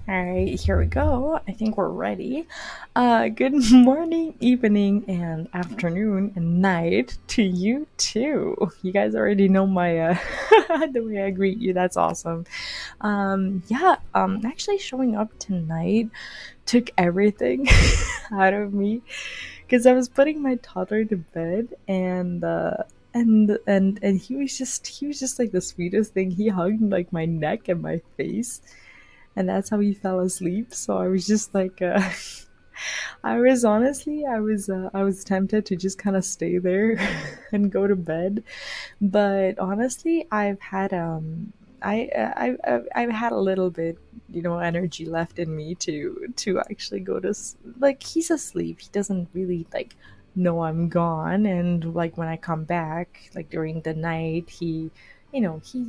All right, here we go. I think we're ready. Good morning, evening, and afternoon and night to you too. You guys already know my the way I greet you. That's awesome. Actually showing up tonight took everything out of me because I was putting my toddler to bed and he was just like the sweetest thing. He hugged like my neck and my face, and that's how he fell asleep. So I was just like, I was tempted to just kind of stay there and go to bed. But honestly, I've had a little bit, energy left in me to actually go to like he's asleep. He doesn't really like know I'm gone, and like when I come back, like during the night, he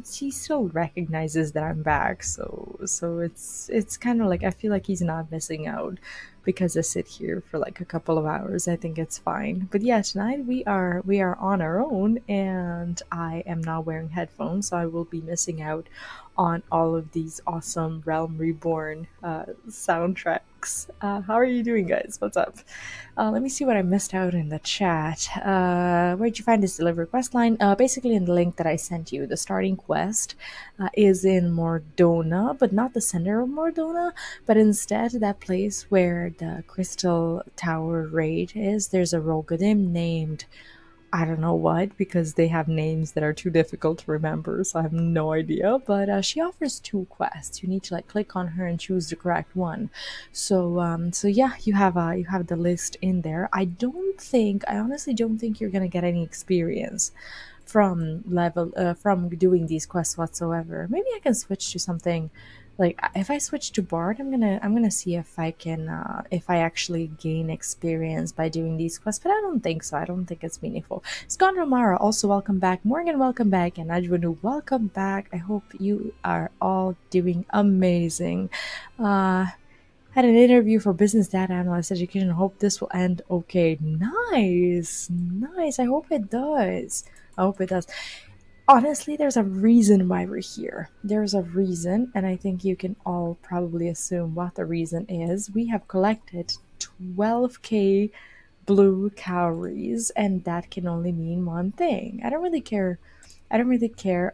still recognizes that I'm back. So it's kind of like I feel like he's not missing out because I sit here for like a couple of hours. I think it's fine. But yeah, tonight we are on our own, and I am not wearing headphones, so I will be missing out on all of these awesome Realm Reborn soundtracks. How are you doing, guys? What's up? Let me see what I missed out in the chat. Where'd you find this delivery quest line? Basically, in the link that I sent you, the starting quest is in Mordona, but not the center of Mordona, but instead that place where the Crystal Tower raid is. There's a Rogadim named I don't know what, because they have names that are too difficult to remember, so I have no idea. But she offers two quests. You need to like click on her and choose the correct one. So yeah, you have the list in there. I honestly don't think you're gonna get any experience from doing these quests whatsoever. Maybe I can switch to something like if I switch to Bard, I'm gonna see if I actually gain experience by doing these quests, but I don't think so. I don't think it's meaningful. Skandramara, also welcome back. Morgan, welcome back, and Ajwanu, welcome back. I hope you are all doing amazing. Uh had an interview for business data analyst education. Hope this will end okay. Nice, nice. I hope it does. I hope it does. Honestly, there's a reason why we're here. There's a reason, and I think you can all probably assume what the reason is. We have collected 12k blue calories, and that can only mean one thing. I don't really care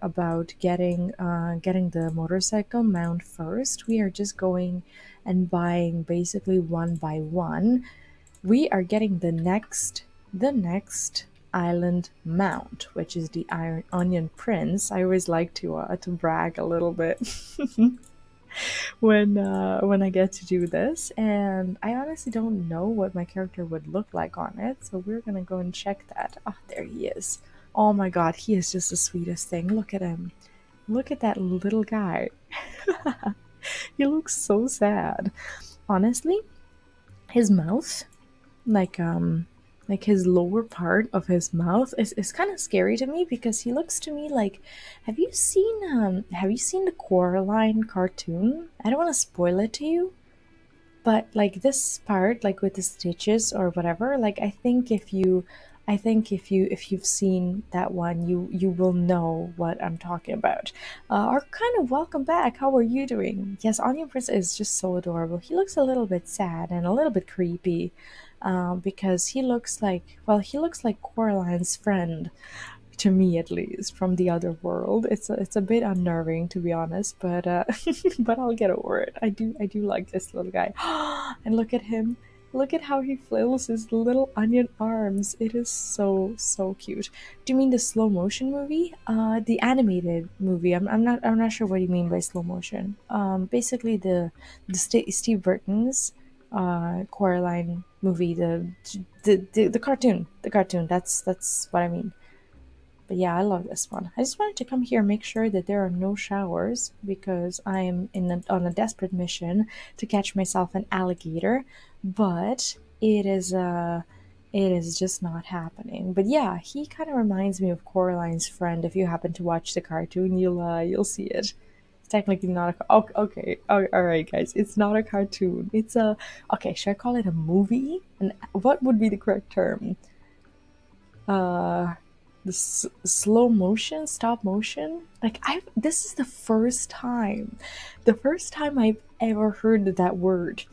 about getting the motorcycle mount first. We are just going and buying basically one by one. We are getting the next island mount, which is the Iron Onion Prince. I always like to brag a little bit when I get to do this, and I honestly don't know what my character would look like on it. So we're gonna go and check that. Oh, there he is. Oh my god, he is just the sweetest thing. Look at him. Look at that little guy. He looks so sad. Honestly, his mouth, like his lower part of his mouth is kind of scary to me because he looks to me like have you seen the Coraline cartoon? I don't want to spoil it to you, but like this part, like with the stitches or whatever, like I think if you've seen that one, you will know what I'm talking about. Or kind of welcome back. How are you doing? Yes, Onion Prince is just so adorable. He looks a little bit sad and a little bit creepy, because he looks like Coraline's friend, to me at least, from the other world. It's a bit unnerving, to be honest, but but I'll get over it. I do like this little guy. And look at him. Look at how he flails his little onion arms. It is so cute. Do you mean the slow motion movie? The animated movie. I'm not sure what you mean by slow motion. Basically Steve Burton's Coraline movie, the cartoon. The cartoon. That's what I mean. But yeah, I love this one. I just wanted to come here and make sure that there are no showers because I am on a desperate mission to catch myself an alligator, but it is just not happening. But yeah, he kind of reminds me of Coraline's friend. If you happen to watch the cartoon, you'll see it. It's technically not a okay. All right, guys. It's not a cartoon. It's a okay. Should I call it a movie? And what would be the correct term? Uh, slow motion, stop motion. Like I, this is the first time I've ever heard that word.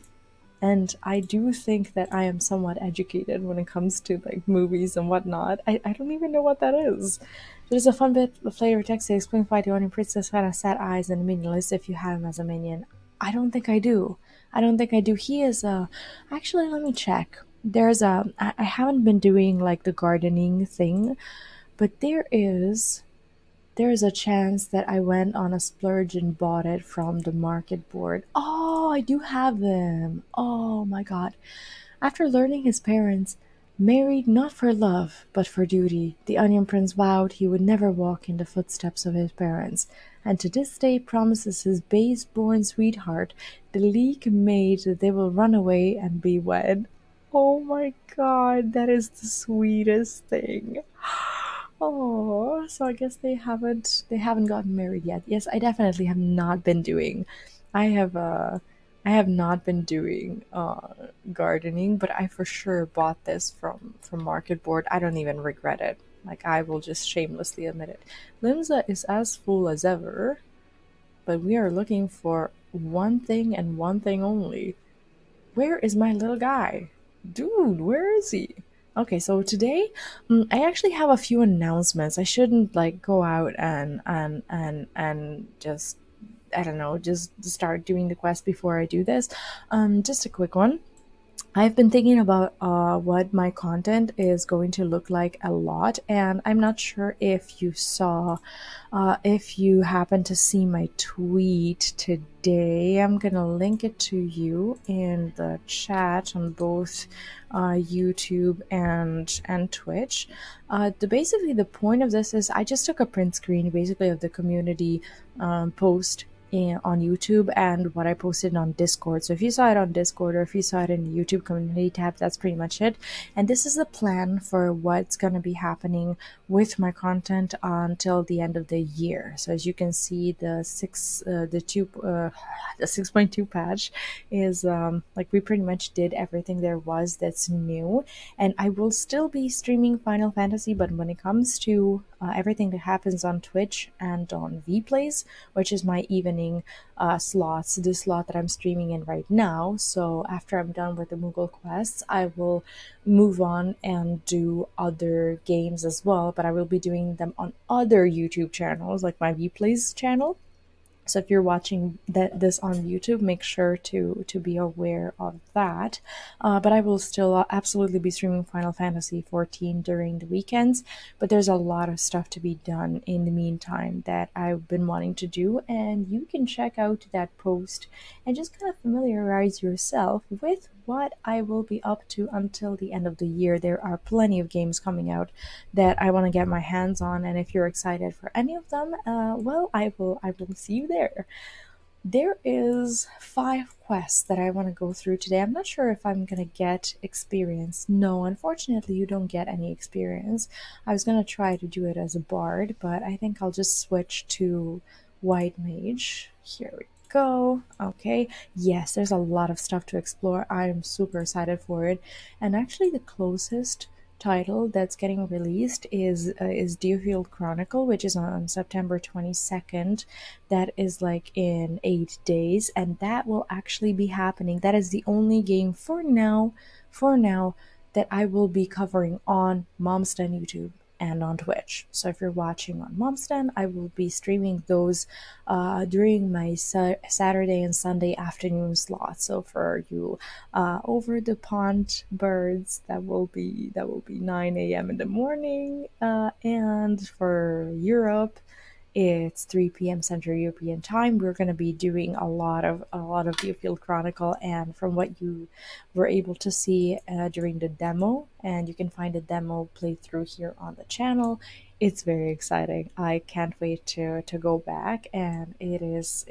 And I do think that I am somewhat educated when it comes to like movies and whatnot. I don't even know what that is. There's a fun bit of flavor text to explain why the Onion Princess had a sad eyes and a minion list if you have him as a minion. I don't think I do. I don't think I do. He is a. Actually, let me check. There's a. I haven't been doing like the gardening thing, but there's a chance that I went on a splurge and bought it from the market board. Oh, I do have them. Oh my god. After learning his parents married not for love, but for duty, the Onion Prince vowed he would never walk in the footsteps of his parents, and to this day promises his base-born sweetheart, the leek maid, that they will run away and be wed. Oh my god, that is the sweetest thing. Oh, so I guess they haven't gotten married yet. Yes, I definitely have not been doing. I have I have not been doing gardening, but I for sure bought this from Market Board. I don't even regret it. Like I will just shamelessly admit it. Limsa is as full as ever, but we are looking for one thing and one thing only. Where is my little guy? Dude, where is he? Okay, so today, I actually have a few announcements. I shouldn't like go out and just I don't know, just start doing the quest before I do this. Just a quick one. I've been thinking about what my content is going to look like a lot, and I'm not sure if you saw, if you happen to see my tweet today. I'm gonna link it to you in the chat on both YouTube and Twitch. Basically the point of this is I just took a print screen basically of the community post on YouTube and what I posted on Discord. So if you saw it on Discord or if you saw it in the YouTube community tab, that's pretty much it. And this is the plan for what's going to be happening with my content until the end of the year. So as you can see, the 6.2 patch is like we pretty much did everything there was that's new, and I will still be streaming Final Fantasy, but when it comes to everything that happens on Twitch and on Vplays, which is my evening slots, the slot that I'm streaming in right now. So after I'm done with the Moogle Quests, I will move on and do other games as well, but I will be doing them on other YouTube channels, like my Vplays channel. So if you're watching this on YouTube, make sure to be aware of that. But I will still absolutely be streaming Final Fantasy 14 during the weekends. But there's a lot of stuff to be done in the meantime that I've been wanting to do, and you can check out that post and just kind of familiarize yourself with what I will be up to until the end of the year. There are plenty of games coming out that I want to get my hands on, and if you're excited for any of them, well, I will see you there. There is 5 quests that I want to go through today. I'm not sure if I'm gonna get experience. No, unfortunately, you don't get any experience. I was gonna try to do it as a bard, but I think I'll just switch to white mage. Here we go. Okay, yes, there's a lot of stuff to explore. I'm super excited for it, and actually, the closest title that's getting released is Deerfield Chronicle, which is on September 22nd. That is like in 8 days, and that will actually be happening. That is the only game for now that I will be covering on Momsden YouTube and on Twitch. So if you're watching on Momsden, I will be streaming those during my Saturday and Sunday afternoon slots. So for you over the pond birds, that will be 9 a.m. in the morning, and for Europe, it's 3 p.m. Central European time. We're going to be doing a lot of Deerfield Chronicle, and from what you were able to see during the demo, and you can find the demo playthrough here on the channel, it's very exciting. I can't wait to go back, and it is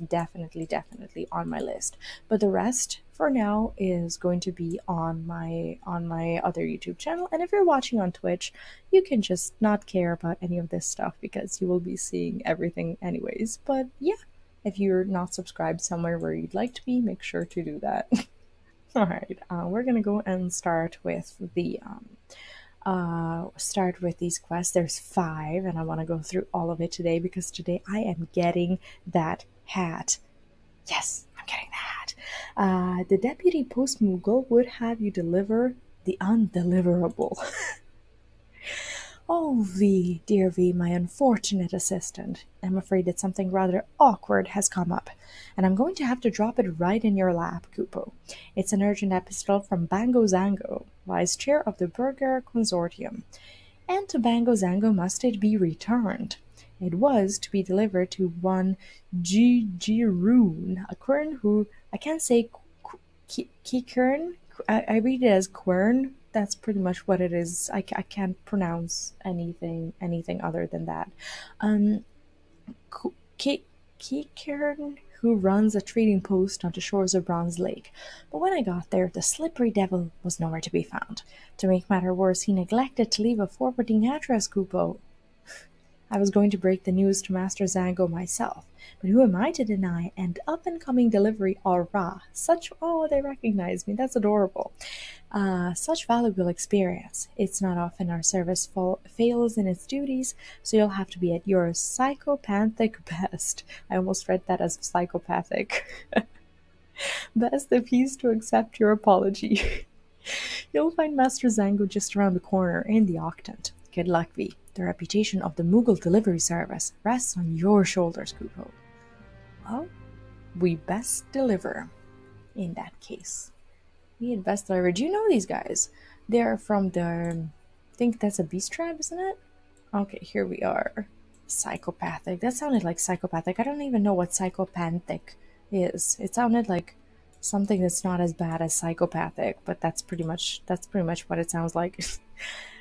definitely on my list. But the rest for now is going to be on my other YouTube channel. And if you're watching on Twitch, you can just not care about any of this stuff because you will be seeing everything anyways. But yeah, if you're not subscribed somewhere where you'd like to be, make sure to do that. All right, we're gonna go and start with these quests. There's 5, and I want to go through all of it today because today I am getting that hat. Yes, I'm getting that. The deputy postmoogle would have you deliver the undeliverable. Oh, V, dear V, my unfortunate assistant. I'm afraid that something rather awkward has come up, and I'm going to have to drop it right in your lap, Kupo. It's an urgent epistle from Bango Zango, vice chair of the Burger Consortium. And to Bango Zango must it be returned. It was to be delivered to one Jiroon, a quern who I can't say Kikern. I read it as quern. That's pretty much what it is. I can't pronounce anything other than that. Um, Kikern, who runs a trading post on the shores of Bronze Lake. But when I got there, the slippery devil was nowhere to be found. To make matter worse, he neglected to leave a forwarding address, Kupo. I was going to break the news to Master Zango myself, but who am I to deny an up-and-coming delivery aura? They recognize me, that's adorable. Such valuable experience. It's not often our service fails in its duties, so you'll have to be at your psychopathic best. I almost read that as psychopathic. Best if he's to accept your apology. You'll find Master Zango just around the corner in the Octant. Good luck, V. The reputation of the Moogle delivery service rests on your shoulders, Kupo. Well, we best deliver in that case. We had best deliver. Do you know these guys? They're from the... I think that's a beast tribe, isn't it? Okay, here we are. Psychopathic. That sounded like psychopathic. I don't even know what psychopathic is. It sounded like something that's not as bad as psychopathic, but that's pretty much what it sounds like.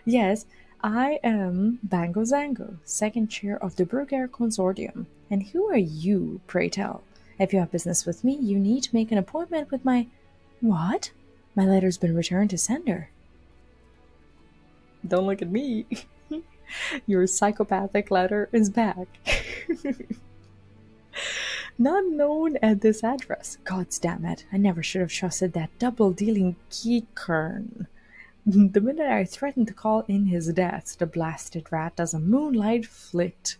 Yes, I am Bango Zango, second chair of the Burger Consortium. And who are you, pray tell? If you have business with me, you need to make an appointment with my... What? My letter's been returned to sender. Don't look at me. Your psychopathic letter is back. Not known at this address. Gods damn it. I never should have trusted that double-dealing Geekern. The minute I threatened to call in his death, the blasted rat does a moonlight flit.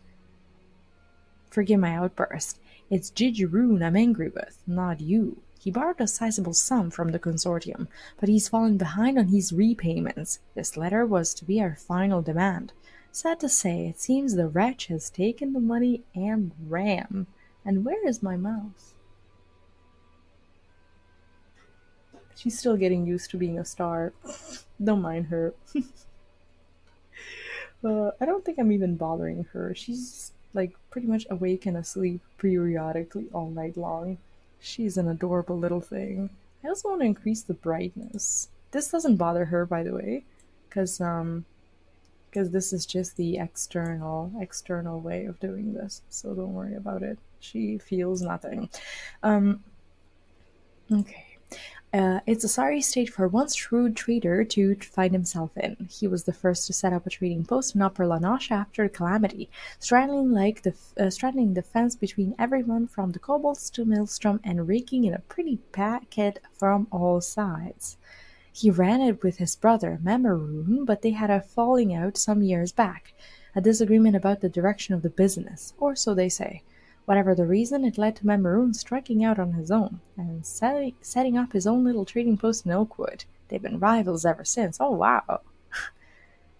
Forgive my outburst. It's Jijiroon I'm angry with, not you. He borrowed a sizable sum from the consortium, but he's fallen behind on his repayments. This letter was to be our final demand. Sad to say, it seems the wretch has taken the money and ran. And where is my mouse? She's still getting used to being a star. Don't mind her. I don't think I'm even bothering her. She's like pretty much awake and asleep periodically all night long. She's an adorable little thing. I also want to increase the brightness. This doesn't bother her, by the way, because this is just the external way of doing this. So don't worry about it. She feels nothing. Okay. It's a sorry state for a once shrewd trader to find himself in. He was the first to set up a trading post in Upper Lanosha after the calamity, straddling the fence between everyone from the kobolds to Maelstrom and raking in a pretty packet from all sides. He ran it with his brother, Memaroon, but they had a falling out some years back, a disagreement about the direction of the business, or so they say. Whatever the reason, it led to Memaroon striking out on his own and setting up his own little trading post in Oakwood. They've been rivals ever since. Oh, wow.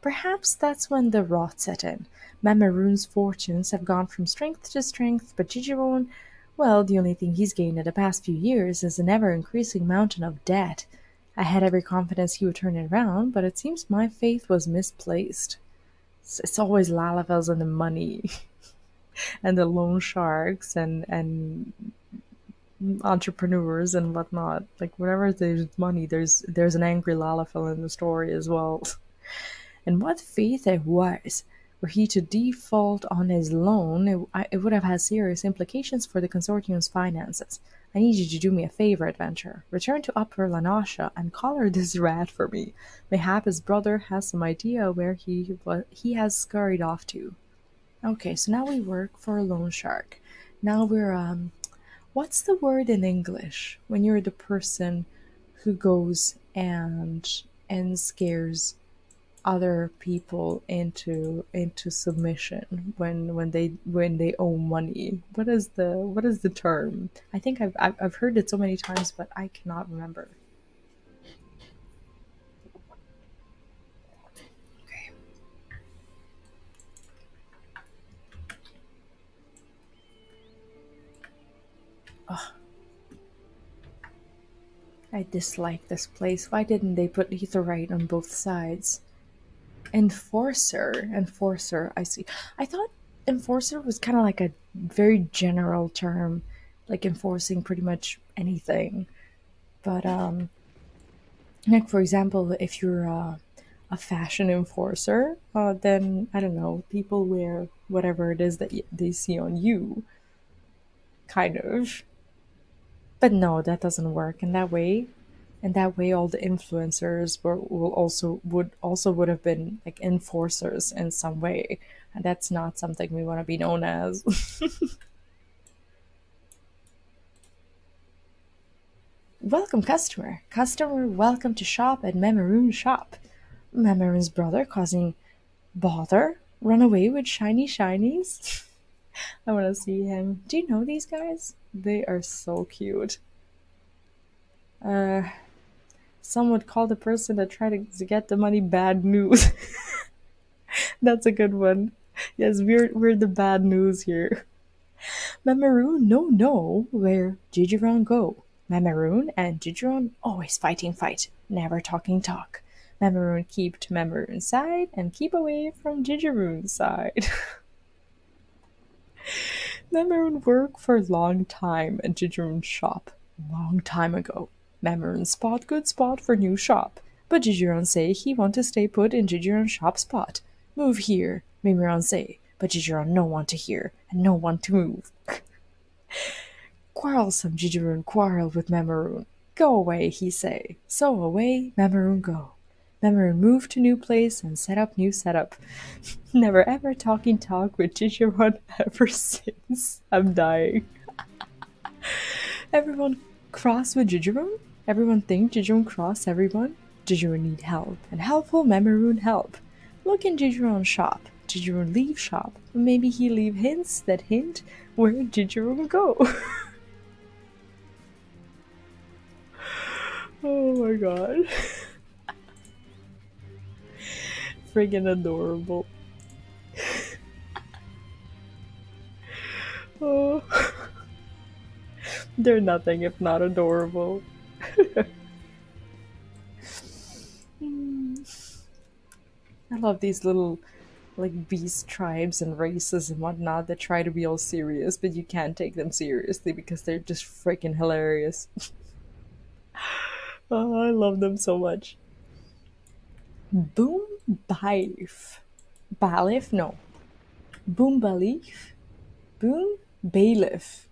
Perhaps that's when the rot set in. Memaroon's fortunes have gone from strength to strength, but Jijiron, well, the only thing he's gained in the past few years is an ever-increasing mountain of debt. I had every confidence he would turn it around, but it seems my faith was misplaced. It's always Lalafels and the money. And the loan sharks and entrepreneurs and whatnot. Like whenever there's money, there's an angry Lalafell in the story as well. And what faith it was! Were he to default on his loan, it would have had serious implications for the consortium's finances. I need you to do me a favor, adventurer. Return to Upper Lanosha and collar this rat for me. Mayhap his brother has some idea where he has scurried off to. Okay, so now we work for a loan shark. Now we're, what's the word in English when you're the person who goes and scares other people into submission when they owe money. What is the term? I think I've heard it so many times, but I cannot remember. Okay. Ugh, I dislike this place. Why didn't they put Etherite on both sides? Enforcer. I see. I thought enforcer was kind of like a very general term, like enforcing pretty much anything. But like for example, if you're a fashion enforcer, then I don't know, people wear whatever it is that they see on you, kind of. But no, that doesn't work in that way. In that way, all the influencers would have been like enforcers in some way, and that's not something we want to be known as. Welcome, customer. Customer, welcome to shop at Memaroon Shop. Memaroon's brother causing bother. Run away with shiny shinies. I want to see him. Do you know these guys? They are so cute. Uh, some would call the person that tried to get the money bad news. That's a good one. Yes, we're the bad news here. Mamaroon, no, no. Where Jijiron go? Mamaroon and Jijiron always fighting fight, never talking talk. Mamaroon keep to Mamaroon's side and keep away from Jijiroon's side. Mamaroon work for a long time at Jijiroon's shop. Long time ago. Mamaroon spot good spot for new shop. But Jijiron say he want to stay put in Jijiron shop spot. Move here, Mimiron say. But Jijiron no want to hear and no want to move. Quarrelsome Jijiroon quarrel with Mamaroon. Go away, he say. So away Mamaroon go. Mamaroon move to new place and set up new setup. Never ever talking talk with Jijiron ever since. I'm dying. Everyone cross with Jijiron? Everyone think Jijiron cross everyone? Jijiron need help, and helpful Mamaroon help. Look in Jijiron's shop. Jijiron leave shop. Maybe he leave hints that hint where Jijiron go. Oh my god. Friggin' adorable. Oh. They're nothing if not adorable. I love these little like beast tribes and races and whatnot that try to be all serious, but you can't take them seriously because they're just freaking hilarious. Oh, I love them so much. Boom Bailiff. Bailiff? No. Boom Bailiff? Boom Bailiff.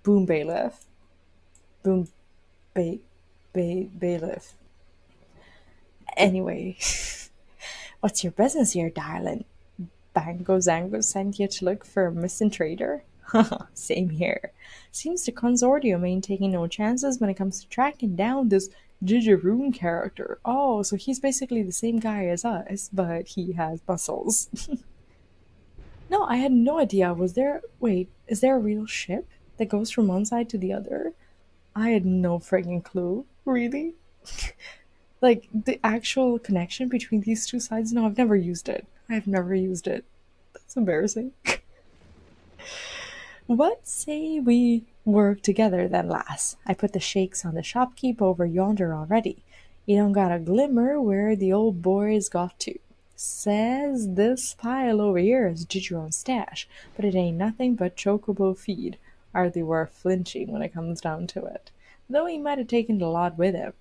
Boom Bailiff. Boom Bailiff. Anyway, what's your business here, darling? Bango Zango sent you to look for a missing trader? Haha, same here. Seems the consortium ain't taking no chances when it comes to tracking down this Jijiroon character. Oh, so he's basically the same guy as us, but he has muscles. No, I had no idea. Was there. Wait, is there a real ship that goes from one side to the other? I had no freaking clue. Really? Like, the actual connection between these two sides? No, I've never used it. I've never used it. That's embarrassing. What say we work together then, lass? I put the shakes on the shopkeep over yonder already. You don't got a glimmer where the old boy's got to. Says this pile over here is Jijiron's stash, but it ain't nothing but chocobo feed. Hardly worth flinching when it comes down to it. Though he might have taken the lot with him.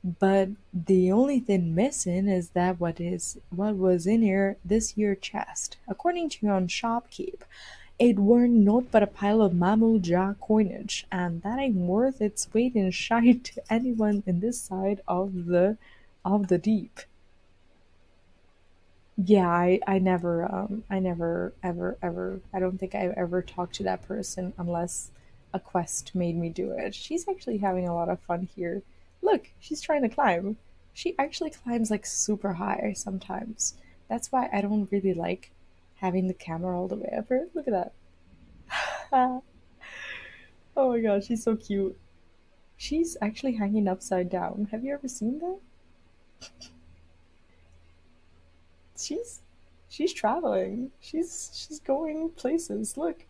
But the only thing missing is that what was in here this year chest. According to yon shopkeep, it weren't naught but a pile of mammal jaw coinage, and that ain't worth its weight in shite to anyone in this side of the deep. Yeah, I never ever I don't think I've ever talked to that person unless a quest made me do it. She's actually having a lot of fun here. Look, she's trying to climb. She actually climbs like super high sometimes. That's why I don't really like having the camera all the way up her. Look at that. Oh my god, she's so cute. She's actually hanging upside down. Have you ever seen that? She's she's traveling. She's going places. Look.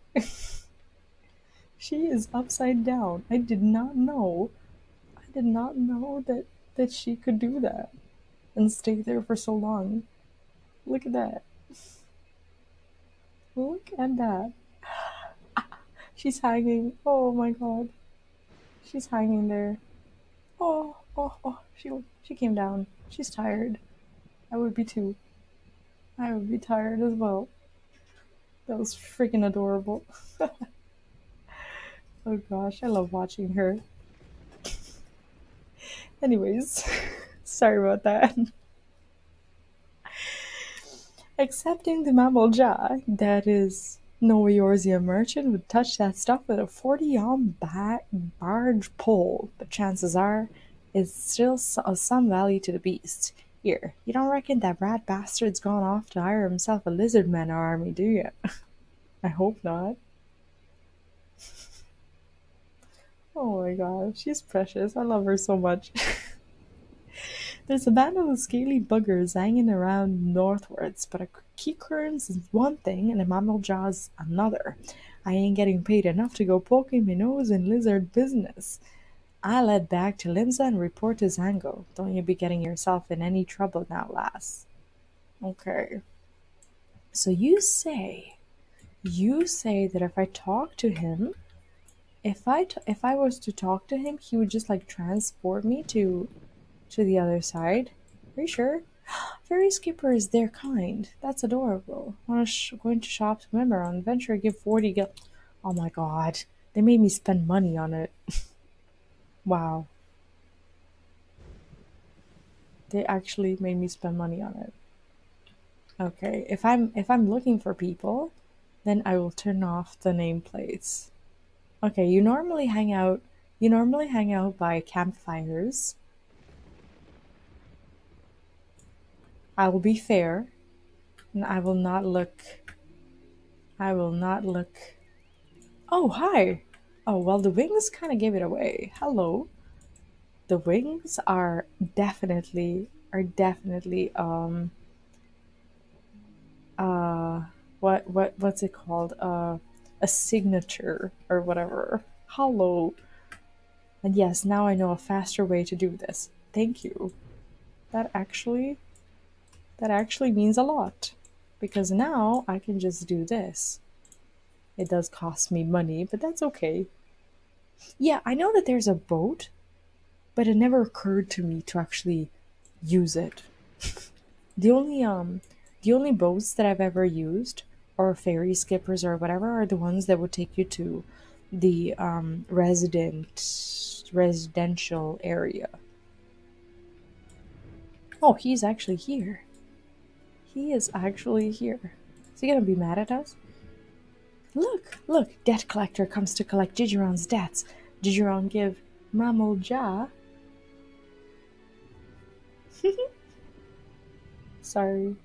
She is upside down. I did not know. I did not know that she could do that and stay there for so long. Look at that. Look at that. She's hanging. Oh my god. She's hanging there. Oh, oh, oh. She came down. She's tired. I would be too. I would be tired as well. That was freaking adorable. Oh gosh, I love watching her. Anyways, sorry about that. Accepting the mammal jar, that is, no Eorzean merchant would touch that stuff with a 40-arm barge pole, but chances are it's still of some value to the beast. Here, you don't reckon that rat bastard's gone off to hire himself a lizard man army, do you? I hope not. Oh my god, she's precious. I love her so much. There's a band of scaly buggers hanging around northwards, but a key currents is one thing and a mammal jaw's another. I ain't getting paid enough to go poking my nose in lizard business. I'll head back to Limsa and report to Zango. Don't you be getting yourself in any trouble now, lass. Okay. So you say that if I talk to him, if I was to talk to him, he would just like transport me to the other side. Are you sure? Fairy skippers, they're kind. That's adorable. Going to shops, remember, on adventure, give 40 gil. Oh my god. They made me spend money on it. Wow. They actually made me spend money on it. Okay, if I'm looking for people, then I will turn off the nameplates. Okay, you normally hang out by campfires. I will be fair, and I will not look. Oh, hi. Oh, well, the wings kind of gave it away. Hello. The wings are definitely uh what's it called? A signature or whatever. Hello. And yes, now I know a faster way to do this. Thank you. That actually that actually means a lot because now I can just do this. It does cost me money, but that's okay. Yeah, I know that there's a boat, but it never occurred to me to actually use it. The only boats that I've ever used, or ferry skippers or whatever, are the ones that would take you to the residential area. Oh, he's actually here. He is actually here. Is he gonna be mad at us? Look, look, debt collector comes to collect Gigeron's debts. Gigeron give Mammal Ja. Sorry.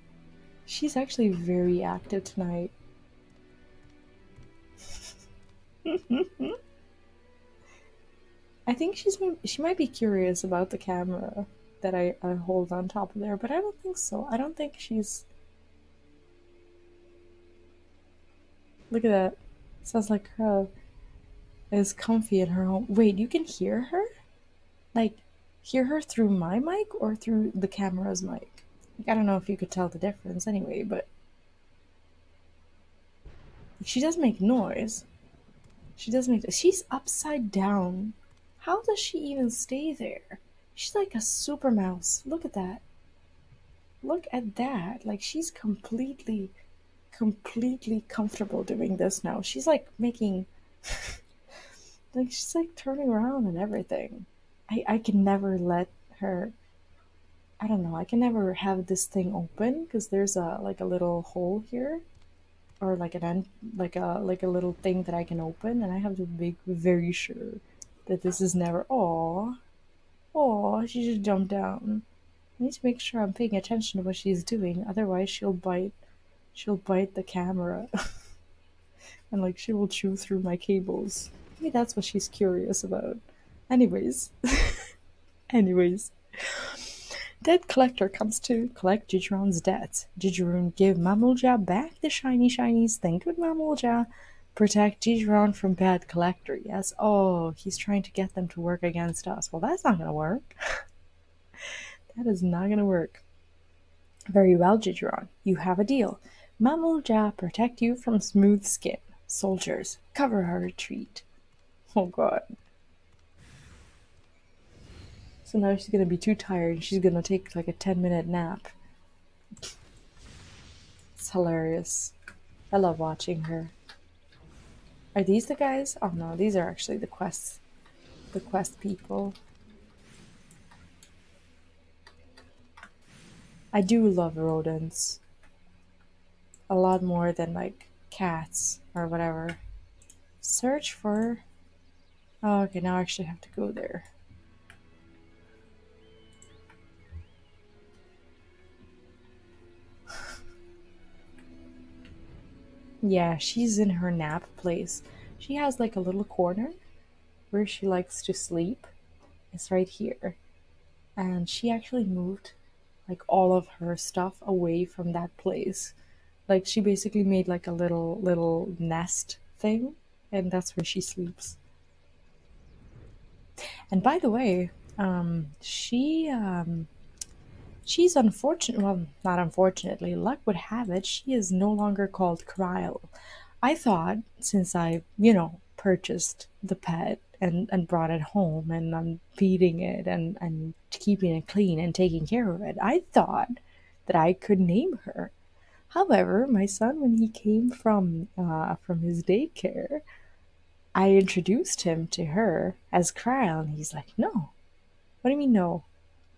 She's actually very active tonight. I think she might be curious about the camera that I hold on top of there, but I don't think so. I don't think she's. Look at that. Sounds like her is comfy in her home. Wait, you can hear her? Like, hear her through my mic or through the camera's mic? Like, I don't know if you could tell the difference anyway, but she does make noise. She does make. She's upside down. How does she even stay there? She's like a super mouse. Look at that. Look at that. Like she's completely comfortable doing this now. She's like making like she's like turning around and everything. I can never let her. I don't know. I can never have this thing open because there's a like a little hole here or like an end, like a little thing that I can open, and I have to be very sure that this is never. Oh, she just jumped down. I need to make sure I'm paying attention to what she's doing, otherwise she'll bite the camera and like she will chew through my cables. Maybe that's what she's curious about. Anyways, anyways. Debt collector comes to collect Jijiron's debts. Jijiron give Mamulja back the shiny shinies. Think with Mamulja. Protect Jijiron from bad collector. Yes. Oh, he's trying to get them to work against us. Well, that's not gonna work. That is not gonna work. Very well, Jijiron. You have a deal. Mamulja protect you from smooth skin. Soldiers, cover our retreat. Oh god. So now she's gonna be too tired and she's gonna take like a 10-minute nap. It's hilarious. I love watching her. Are these the guys? Oh no, these are actually the quest people. I do love rodents. A lot more than like cats or whatever. Search for... Oh, okay, now I actually have to go there. Yeah, she's in her nap place. She has like a little corner where she likes to sleep. It's right here. And she actually moved like all of her stuff away from that place. Like she basically made like a little nest thing, and that's where she sleeps. And by the way, she's unfortunate. Well, not unfortunately, luck would have it, she is no longer called Kryle. I thought since I purchased the pet and brought it home and I'm feeding it and keeping it clean and taking care of it, I thought that I could name her. However, my son, when he came from his daycare, I introduced him to her as Kryle, and he's like, "No, what do you mean no?"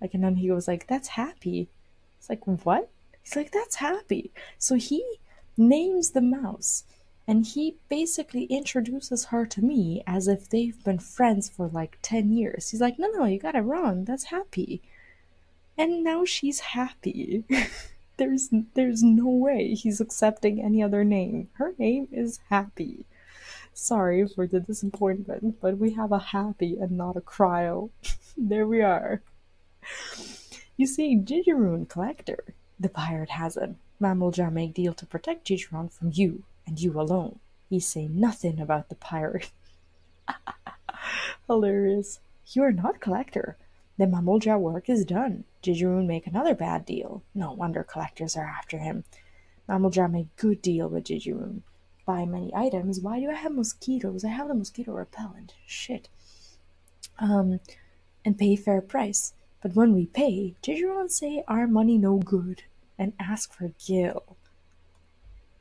Like, and then he was like, "That's Happy." It's like, "What?" He's like, "That's Happy." So he names the mouse, and he basically introduces her to me as if they've been friends for like 10 years. He's like, "No, you got it wrong. That's Happy." And now she's Happy. There's no way he's accepting any other name. Her name is Happy. Sorry for the disappointment, but we have a Happy and not a Cryo. There we are. You see, Jijiroon Collector, the pirate has him. Mamulja make deal to protect Jijiron from you, and you alone. He say nothing about the pirate. Hilarious. You are not Collector. The Mamulja work is done. Jijiroon make another bad deal. No wonder collectors are after him. Mamulja make good deal with Jijiroon. Buy many items. Why do I have mosquitoes? I have the mosquito repellent. Shit. And pay fair price. But when we pay, Jijiron say our money no good and ask for Gil.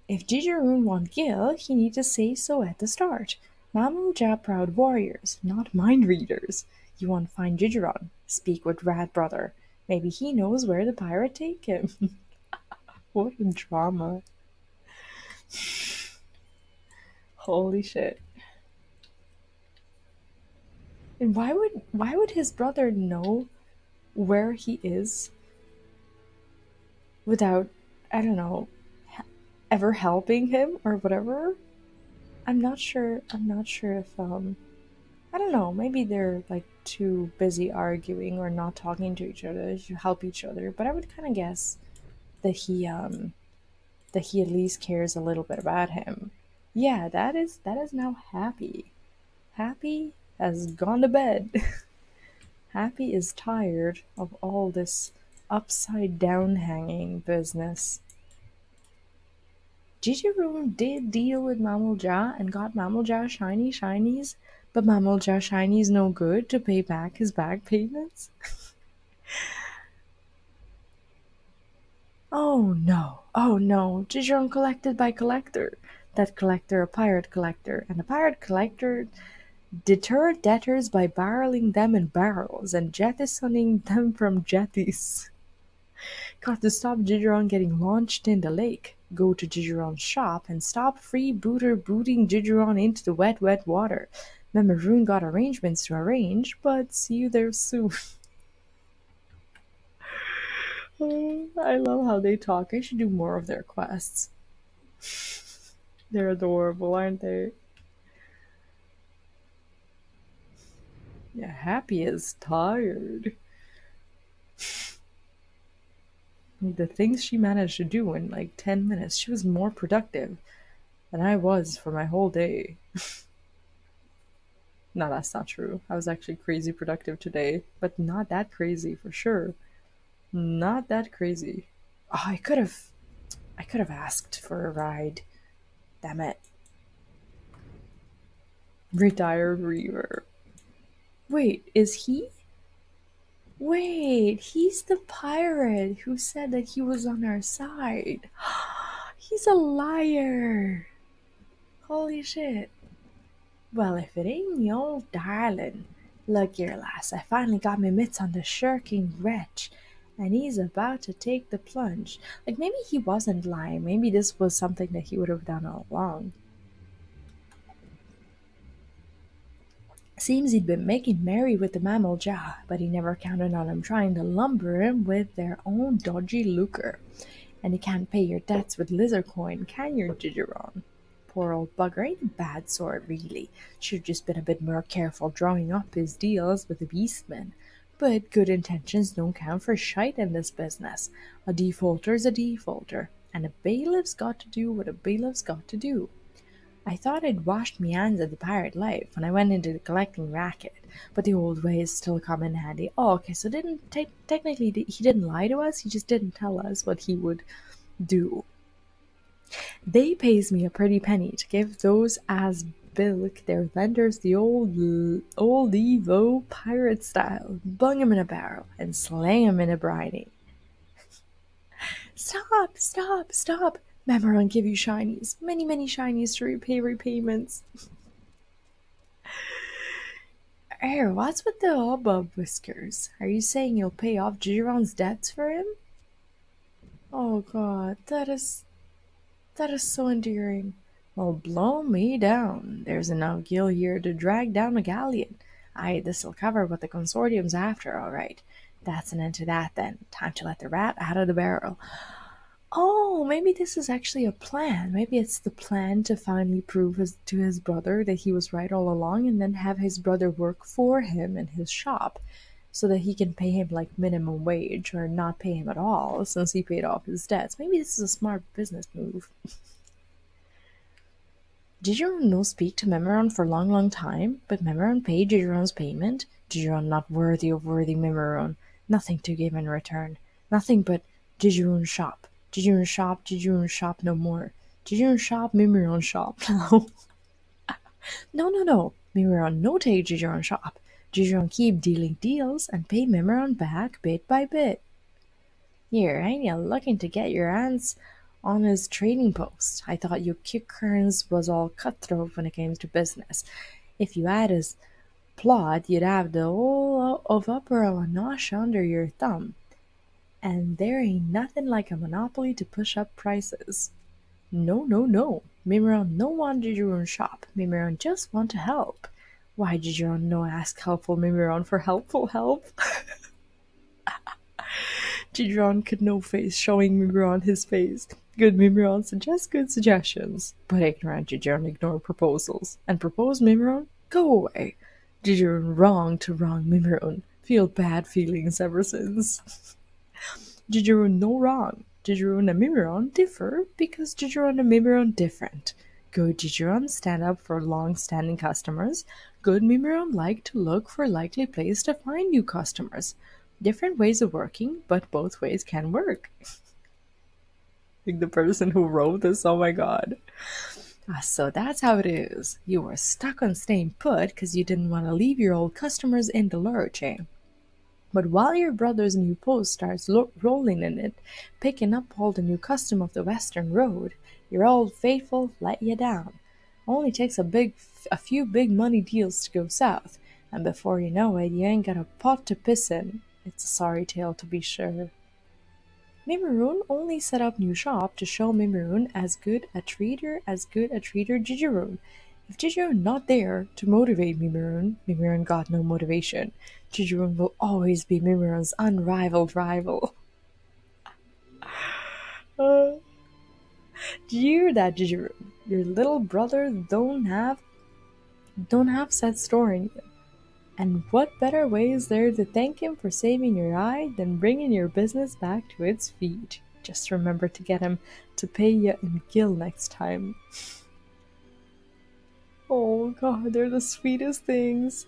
If Jijiroon want Gil, he need to say so at the start. Mamulja proud warriors, not mind readers. You want find Jijiron? Speak with Rat Brother. Maybe he knows where the pirate take him. What a drama. Holy shit. And why would his brother know where he is without, I don't know, ever helping him or whatever? I'm not sure if I don't know, maybe they're like too busy arguing or not talking to each other to help each other, but I would kind of guess that he at least cares a little bit about him. Yeah, that is now Happy. Happy has gone to bed. Happy is tired of all this upside down hanging business. Jijiroon did deal with Mamulja and got Mamulja shiny shinies, but Mamulja shinies no good to pay back his back payments? Oh no, Jijiroon collected by collector. That collector a pirate collector, and the pirate collector deterred debtors by barreling them in barrels and jettisoning them from jetties. Got to stop Jijiron getting launched in the lake. Go to Jijiron's shop and stop freebooter booting Jijiron into the wet water. Memoroon got arrangements to arrange, but see you there soon. Oh, I love how they talk. I should do more of their quests. They're adorable, aren't they? Yeah, Happy is tired. The things she managed to do in like 10 minutes, she was more productive than I was for my whole day. No, that's not true. I was actually crazy productive today, but not that crazy for sure. Not that crazy. Oh, I could have asked for a ride. Damn it. Retired Reaver. Wait, is he? Wait, he's the pirate who said that he was on our side. He's a liar. Holy shit. Well, if it ain't me old darling. Look here, lass, I finally got my mitts on the shirking wretch, and he's about to take the plunge. Like, maybe he wasn't lying. Maybe this was something that he would have done all along. Seems he'd been making merry with the mammal jaw, but he never counted on 'em trying to lumber him with their own dodgy lucre. And you can't pay your debts with lizard coin, can you, Gigeron? Poor old bugger ain't a bad sort, really. Should've just been a bit more careful drawing up his deals with the beastmen. But good intentions don't count for shite in this business. A defaulter's a defaulter, and a bailiff's got to do what a bailiff's got to do. I thought I'd washed me hands of the pirate life when I went into the collecting racket, but the old ways still come in handy. Oh, okay, so technically he didn't lie to us, he just didn't tell us what he would do. They pays me a pretty penny to give those as bilk their lenders the old Evo pirate style, bung 'em in a barrel and slang 'em in a briny. Stop, stop, stop! Mammon give you shinies, many, many shinies to repay repayments. What's with the hubbub, Whiskers? Are you saying you'll pay off Giron's debts for him? Oh god, that is so endearing. Well, blow me down. There's enough gil here to drag down a galleon. Aye, this'll cover what the consortium's after, all right. That's an end to that, then. Time to let the rat out of the barrel. Oh, maybe this is actually a plan. Maybe it's the plan to finally prove to his brother that he was right all along and then have his brother work for him in his shop so that he can pay him like minimum wage or not pay him at all since he paid off his debts. Maybe this is a smart business move. Gigeron no speak to Memeron for long, long time, but Memeron paid Gigeron's payment. Gigeron not worthy of worthy Memeron. Nothing to give in return. Nothing but Gigeron shop. Gigeron shop, Gigeron shop no more. Gigeron shop, Memeron shop. No, no, no. Memeron no take Gigeron shop. Gigeron keep dealing deals and pay Memeron back bit by bit. Here, ain't you looking to get your hands on his trading post? I thought you kickers was all cutthroat when it came to business. If you had his plot, you'd have the whole of Upper Awanash under your thumb. And there ain't nothing like a monopoly to push up prices. No, no, no. Mimeron no want Gigeron shop. Mimeron just want to help. Why Gigeron no ask helpful Mimeron for helpful help? Gigeron could no face showing Mimeron his face. Good Mimeron suggests good suggestions, but ignorant Gigeron ignore proposals. And propose Mimeron? Go away. Gigeron wrong to wrong Mimeron. Feel bad feelings ever since. Gigeron no wrong. Gigeron and Mimeron differ because Gigeron and Mimeron different. Good Gigeron stand up for long-standing customers. Good Mimeron like to look for likely place to find new customers. Different ways of working, but both ways can work. Like the person who wrote this, oh my god. So that's how it is. You were stuck on staying put because you didn't want to leave your old customers in the lurch, eh? But while your brother's new post starts rolling in it, picking up all the new custom of the Western Road, your old faithful let you down. Only takes a few big money deals to go south, and before you know it, you ain't got a pot to piss in. It's a sorry tale to be sure. Mimeroon only set up new shop to show Mimeroon as good a treater Gigeroon. If Gigeroon not there to motivate Mimeroon, Mimeroon got no motivation. Gigeroon will always be Mimeroon's unrivaled rival. Uh, did you hear that? Did your little brother don't have set store in you? And what better way is there to thank him for saving your eye than bringing your business back to its feet? Just remember to get him to pay you in gil next time. Oh god, they're the sweetest things.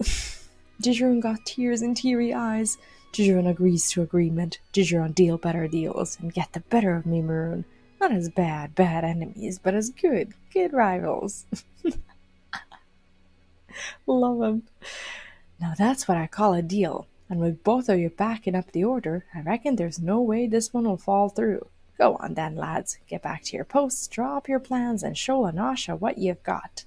Dijeron got tears in teary eyes. Dijeron agrees to agreement. Dijeron deal better deals and get the better of me, Maroon. Not as bad enemies, but as good rivals. Love 'em. Now that's what I call a deal. And with both of you backing up the order, I reckon there's no way this one will fall through. Go on then, lads. Get back to your posts, draw up your plans, and show Anasha what you've got.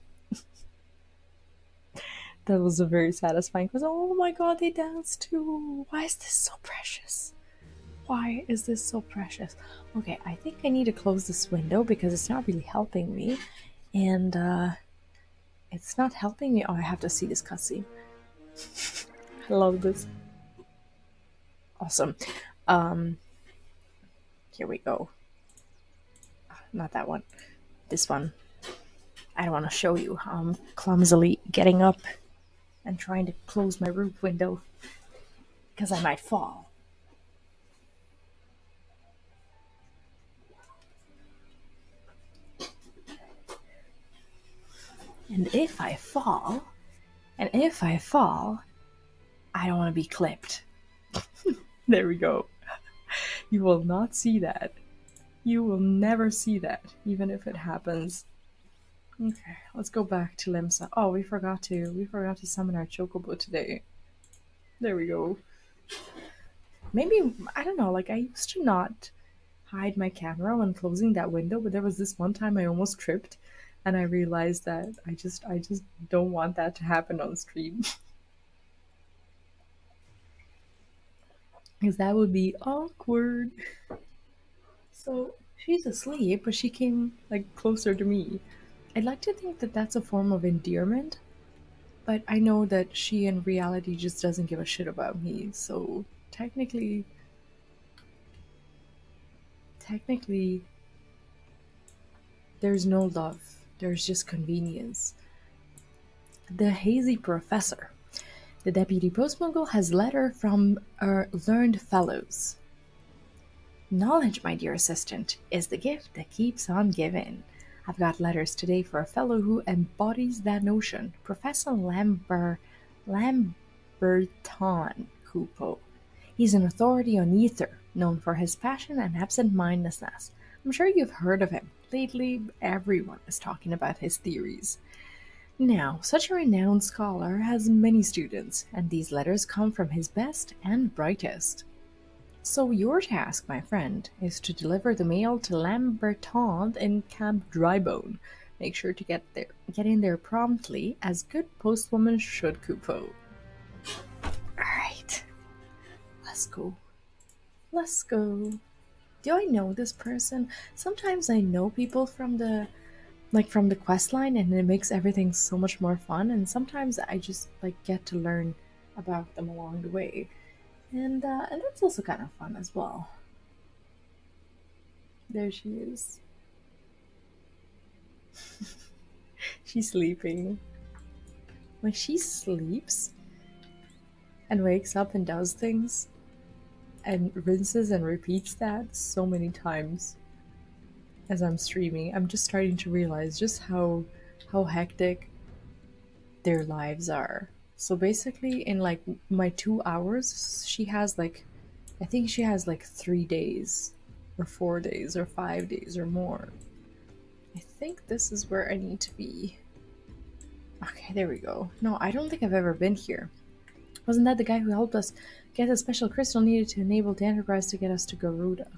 That was a very satisfying because, oh my god, they danced too. Why is this so precious? Why is this so precious? Okay, I think I need to close this window because it's not really helping me. And it's not helping me. Oh, I have to see this cutscene. I love this. Awesome. Here we go. Not that one. This one. I don't want to show you how I'm clumsily getting up and trying to close my roof window because I might fall. And if I fall, I don't want to be clipped. There we go. You will not see that. You will never see that, even if it happens. Okay, let's go back to Limsa. Oh, we forgot to summon our Chocobo today. There we go. Maybe, I don't know, like I used to not hide my camera when closing that window, but there was this one time I almost tripped and I realized that I just don't want that to happen on stream. Because that would be awkward. So she's asleep, but she came like closer to me. I'd like to think that that's a form of endearment, but I know that she in reality just doesn't give a shit about me. So technically, there's no love. There's just convenience. The hazy professor. The deputy postmoogle has letter from our learned fellows. Knowledge, my dear assistant, is the gift that keeps on giving. I've got letters today for a fellow who embodies that notion, Professor Lamberton Coupeau. He's an authority on ether, known for his passion and absent-mindedness. I'm sure you've heard of him. Lately, everyone is talking about his theories. Now, such a renowned scholar has many students, and these letters come from his best and brightest. So your task, my friend, is to deliver the mail to Lamberton in Camp Drybone. Make sure to get in there promptly, as good postwoman should, Coupeau. Alright. Let's go. Do I know this person? Sometimes I know people from the quest line, and it makes everything so much more fun, and sometimes I just get to learn about them along the way. And that's also kind of fun as well. There she is. She's sleeping. When she sleeps and wakes up and does things and rinses and repeats that so many times as I'm streaming, I'm just starting to realize just how hectic their lives are. So basically in my 2 hours, she has I think she has 3 days or 4 days or 5 days or more. I think this is where I need to be. Okay, there we go. No, I don't think I've ever been here. Wasn't that the guy who helped us get the special crystal needed to enable the Enterprise to get us to Garuda?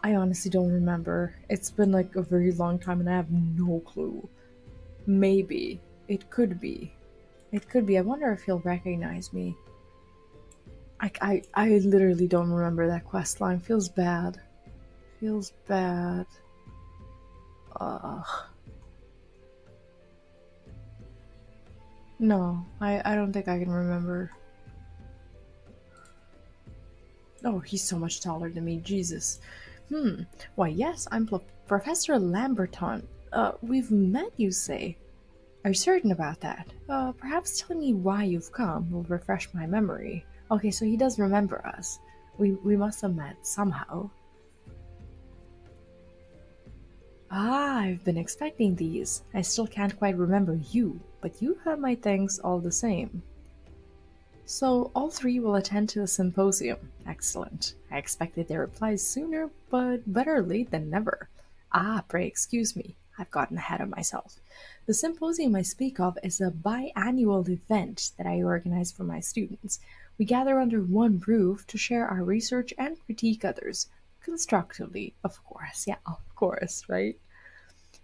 I honestly don't remember. It's been a very long time and I have no clue. Maybe. It could be. I wonder if he'll recognize me. I literally don't remember that quest line. Feels bad. Ugh. No, I don't think I can remember. Oh, he's so much taller than me. Jesus. Why, yes, I'm Professor Lamberton. We've met, you say? Are you certain about that? Perhaps telling me why you've come will refresh my memory. Okay, so he does remember us. We must have met somehow. Ah, I've been expecting these. I still can't quite remember you, but you have my thanks all the same. So, all three will attend to the symposium. Excellent. I expected their replies sooner, but better late than never. Ah, pray excuse me. I've gotten ahead of myself. The symposium I speak of is a biannual event that I organize for my students. We gather under one roof to share our research and critique others. Constructively, of course. Yeah, of course, right?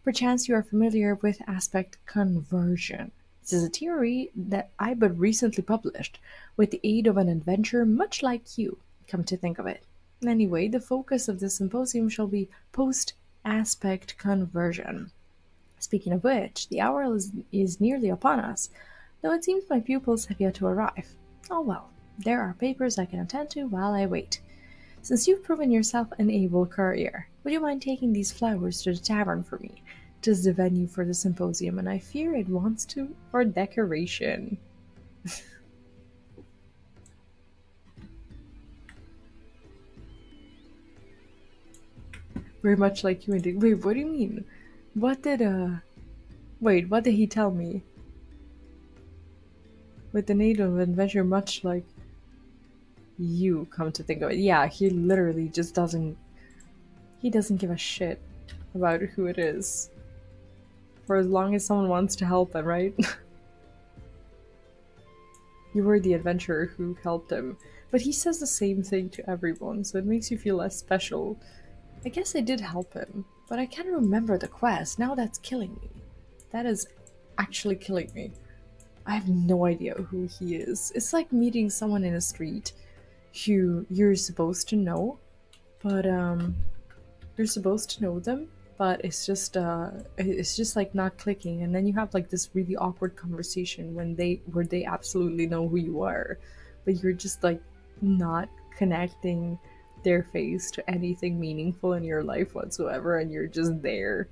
Perchance you are familiar with aspect conversion. This is a theory that I but recently published with the aid of an adventurer much like you, come to think of it. Anyway, the focus of the symposium shall be post aspect conversion. Speaking of which, the hour is nearly upon us, though it seems my pupils have yet to arrive. Oh well, there are papers I can attend to while I wait. Since you've proven yourself an able courier, would you mind taking these flowers to the tavern for me? 'Tis the venue for the symposium, and I fear it wants to for decoration. Very much like you and wait, what do you mean? What did wait, what did he tell me? With the native adventure much like you, come to think of it. Yeah, he doesn't give a shit about who it is. For as long as someone wants to help him, right? You were the adventurer who helped him. But he says the same thing to everyone, so it makes you feel less special. I guess I did help him, but I can't remember the quest. Now that's killing me. That is actually killing me. I have no idea who he is. It's like meeting someone in a street who you're supposed to know, but you're supposed to know them, but it's just like not clicking, and then you have like this really awkward conversation where they absolutely know who you are, but you're just like not connecting their face to anything meaningful in your life whatsoever, and you're just there.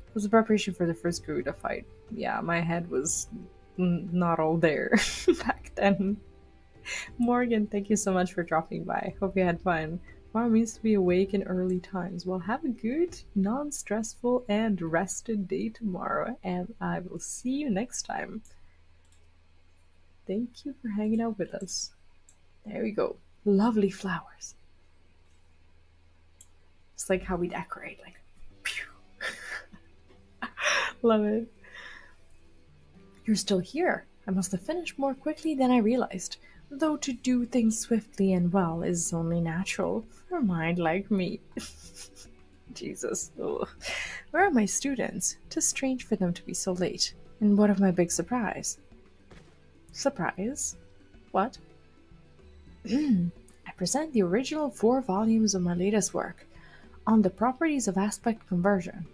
It was a preparation for the first Garuda fight. Yeah, my head was not all there back then. Morgan, thank you so much for dropping by. Hope you had fun. Tomorrow means to be awake in early times. Well, have a good, non stressful, and rested day tomorrow, and I will see you next time. Thank you for hanging out with us. There we go. Lovely flowers. It's like how we decorate, like, pew. Love it. You're still here. I must have finished more quickly than I realized. Though to do things swiftly and well is only natural for a mind like me. Jesus. Ugh. Where are my students? 'Tis strange for them to be so late. And what of my big surprise? Surprise? What? I present the original 4 volumes of my latest work on the properties of aspect conversion.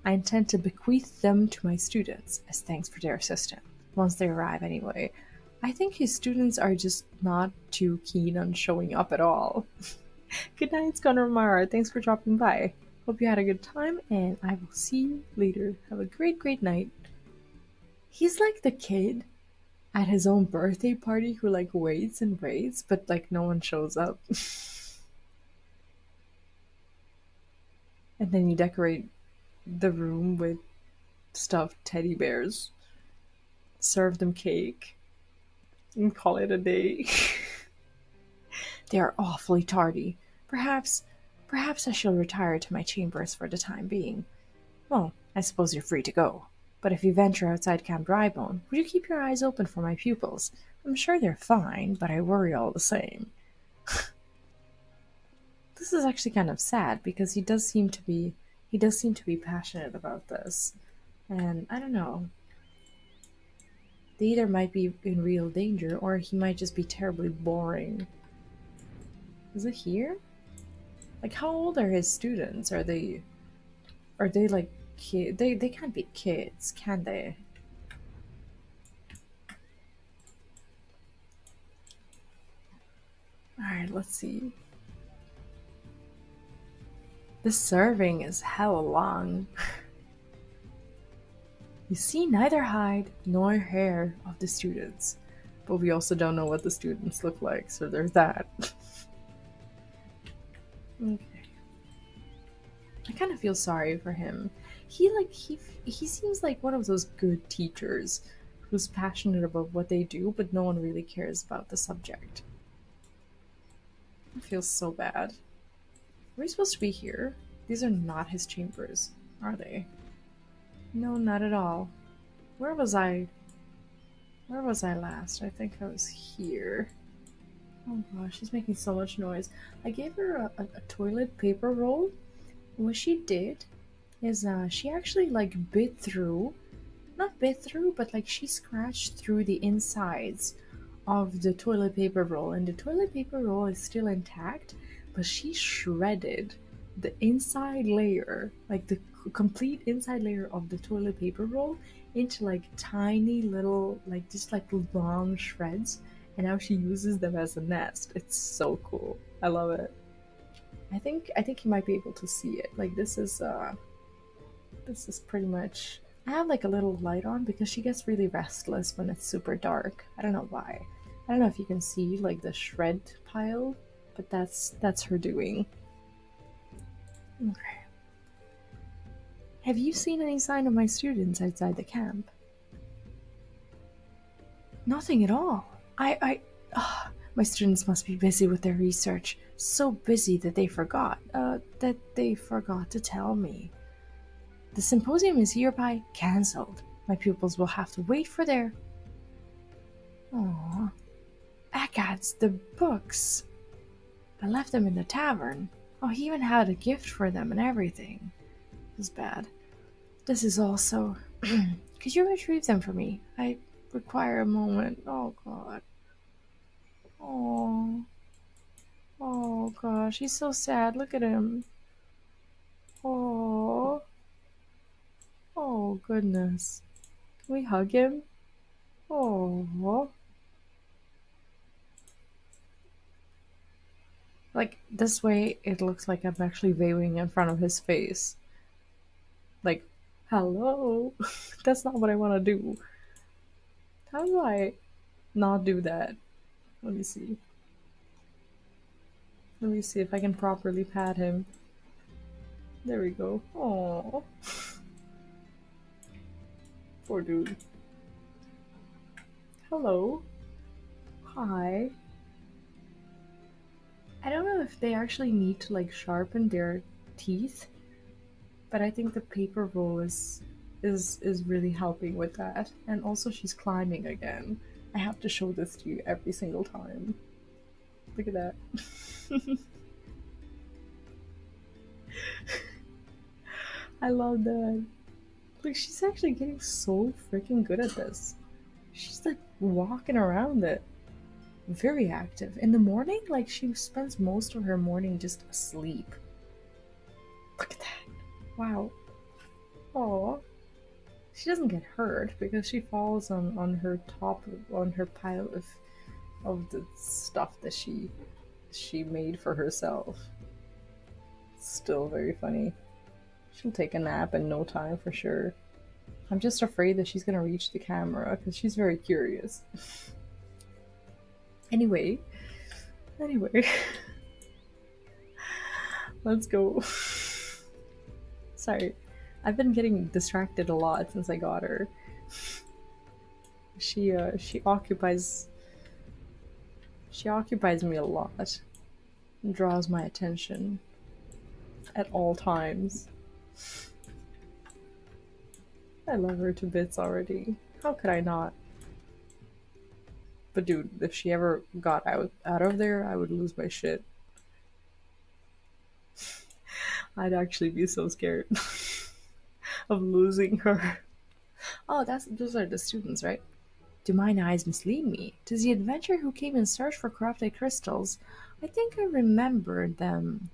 I intend to bequeath them to my students as thanks for their assistance. Once they arrive, anyway. I think his students are just not too keen on showing up at all. Good night, Skonramara. Thanks for dropping by. Hope you had a good time, and I will see you later. Have a great, great night. He's like the kid at his own birthday party who like waits and waits, but like no one shows up. And then you decorate the room with stuffed teddy bears, serve them cake, and call it a day. They are awfully tardy. Perhaps I shall retire to my chambers for the time being. Well, I suppose you're free to go. But if you venture outside Camp Drybone, would you keep your eyes open for my pupils? I'm sure they're fine, but I worry all the same. This is actually kind of sad because he does seem to be passionate about this. And I don't know. They either might be in real danger or he might just be terribly boring. Is it here? Like, how old are his students? Are they like kid? They can't be kids, can they? All right, let's see. The serving is hella long. You see neither hide nor hair of the students, but we also don't know what the students look like, so there's that. Okay. I kind of feel sorry for him. He seems like one of those good teachers who's passionate about what they do, but no one really cares about the subject. I feel so bad. Are we supposed to be here? These are not his chambers, are they? No, not at all. Where was I? Where was I last? I think I was here. Oh gosh, she's making so much noise. I gave her a toilet paper roll. What she did is she actually like not bit through, but like she scratched through the insides of the toilet paper roll, and the toilet paper roll is still intact, but she shredded the inside layer, like the complete inside layer of the toilet paper roll, into like tiny little, like just like long shreds, and now she uses them as a nest. It's so cool. I love it. I think you might be able to see it. Like this is pretty much. I have like a little light on because she gets really restless when it's super dark. I don't know why. I don't know if you can see like the shred pile, but that's her doing. Okay. Have you seen any sign of my students outside the camp? Nothing at all. My students must be busy with their research. So busy that they forgot to tell me. The symposium is hereby cancelled. My pupils will have to wait for their... Aww. Backad's the books. I left them in the tavern. Oh, he even had a gift for them and everything. It was bad. This is also... Could you retrieve them for me? I require a moment. Oh, God. Oh. Oh, gosh. He's so sad. Look at him. Oh. Oh, goodness. Can we hug him? Oh. Like, this way, it looks like I'm actually waving in front of his face. Like, hello? That's not what I want to do. How do I not do that? Let me see. Let me see if I can properly pat him. There we go. Oh. Poor dude. Hello. Hi. I don't know if they actually need to like sharpen their teeth, but I think the paper roll is really helping with that. And also she's climbing again. I have to show this to you every single time. Look at that. I love that. Like, she's actually getting so freaking good at this. She's like walking around it. Very active. In the morning, like she spends most of her morning just asleep. Look at that. Wow. Oh. She doesn't get hurt because she falls on her top on her pile of the stuff that she made for herself. Still very funny. She'll take a nap in no time for sure. I'm just afraid that she's gonna reach the camera because she's very curious. Anyway, let's go. Sorry, I've been getting distracted a lot since I got her. She occupies me a lot and draws my attention at all times. I love her to bits already. How could I not? But dude, if she ever got out of there, I would lose my shit. I'd actually be so scared of losing her. Oh, those are the students, right? Do mine eyes mislead me? 'Tis the adventurer who came in search for corrupted crystals. I think I remember them.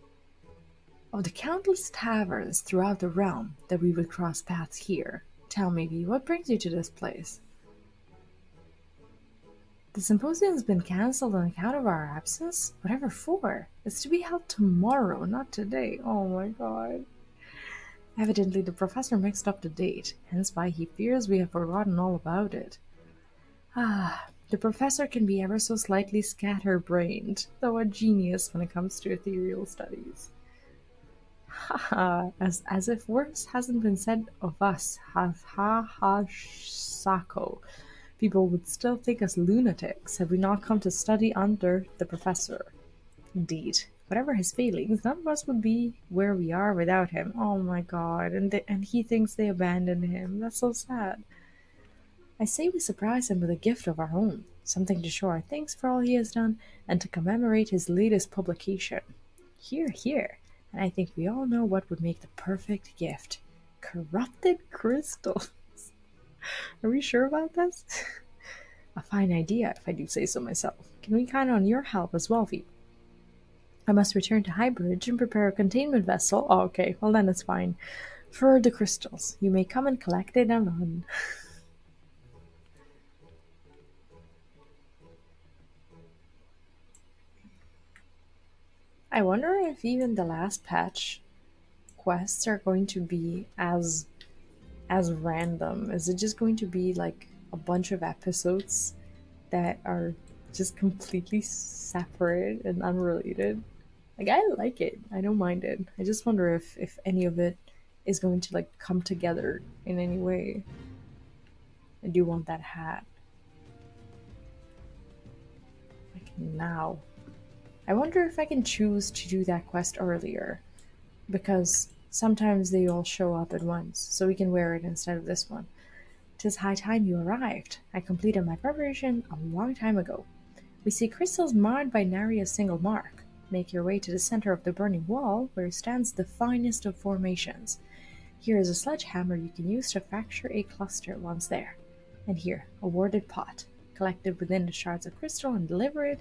Of the countless taverns throughout the realm that we would cross paths here. Tell me, what brings you to this place? The symposium has been cancelled on account of our absence? Whatever for? It's to be held tomorrow, not today. Oh my god. Evidently, the professor mixed up the date, hence why he fears we have forgotten all about it. Ah, the professor can be ever so slightly scatterbrained, though a genius when it comes to ethereal studies. Haha, as if worse hasn't been said of us, Sako. People would still think us lunatics had we not come to study under the professor. Indeed, whatever his failings, none of us would be where we are without him. Oh my god, and he thinks they abandoned him. That's so sad. I say we surprise him with a gift of our own, something to show our thanks for all he has done, and to commemorate his latest publication. Hear, hear, and I think we all know what would make the perfect gift. Corrupted crystals. Are we sure about this? A fine idea, if I do say so myself. Can we count on your help as well, Phoebe? I must return to Highbridge and prepare a containment vessel. Oh, okay, well then it's fine. For the crystals, you may come and collect it and run. I wonder if even the last patch quests are going to be as random. Is it just going to be like a bunch of episodes that are just completely separate and unrelated? Like, I like it. I don't mind it. I just wonder if any of it is going to like come together in any way. I do want that hat. Like now. I wonder if I can choose to do that quest earlier, because sometimes they all show up at once, so we can wear it instead of this one. 'Tis high time you arrived. I completed my preparation a long time ago. We see crystals marred by nary a single mark. Make your way to the center of the burning wall, where stands the finest of formations. Here is a sledgehammer you can use to fracture a cluster once there. And here, a warded pot. Collect it within the shards of crystal and deliver it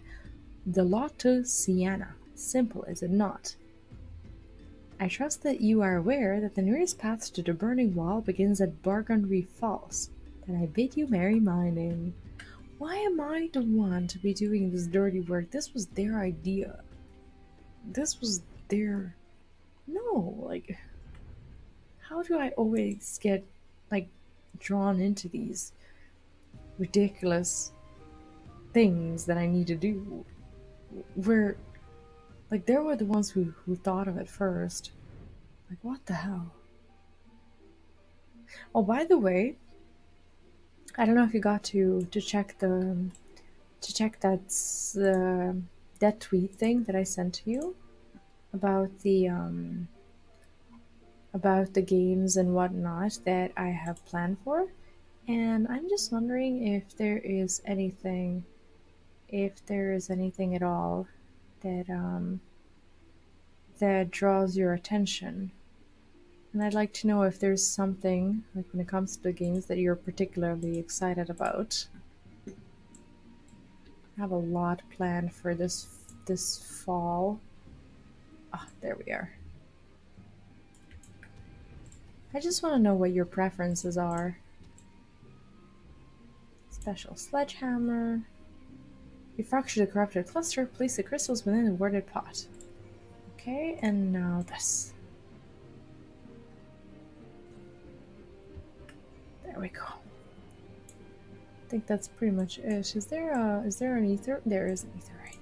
the lot to Sienna. Simple, is it not? I trust that you are aware that the nearest path to the burning wall begins at Bargonry Falls. Then I bid you merry mining. Why am I the one to be doing this dirty work? This was their idea. This was their... No, like... How do I always get, like, drawn into these ridiculous things that I need to do? Where, like, they were the ones who thought of it first. Like, what the hell? Oh, by the way, I don't know if you got to check that tweet thing that I sent to you about the games and whatnot that I have planned for, and I'm just wondering if there is anything at all that that draws your attention. And I'd like to know if there's something, like when it comes to the games, that you're particularly excited about. I have a lot planned for this fall. Ah, there we are. I just want to know what your preferences are. Special sledgehammer. You fracture the corrupted cluster, place the crystals within the warded pot. Okay, and now this. There we go. I think that's pretty much it. Is there an ether? There is an ether, right?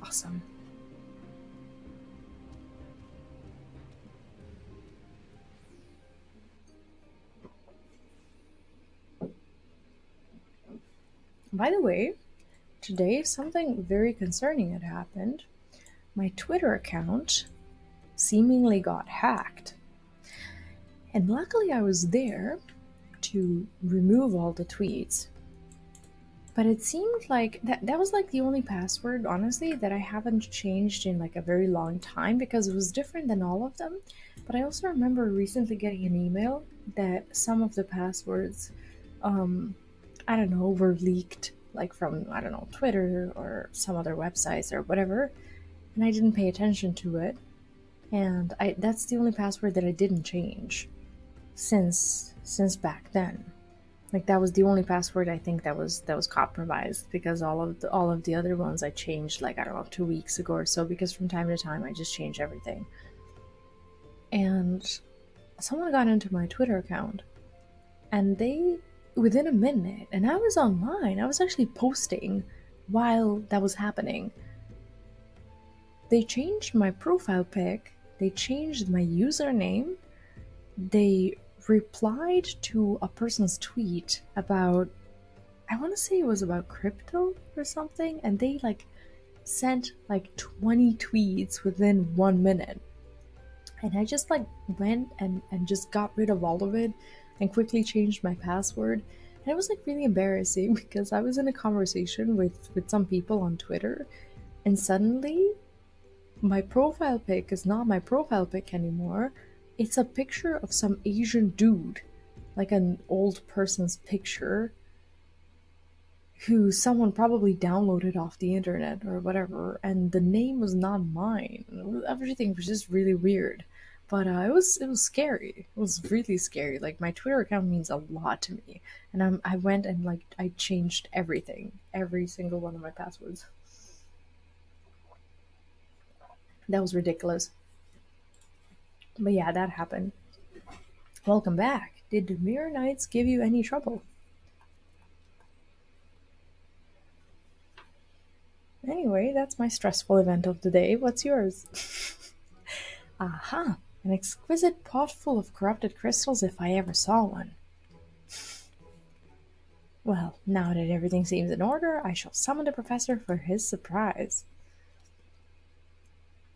Awesome. By the way, today something very concerning had happened. My Twitter account seemingly got hacked. And luckily I was there to remove all the tweets. But it seemed like that was like the only password, honestly, that I haven't changed in like a very long time, because it was different than all of them. But I also remember recently getting an email that some of the passwords, I don't know, were leaked, like from, I don't know, Twitter or some other websites or whatever, and I didn't pay attention to it. And that's the only password that I didn't change since back then. Like that was the only password I think that was compromised, because all of the other ones I changed like, I don't know, 2 weeks ago or so, because from time to time I just change everything. And someone got into my Twitter account, and they, within a minute, and I was online, I was actually posting while that was happening. They changed my profile pic, they changed my username, they replied to a person's tweet about, I want to say it was about crypto or something, and they like sent like 20 tweets within 1 minute. And I just like went and just got rid of all of it and quickly changed my password. And it was like really embarrassing because I was in a conversation with some people on Twitter, and suddenly my profile pic is not my profile pic anymore. It's a picture of some Asian dude, like an old person's picture, who someone probably downloaded off the internet or whatever, and the name was not mine. Everything was just really weird. But it was scary. It was really scary. Like my Twitter account means a lot to me, and I went and like I changed everything, every single one of my passwords. That was ridiculous. But yeah, that happened. Welcome back. Did the Mirror Knights give you any trouble? Anyway, that's my stressful event of the day. What's yours? Aha! An exquisite pot full of corrupted crystals if I ever saw one. Well, now that everything seems in order, I shall summon the professor for his surprise.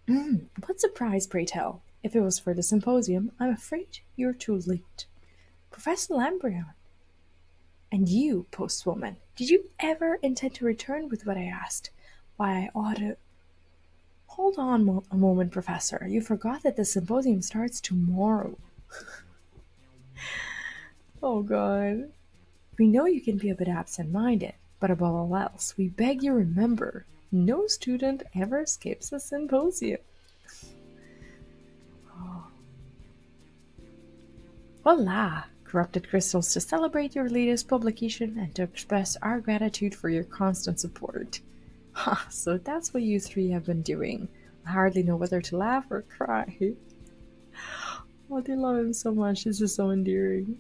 What surprise, pray tell? If it was for the symposium, I'm afraid you're too late. Professor Lambrion, and you, postwoman, did you ever intend to return with what I asked? Why, I ought to. Hold on a moment, Professor. You forgot that the symposium starts tomorrow. Oh, God. We know you can be a bit absent-minded, but above all else, we beg you remember, no student ever skips a symposium. Oh. Voila! Corrupted crystals to celebrate your latest publication and to express our gratitude for your constant support. Ha, so that's what you three have been doing. I hardly know whether to laugh or cry. Oh, they love him so much. This is so endearing.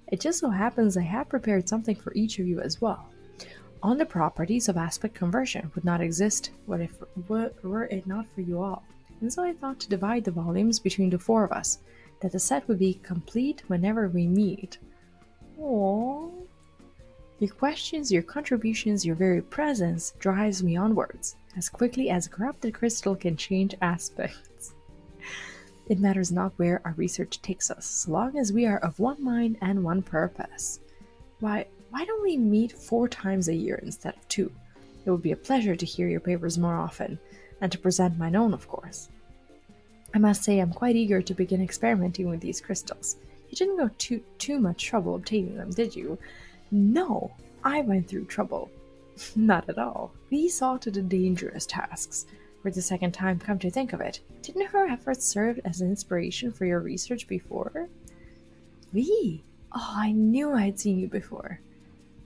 It just so happens I have prepared something for each of you as well. On the properties of aspect conversion would not exist were it not for you all. And so I thought to divide the volumes between the four of us, that the set would be complete whenever we meet. Aww. Your questions, your contributions, your very presence drives me onwards, as quickly as a corrupted crystal can change aspects. It matters not where our research takes us, so long as we are of one mind and one purpose. Why don't we meet 4 times a year instead of 2? It would be a pleasure to hear your papers more often, and to present mine own, of course. I must say I'm quite eager to begin experimenting with these crystals. You didn't go too much trouble obtaining them, did you? No, I went through trouble. Not at all. We saw to the dangerous tasks. For the second time, come to think of it, didn't her efforts serve as an inspiration for your research before? We? Oh, I knew I had seen you before.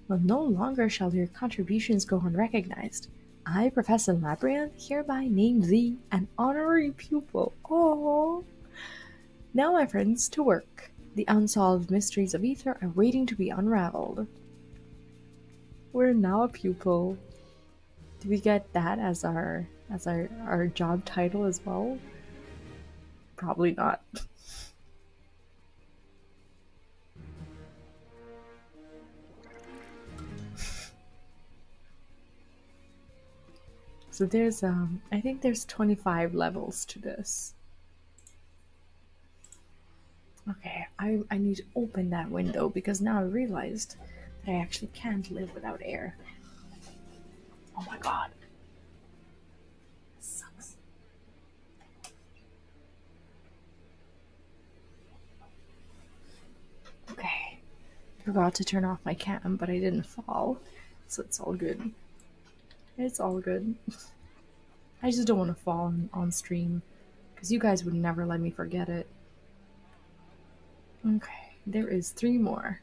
Well, no longer shall your contributions go unrecognized. I, Professor Labrian, hereby name thee an honorary pupil. Oh! Now, my friends, to work. The unsolved mysteries of ether are waiting to be unraveled. We're now a pupil. Do we get that as our job title as well? Probably not. So there's I think there's 25 levels to this. Okay, I need to open that window because now I realized that I actually can't live without air. Oh my god. This sucks. Okay. Forgot to turn off my cam, but I didn't fall. So it's all good. It's all good. I just don't want to fall on stream because you guys would never let me forget it. Okay, there is 3 more.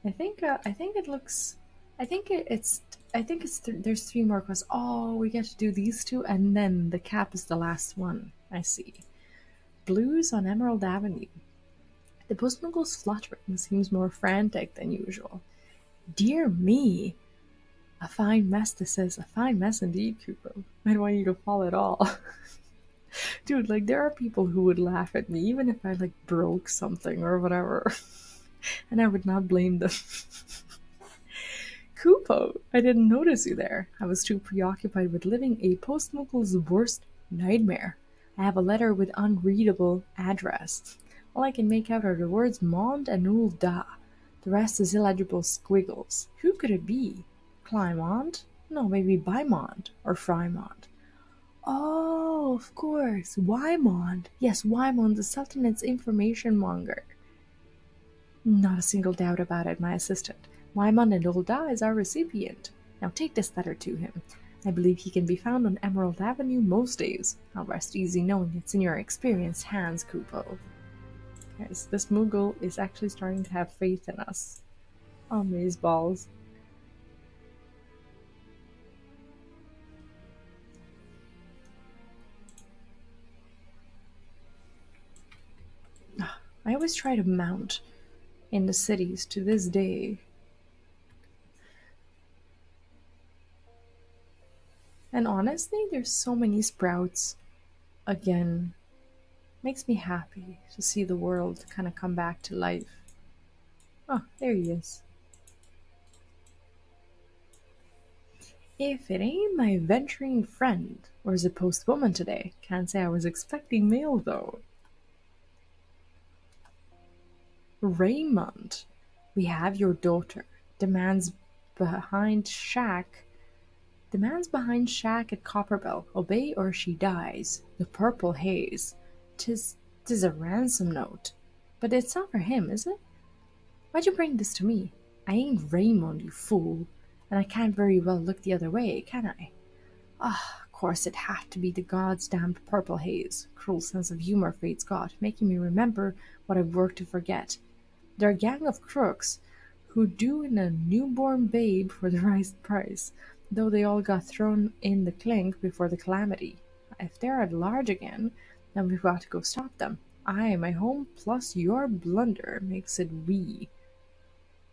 I think it looks. I think it's. I think there's three more quests. Oh, we get to do these two, and then the cap is the last one. I see. Blues on Emerald Avenue. The postmoogle's fluttering seems more frantic than usual. Dear me! A fine mess this is. A fine mess indeed, Kupo. I don't want you to fall at all. Dude, like, there are people who would laugh at me even if I, like, broke something or whatever. And I would not blame them. Kupo, I didn't notice you there. I was too preoccupied with living a postmoogle's worst nightmare. I have a letter with unreadable address. All I can make out are the words Mond and Ulda. The rest is illegible squiggles. Who could it be? Clymont? No, maybe Bymont or Frymont. Oh, of course, Wymond. Yes, Wymond, the Sultanate's information monger. Not a single doubt about it, my assistant. Wymond and Ulda is our recipient. Now take this letter to him. I believe he can be found on Emerald Avenue most days. I'll rest easy knowing it's in your experienced hands, Kupo. Guys, this Moogle is actually starting to have faith in us. Oh, maze balls. I always try to mount in the cities to this day. And honestly, there's so many sprouts. Again, makes me happy to see the world kind of come back to life. Oh, there he is. If it ain't my venturing friend, or is it postwoman today? Can't say I was expecting mail though. Raymond, we have your daughter. Demands behind shack. Demands behind shack at Copperbell. Obey or she dies. The purple haze. Tis a ransom note. But it's not for him, is it? Why'd you bring this to me? I ain't Raymond, you fool. And I can't very well look the other way, can I? Ah, of course it had to be the god's damned purple haze. Cruel sense of humor fate's got, making me remember what I've worked to forget. They're a gang of crooks who do in a newborn babe for the right price, though they all got thrown in the clink before the calamity. If they're at large again, then we've got to go stop them. Aye, my home plus your blunder makes it we.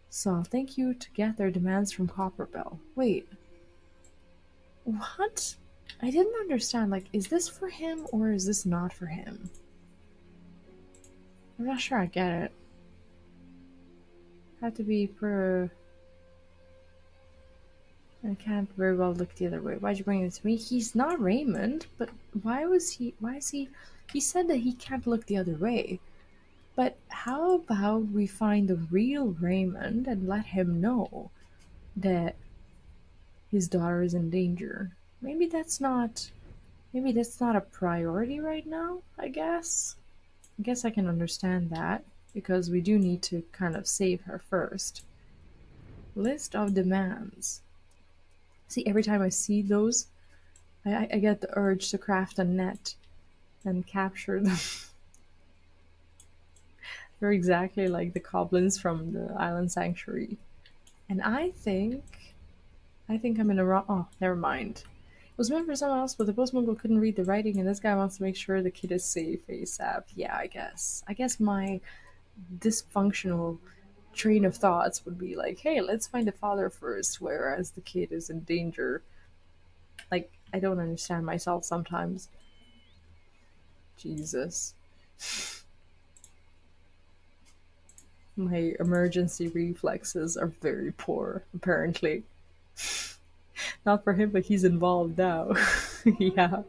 So I'll thank you to get their demands from Copperbell. Wait, what? I didn't understand. Like, is this for him or is this not for him? I'm not sure I get it. Had to be per. I can't very well look the other way. Why'd you bring it to me? He's not Raymond, but why was he? Why is he? He said that he can't look the other way. But how about we find the real Raymond and let him know that his daughter is in danger? Maybe that's not. Maybe that's not a priority right now. I guess. I guess I can understand that because we do need to kind of save her first. List of demands. See, every time I see those, I get the urge to craft a net and capture them. They're exactly like the goblins from the Island Sanctuary. And I think I'm in a wrong. Oh, never mind. It was meant for someone else, but the postmoggle couldn't read the writing, and this guy wants to make sure the kid is safe ASAP. Yeah, I guess. I guess my dysfunctional train of thoughts would be like, hey, let's find the father first, whereas the kid is in danger. Like, I don't understand myself sometimes. Jesus. My emergency reflexes are very poor, apparently. Not for him, but he's involved now. Yeah.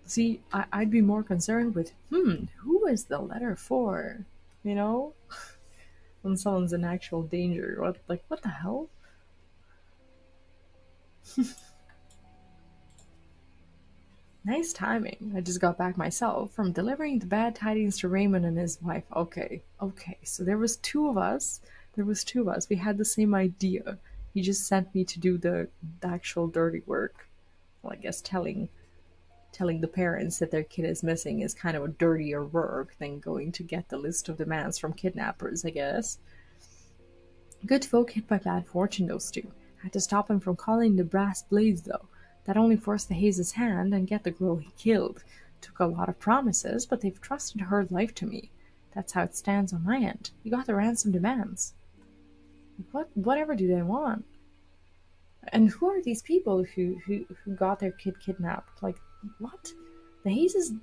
See, I'd be more concerned with, who is the letter for? You know? When someone's in actual danger. What the hell? Nice timing. I just got back myself from delivering the bad tidings to Raymond and his wife. Okay, okay. So there was two of us. There was two of us. We had the same idea. He just sent me to do the actual dirty work. Well, I guess telling Telling the parents that their kid is missing is kind of a dirtier work than going to get the list of demands from kidnappers, I guess. Good folk hit by bad fortune, those two. Had to stop him from calling the brass blades, though. That only forced the Hayes' hand and get the girl he killed. Took a lot of promises, but they've trusted her life to me. That's how it stands on my end. You got the ransom demands. Whatever do they want? And who are these people who got their kid kidnapped? Like, what? The Hayes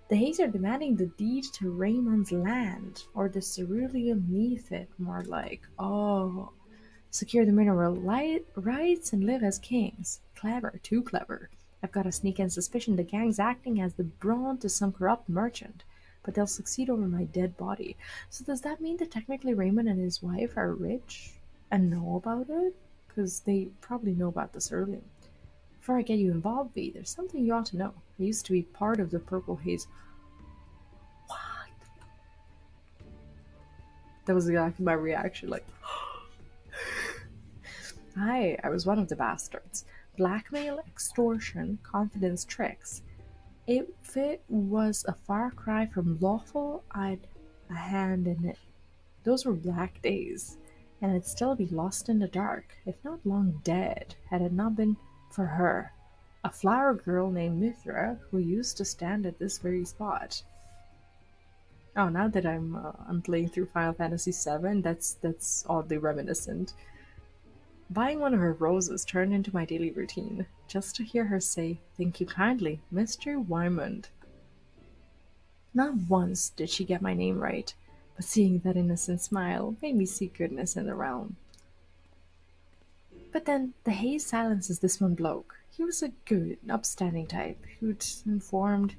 the Hayes are demanding the deed to Raymond's land, or the cerulean neath it, more like. Oh, secure the mineral rights and live as kings. Clever, too clever. I've got a sneaking suspicion the gang's acting as the brawn to some corrupt merchant, but they'll succeed over my dead body. So does that mean that technically Raymond and his wife are rich and know about it? Because they probably know about this earlier. Before I get you involved, V, there's something you ought to know. I used to be part of the Purple Haze. What? That was exactly my reaction, like, I was one of the bastards. Blackmail, extortion, confidence tricks. If it was a far cry from lawful, I'd a hand in it. Those were black days, and I'd still be lost in the dark, if not long dead, had it not been for her, a flower girl named Mithra, who used to stand at this very spot. Oh, now that I'm playing through Final Fantasy VII, that's oddly reminiscent. Buying one of her roses turned into my daily routine, just to hear her say, "Thank you kindly, Mr. Wymond." Not once did she get my name right, but seeing that innocent smile made me see goodness in the realm. But then the Haze silences this one bloke. He was a good, upstanding type who'd informed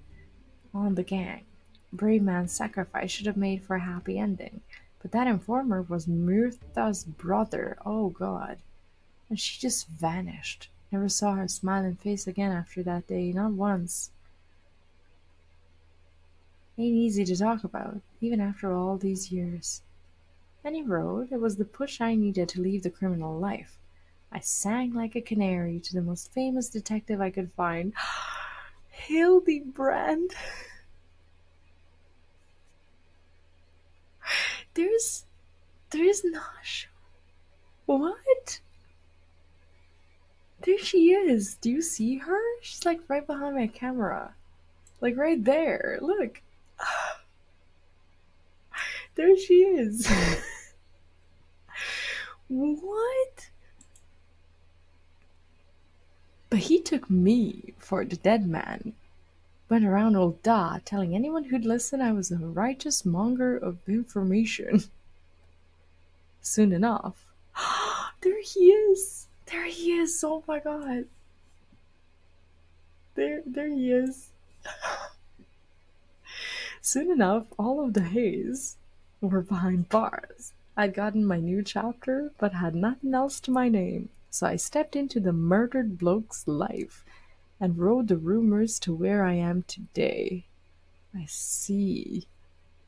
on the gang. Brave man's sacrifice should have made for a happy ending, but that informer was Myrtha's brother. Oh god. And she just vanished. Never saw her smiling face again after that day, not once. Ain't easy to talk about, even after all these years. Any road, it was the push I needed to leave the criminal life. I sang like a canary to the most famous detective I could find. Hildebrand. There's Nosh. What? There she is. Do you see her? She's like right behind my camera. Like right there. Look. There she is. What? But he took me for the dead man. Went around old Da telling anyone who'd listen I was a righteous monger of information. Soon enough. There he is. There he is. Oh my god. There he is. Soon enough, all of the Haze were behind bars. I'd gotten my new chapter, but had nothing else to my name, so I stepped into the murdered bloke's life and rode the rumors to where I am today. I see.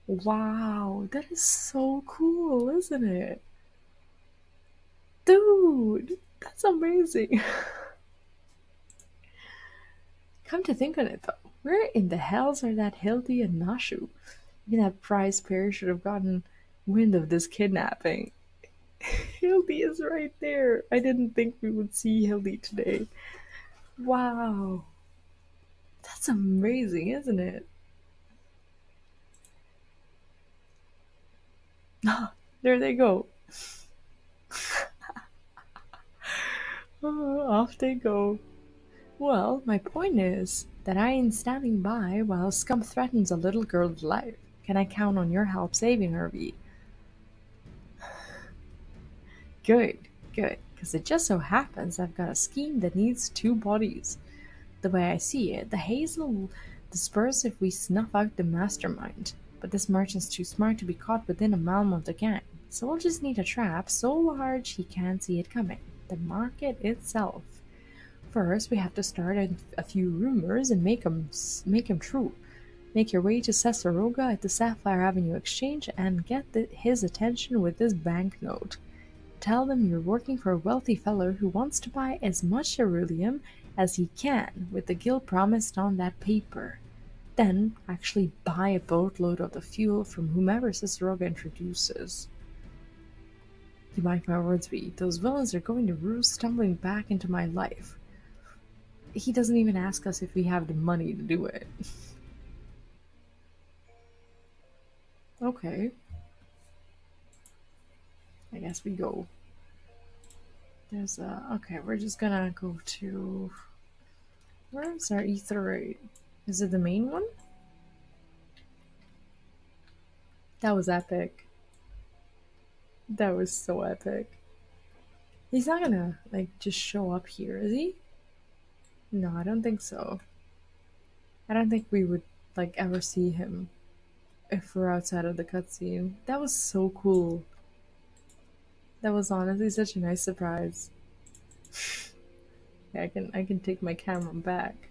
Wow, that is so cool, isn't it? Dude, that's amazing. Come to think on it though, where in the hells are that Hildy and Nashu? Even that prize pair should have gotten wind of this kidnapping. Hildy is right there. I didn't think we would see Hildy today. Wow. That's amazing, isn't it? There they go. Oh, off they go. Well, my point is that I ain't standing by while scum threatens a little girl's life. Can I count on your help saving her, V? Good, good, because it just so happens I've got a scheme that needs two bodies. The way I see it, the Hazel will disperse if we snuff out the mastermind, but this merchant's too smart to be caught within a mile of the gang, so we'll just need a trap so large he can't see it coming. The market itself. First, we have to start a few rumors and make 'em true. Make your way to Casaroga at the Sapphire Avenue Exchange and get his attention with this banknote. Tell them you're working for a wealthy fellow who wants to buy as much ceruleum as he can with the guild promised on that paper. Then actually buy a boatload of the fuel from whomever Ciceroga introduces. You mark my words, V. Those villains are going to roost stumbling back into my life. He doesn't even ask us if we have the money to do it. Okay. I guess we go. There's a... Okay, we're just gonna go to... Where's our ether rate? Is it the main one? That was epic. That was so epic. He's not gonna, like, just show up here, is he? No, I don't think so. I don't think we would, like, ever see him if we're outside of the cutscene. That was so cool. That was honestly such a nice surprise. Yeah, I can take my camera back.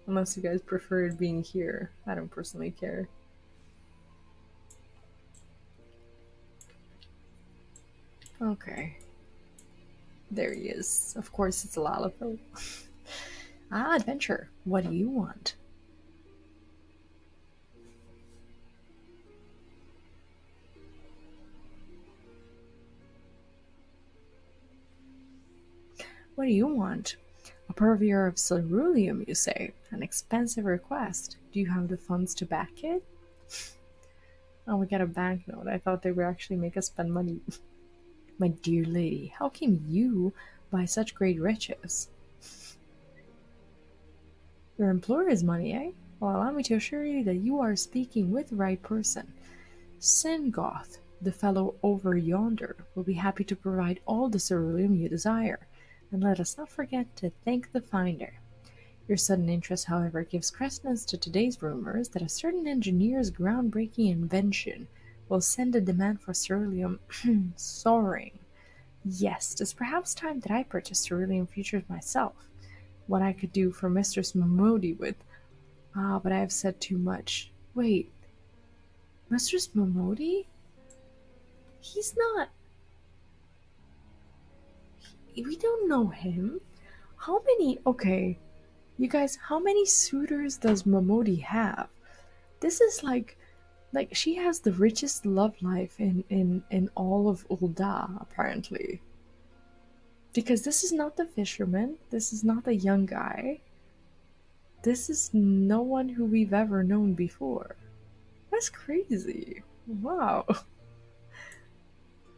Unless you guys prefer it being here. I don't personally care. Okay. There he is. Of course it's Lalafell. Ah, adventure. What do you want? What do you want? A purveyor of ceruleum, you say? An expensive request. Do you have the funds to back it? Oh, we got a banknote. I thought they would actually make us spend money. My dear lady, how came you by such great riches? Your employer's money, eh? Well, allow me to assure you that you are speaking with the right person. Singoth, the fellow over yonder, will be happy to provide all the ceruleum you desire. And let us not forget to thank the finder. Your sudden interest, however, gives credence to today's rumors that a certain engineer's groundbreaking invention will send the demand for ceruleum soaring. Yes, it is perhaps time that I purchase ceruleum futures myself. What I could do for Mistress Momodi with... Ah, but I have said too much. Wait. Mistress Momodi? He's not... We don't know him. How many... Okay, you guys, how many suitors does Momodi have? This is like she has the richest love life in all of Ul'dah, apparently. Because this is not the fisherman, this is not the young guy. This is no one who we've ever known before. That's crazy. Wow.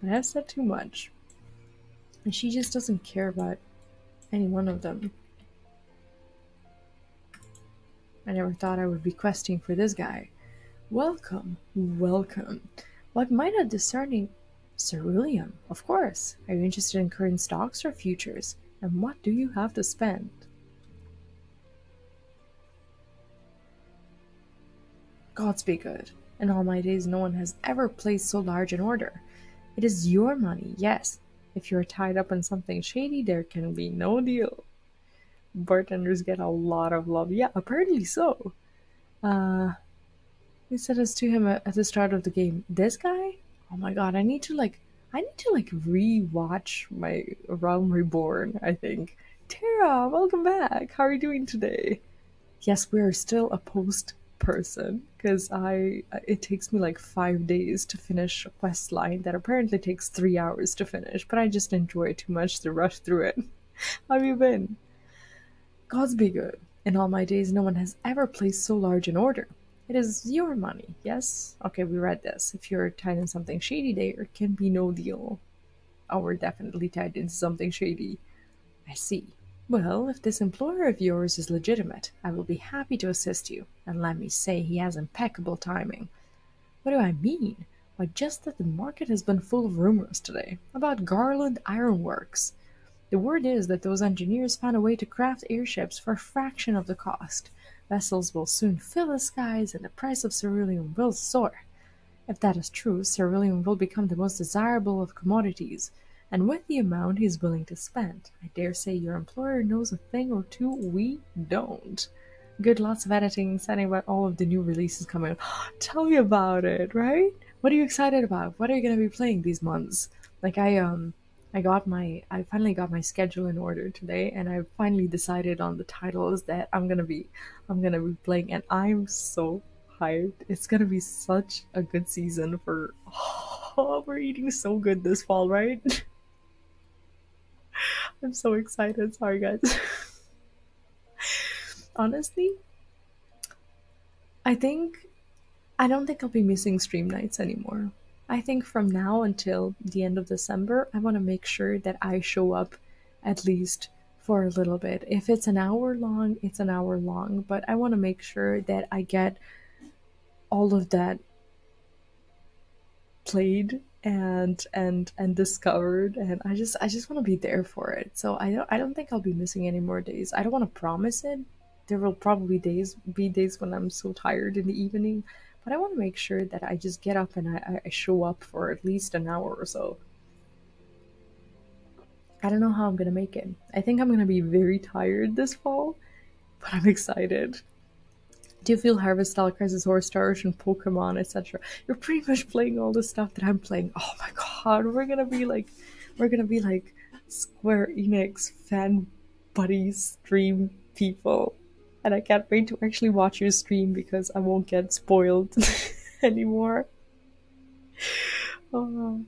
But I've said too much. And she just doesn't care about any one of them. I never thought I would be questing for this guy. Welcome, welcome. What might a discerning... Ceruleum, of course. Are you interested in current stocks or futures? And what do you have to spend? Gods be good. In all my days no one has ever placed so large an order. It is your money, yes. If you are tied up in something shady, there can be no deal. Bartenders get a lot of love. Yeah, apparently so. We said this to him at the start of the game. This guy? Oh my god, I need to re-watch my Realm Reborn, I think. Tara, welcome back. How are you doing today? Yes, we're still a post person, because it takes me like 5 days to finish a quest line that apparently takes 3 hours to finish, but I just enjoy it too much to rush through it. How have you been? Gods be good. In all my days no one has ever placed so large an order. It is your money, yes? Okay, we read this. If you're tied in something shady, there can be no deal. Oh, we're definitely tied into something shady. I see. Well, if this employer of yours is legitimate, I will be happy to assist you. And let me say, he has impeccable timing. What do I mean? Why, just that the market has been full of rumors today about Garland Ironworks. The word is that those engineers found a way to craft airships for a fraction of the cost. Vessels will soon fill the skies, and the price of ceruleum will soar. If that is true, ceruleum will become the most desirable of commodities, and with the amount he is willing to spend, I dare say your employer knows a thing or two we don't. Good, lots of editing, saying about all of the new releases coming out. Tell me about it, right? What are you excited about? What are you going to be playing these months? Like, I I finally got my schedule in order today, and I finally decided on the titles that I'm gonna be playing, and I'm so hyped. It's gonna be such a good season for oh, we're eating so good this fall, right? I'm so excited. Sorry guys. Honestly, I think I don't think I'll be missing stream nights anymore. I think from now until the end of December, I want to make sure that I show up at least for a little bit. If it's an hour long, it's an hour long, but I want to make sure that I get all of that played and discovered, and I just want to be there for it. So I don't think I'll be missing any more days. I don't want to promise it. There will probably days when I'm so tired in the evening, but I want to make sure that I just get up and I show up for at least an hour or so. I don't know how I'm gonna make it. I think I'm gonna be very tired this fall, but I'm excited. Do you feel Harvest Style Crisis, Horse Stars, and Pokemon, etc.? You're pretty much playing all the stuff that I'm playing. Oh my god, we're gonna be like Square Enix fan buddies, stream people, and I can't wait to actually watch your stream because I won't get spoiled anymore. Oh,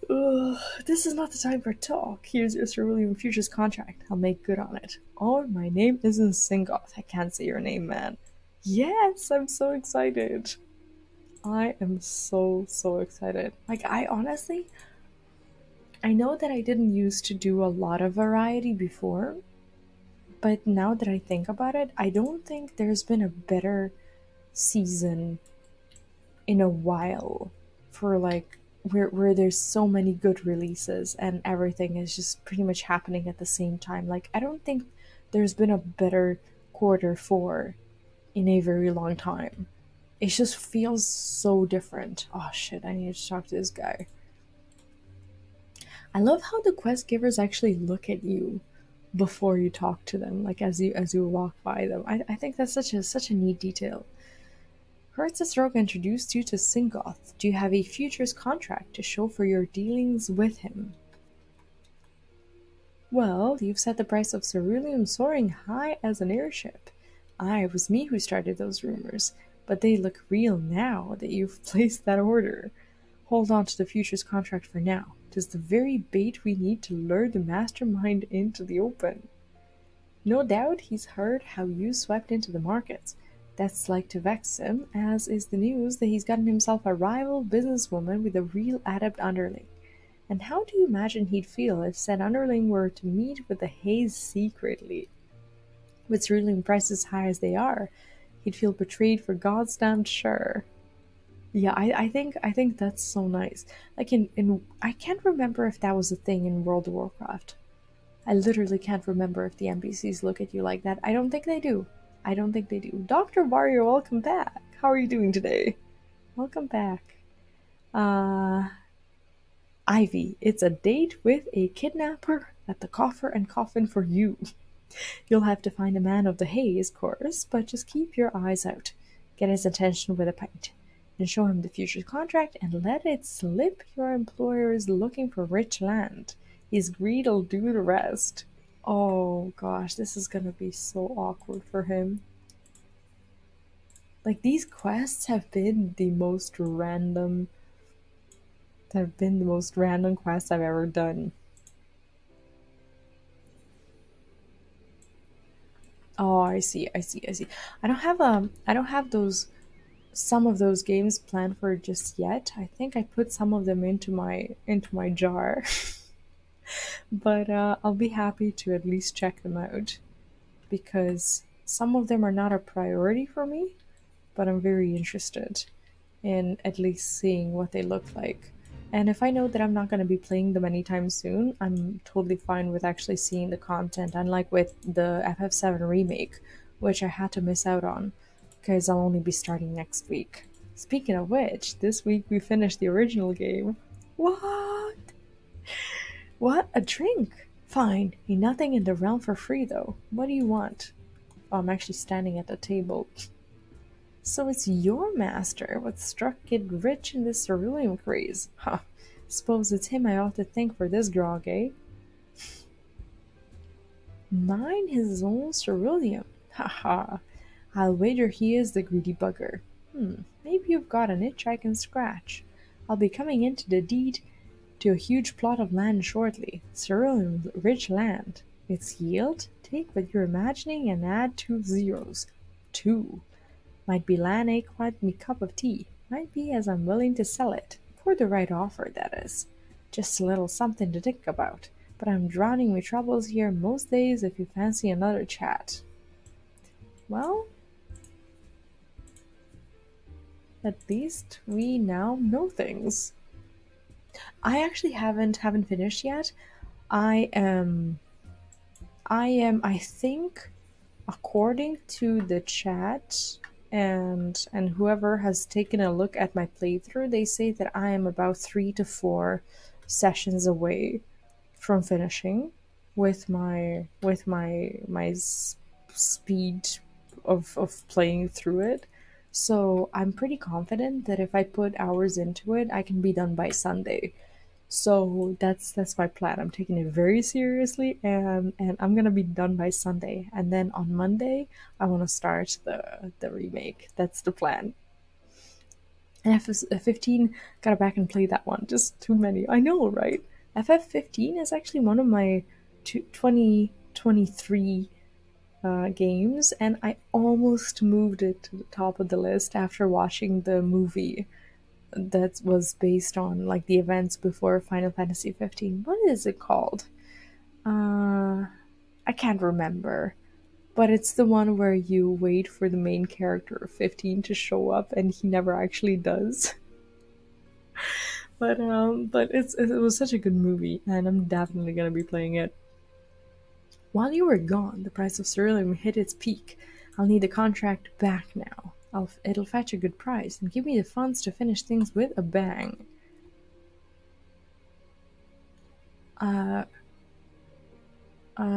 ugh, this is not the time for talk. Here's your Cerulean Futures contract. I'll make good on it. Oh, my name isn't Singoth. I can't say your name, man. Yes, I'm so excited. I am so, so excited. Like, I honestly, I know that I didn't used to do a lot of variety before, but now that I think about it, I don't think there's been a better season in a while for like where there's so many good releases and everything is just pretty much happening at the same time. Like I don't think there's been a better quarter four in a very long time. It just feels so different. Oh shit, I need to talk to this guy. I love how the quest givers actually look at you before you talk to them, like as you walk by them. I think that's such a neat detail. Hertzesroga introduced you to Singoth. Do you have a futures contract to show for your dealings with him? Well, you've set the price of ceruleum soaring high as an airship. It was me who started those rumors, but they look real now that you've placed that order. Hold on to the futures contract for now. 'Tis the very bait we need to lure the mastermind into the open. No doubt he's heard how you swept into the markets. That's like to vex him, as is the news that he's gotten himself a rival businesswoman with a real adept underling. And how do you imagine he'd feel if said underling were to meet with the Haze secretly? With cerulean prices high as they are, he'd feel betrayed for God's damned sure. Yeah, I think that's so nice. Like in I can't remember if that was a thing in World of Warcraft. I literally can't remember if the NPCs look at you like that. I don't think they do. I don't think they do. Dr. Warrior, welcome back. How are you doing today? Welcome back. Uh, Ivy, it's a date with a kidnapper at the coffer and coffin for you. You'll have to find a man of the haze, course, but just keep your eyes out. Get his attention with a pint. And show him the future contract and let it slip your employer is looking for rich land. His greed'll do the rest. Oh gosh, this is gonna be so awkward for him. Like these quests have been the most random quests I've ever done. Oh, I see. I don't have those some of those games planned for just yet. I think I put some of them into my jar. But I'll be happy to at least check them out because some of them are not a priority for me, but I'm very interested in at least seeing what they look like. And if I know that I'm not going to be playing them anytime soon, I'm totally fine with actually seeing the content, unlike with the FF7 remake, which I had to miss out on because I'll only be starting next week. Speaking of which, this week we finished the original game. What? What? A drink? Fine. Ain't nothing in the realm for free, though. What do you want? Oh, I'm actually standing at the table. So it's your master what struck it rich in this cerulean craze. Huh. Suppose it's him I ought to thank for this grog, eh? Mine his own ceruleum. Haha. I'll wager he is the greedy bugger. Maybe you've got an itch I can scratch. I'll be coming into the deed to a huge plot of land shortly. Cerulean rich land. Its yield? Take what you're imagining and add 2 zeros. 2. Might be land ain't quite me cup of tea. Might be as I'm willing to sell it. For the right offer, that is. Just a little something to think about. But I'm drowning me troubles here most days if you fancy another chat. Well, at least we now know things. I actually haven't finished yet. I am I think according to the chat and whoever has taken a look at my playthrough, they say that I am about 3 to 4 sessions away from finishing with my speed of playing through it. So I'm pretty confident that if I put hours into it, I can be done by Sunday. So that's my plan. I'm taking it very seriously, and I'm gonna be done by Sunday. And then on Monday, I want to start the remake. That's the plan. And FF15, gotta back and play that one. Just too many. I know, right? FF15 is actually one of my 2023 games, and I almost moved it to the top of the list after watching the movie that was based on like the events before Final Fantasy 15. What is it called? I can't remember. But it's the one where you wait for the main character of 15 to show up and he never actually does. But it was such a good movie and I'm definitely gonna be playing it. While you were gone, the price of ceruleum hit its peak. I'll need the contract back now. It'll fetch a good price and give me the funds to finish things with a bang.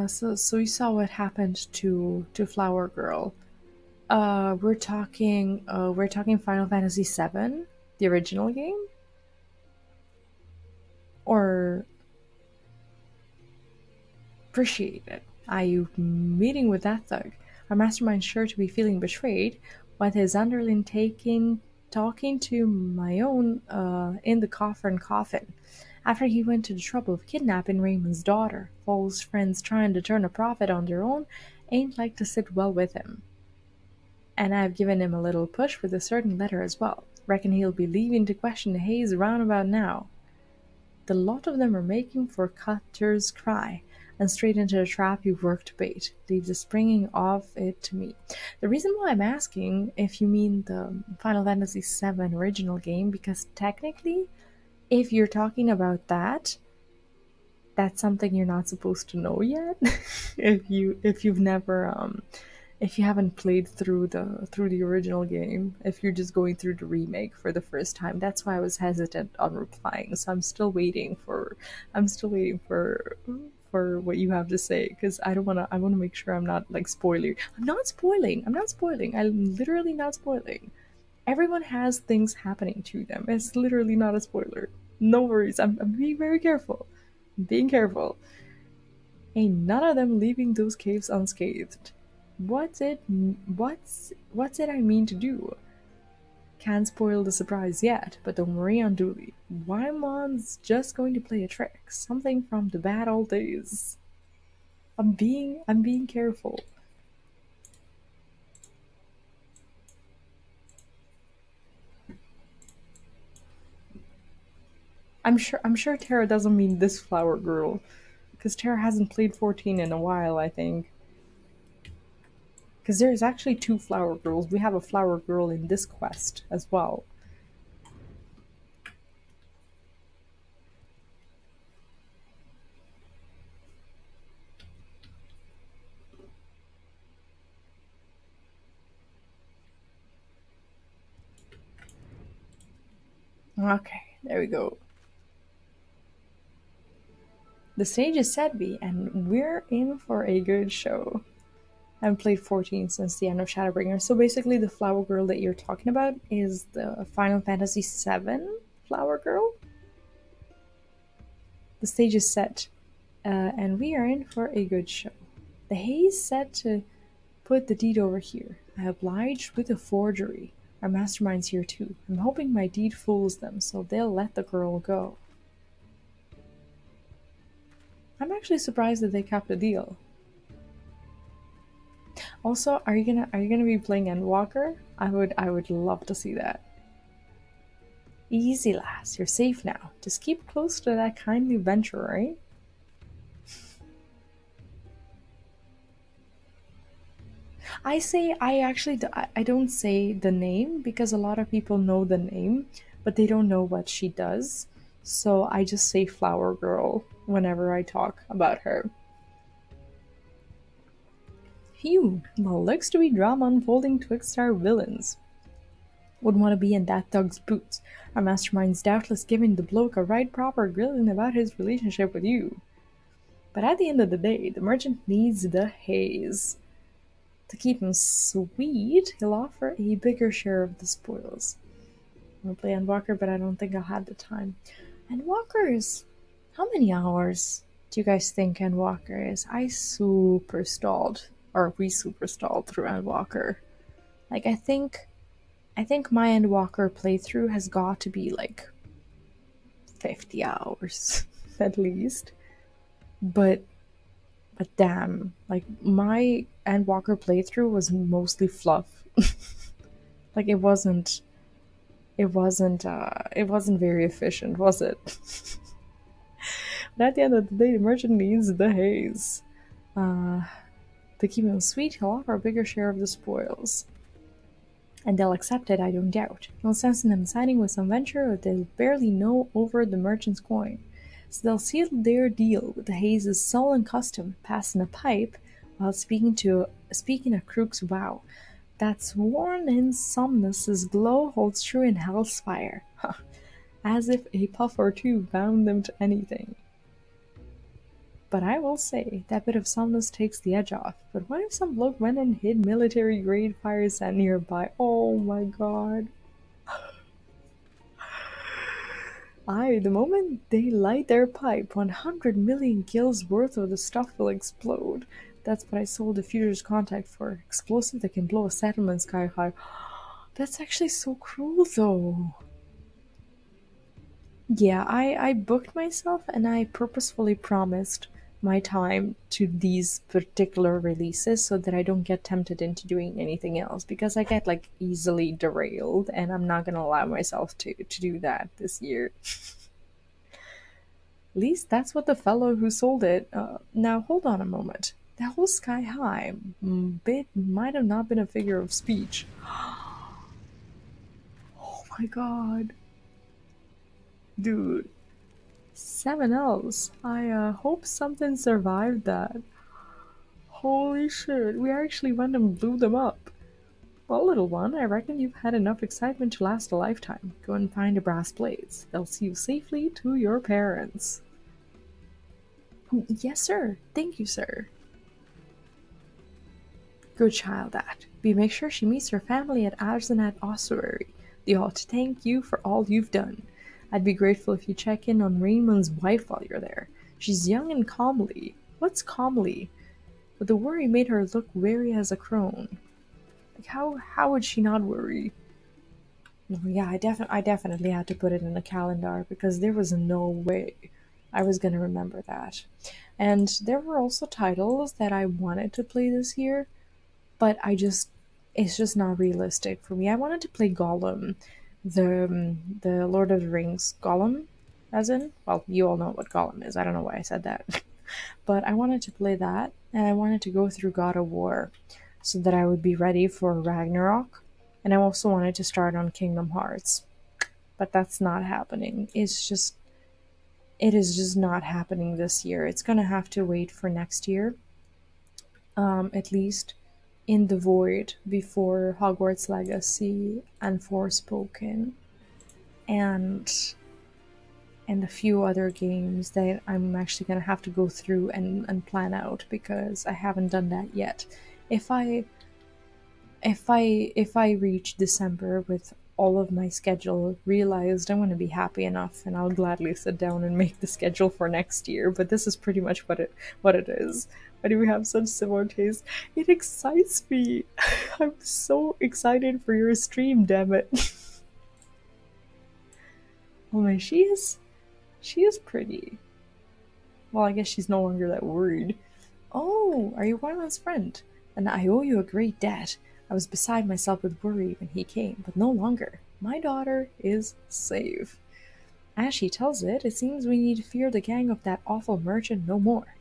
So you saw what happened to Flower Girl. We're talking Final Fantasy VII, the original game, or appreciate it. Are you meeting with that thug? Our mastermind's sure to be feeling betrayed, with his underling talking to my own in the coffin. After he went to the trouble of kidnapping Raymond's daughter, false friends trying to turn a profit on their own ain't like to sit well with him. And I've given him a little push with a certain letter as well. Reckon he'll be leaving to question the haze round about now. The lot of them are making for Cutter's cry, and straight into the trap you've worked to bait. Leave the springing of it to me. The reason why I'm asking if you mean the Final Fantasy VII original game, because technically, if you're talking about that, that's something you're not supposed to know yet. If you haven't played through the original game, if you're just going through the remake for the first time, that's why I was hesitant on replying. So I'm still waiting for what you have to say because I want to make sure I'm not like spoiling. I'm not spoiling. I'm literally not spoiling. Everyone has things happening to them. It's literally not a spoiler. No worries. I'm being very careful. I'm being careful. Ain't none of them leaving those caves unscathed. What's it I mean to do? Can't spoil the surprise yet, but don't worry unduly. Wymon's just going to play a trick. Something from the bad old days. I'm being careful. I'm sure Tara doesn't mean this flower girl. Because Tara hasn't played 14 in a while, I think. Because there's actually 2 flower girls. We have a flower girl in this quest as well. Okay, there we go. The stage is set B, and we're in for a good show. I haven't played 14 since the end of Shadowbringer. So basically, the flower girl that you're talking about is the Final Fantasy VII flower girl. The stage is set, and we are in for a good show. The haze said to put the deed over here. I obliged with a forgery. Our mastermind's here too. I'm hoping my deed fools them, so they'll let the girl go. I'm actually surprised that they kept the deal. Also, are you gonna be playing Endwalker? I would love to see that. Easy lass, you're safe now. Just keep close to that kindly venture, right? I don't say the name because a lot of people know the name, but they don't know what she does. So I just say Flower Girl whenever I talk about her. Phew, well, looks to be drama unfolding twixt our villains. Wouldn't want to be in that thug's boots. Our mastermind's doubtless giving the bloke a right proper grilling about his relationship with you. But at the end of the day, the merchant needs the haze. To keep him sweet, he'll offer a bigger share of the spoils. I'm gonna play Endwalker, but I don't think I'll have the time. Endwalker, how many hours do you guys think Endwalker is? I super stalled, or we super stalled through Endwalker. Like I think my Endwalker playthrough has got to be like 50 hours at least. But damn, like my Endwalker playthrough was mostly fluff. Like it wasn't very efficient, was it? But at the end of the day, the merchant needs the haze. Uh, to keep him sweet, he'll offer a bigger share of the spoils. And they'll accept it, I don't doubt. No sense in them signing with some venture they'll barely know over the merchant's coin. So they'll seal their deal with the Hayes' sullen custom, passing a pipe while speaking a crook's vow. That sworn in Somnus's glow holds true in hell's fire. As if a puff or two bound them to anything. But I will say, that bit of Somnus takes the edge off. But what if some bloke went and hid military-grade fire sand nearby? Oh my god. Aye, the moment they light their pipe, 100 million gills worth of the stuff will explode. That's what I sold the Future's contact for. Explosive that can blow a settlement sky high. That's actually so cruel, though. Yeah, I booked myself and I purposefully promised my time to these particular releases so that I don't get tempted into doing anything else because I get like easily derailed and I'm not gonna allow myself to do that this year. At least that's what the fellow who sold it. Now hold on a moment. That whole sky high bit might have not been a figure of speech. Oh my god. Dude. 7Ls. I hope something survived that. Holy shit, we actually went and blew them up. Well, little one, I reckon you've had enough excitement to last a lifetime. Go and find the brass plates. They'll see you safely to your parents. Yes, sir. Thank you, sir. Good child that. We make sure she meets her family at Arsenat Ossuary. They ought to thank you for all you've done. I'd be grateful if you check in on Raymond's wife while you're there. She's young and comely. What's comely? But the worry made her look wary as a crone. Like how would she not worry? No, yeah, I definitely had to put it in a calendar because there was no way I was gonna remember that. And there were also titles that I wanted to play this year, but it's just not realistic for me. I wanted to play Gollum, the Lord of the Rings Gollum, as in, well, you all know what Gollum is. I don't know why I said that. But I wanted to play that, and I wanted to go through God of War so that I would be ready for Ragnarok. And I also wanted to start on Kingdom Hearts. But that's not happening. It is just not happening this year. It's gonna have to wait for next year. At least in the void before Hogwarts Legacy and Forspoken and a few other games that I'm actually gonna have to go through and plan out because I haven't done that yet. If I reach December with all of my schedule, realized I'm going to be happy enough and I'll gladly sit down and make the schedule for next year. But this is pretty much what it is. Why do we have such similar tastes? It excites me. I'm so excited for your stream, damn it. Oh my, she is pretty. Well, I guess she's no longer that worried. Oh, are you Wyman's friend? And I owe you a great debt. I was beside myself with worry when he came, but no longer. My daughter is safe. As she tells it, it seems we need fear the gang of that awful merchant no more.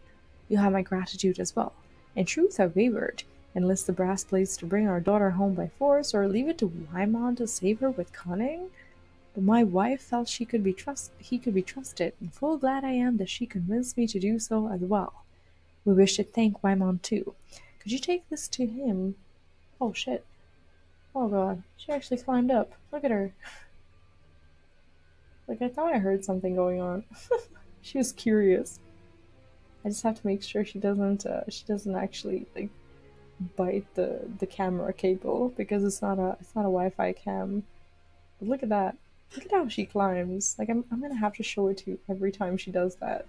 You have my gratitude as well. In truth, I wavered. Enlist the brass plates to bring our daughter home by force, or leave it to Wyman to save her with cunning? But my wife felt he could be trusted, and full glad I am that she convinced me to do so as well. We wish to thank Wyman too. Could you take this to him? Oh shit. Oh god. She actually climbed up. Look at her. Like, I thought I heard something going on. She was curious. I just have to make sure she doesn't actually like bite the camera cable, because it's not a Wi-Fi cam. But look at that. Look at how she climbs. Like, I'm gonna have to show it to you every time she does that.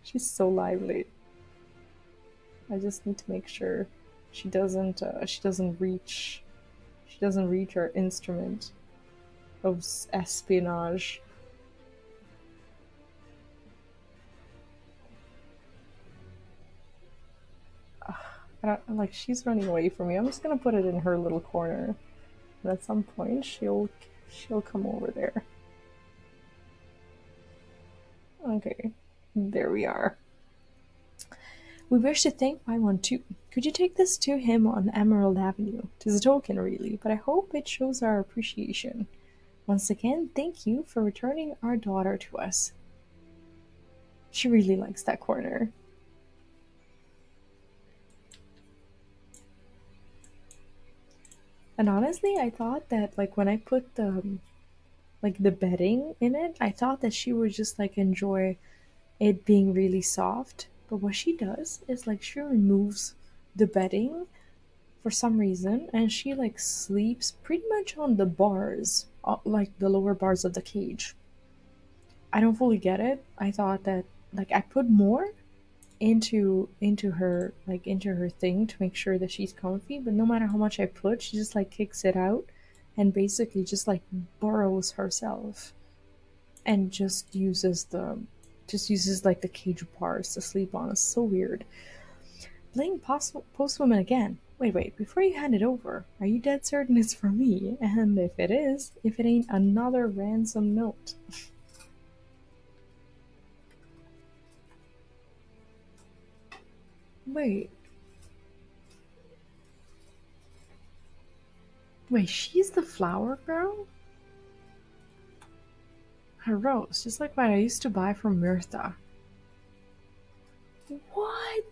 She's so lively. I just need to make sure she doesn't reach her instrument of espionage. Like, she's running away from me. I'm just gonna put it in her little corner, and at some point she'll come over there. Okay, there we are. We wish to thank Paimon too. Could you take this to him on Emerald Avenue? 'Tis a token, really, but I hope it shows our appreciation. Once again, thank you for returning our daughter to us. She really likes that corner. And honestly, I thought that, like, when I put the bedding in it, I thought that she would just like enjoy it being really soft. But what she does is, like, she removes the bedding for some reason, and she like sleeps pretty much on the bars, like the lower bars of the cage. I don't fully get it. I thought that, like, I put more into her thing to make sure that she's comfy, but no matter how much I put, she just like kicks it out and basically just like burrows herself and just uses like the cage bars to sleep on. It's so weird. Playing Postwoman again. Wait, before you hand it over, are you dead certain it's for me? And if it is, if it ain't another ransom note. Wait, she's the flower girl? Her rose, just like what I used to buy from Mirtha. What?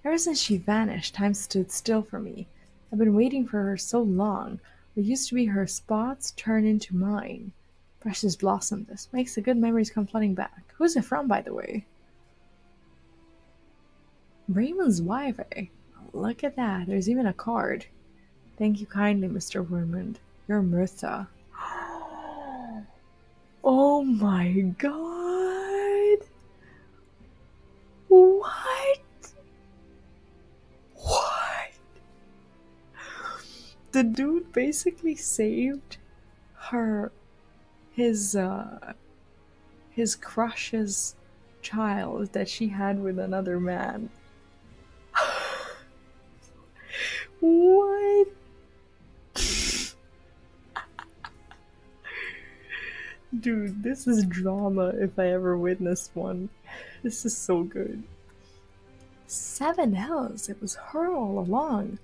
Ever since she vanished, time stood still for me. I've been waiting for her so long. What used to be her spots turned into mine. Precious blossom, this makes the good memories come flooding back. Who's it from, by the way? Raymond's wife, eh? Look at that, there's even a card. Thank you kindly, Mr. Wormund. You're Mirtha. Oh my god! What? What? The dude basically saved her, his crush's child that she had with another man. What? Dude, this is drama if I ever witnessed one. This is so good. Seven hells, it was her all along.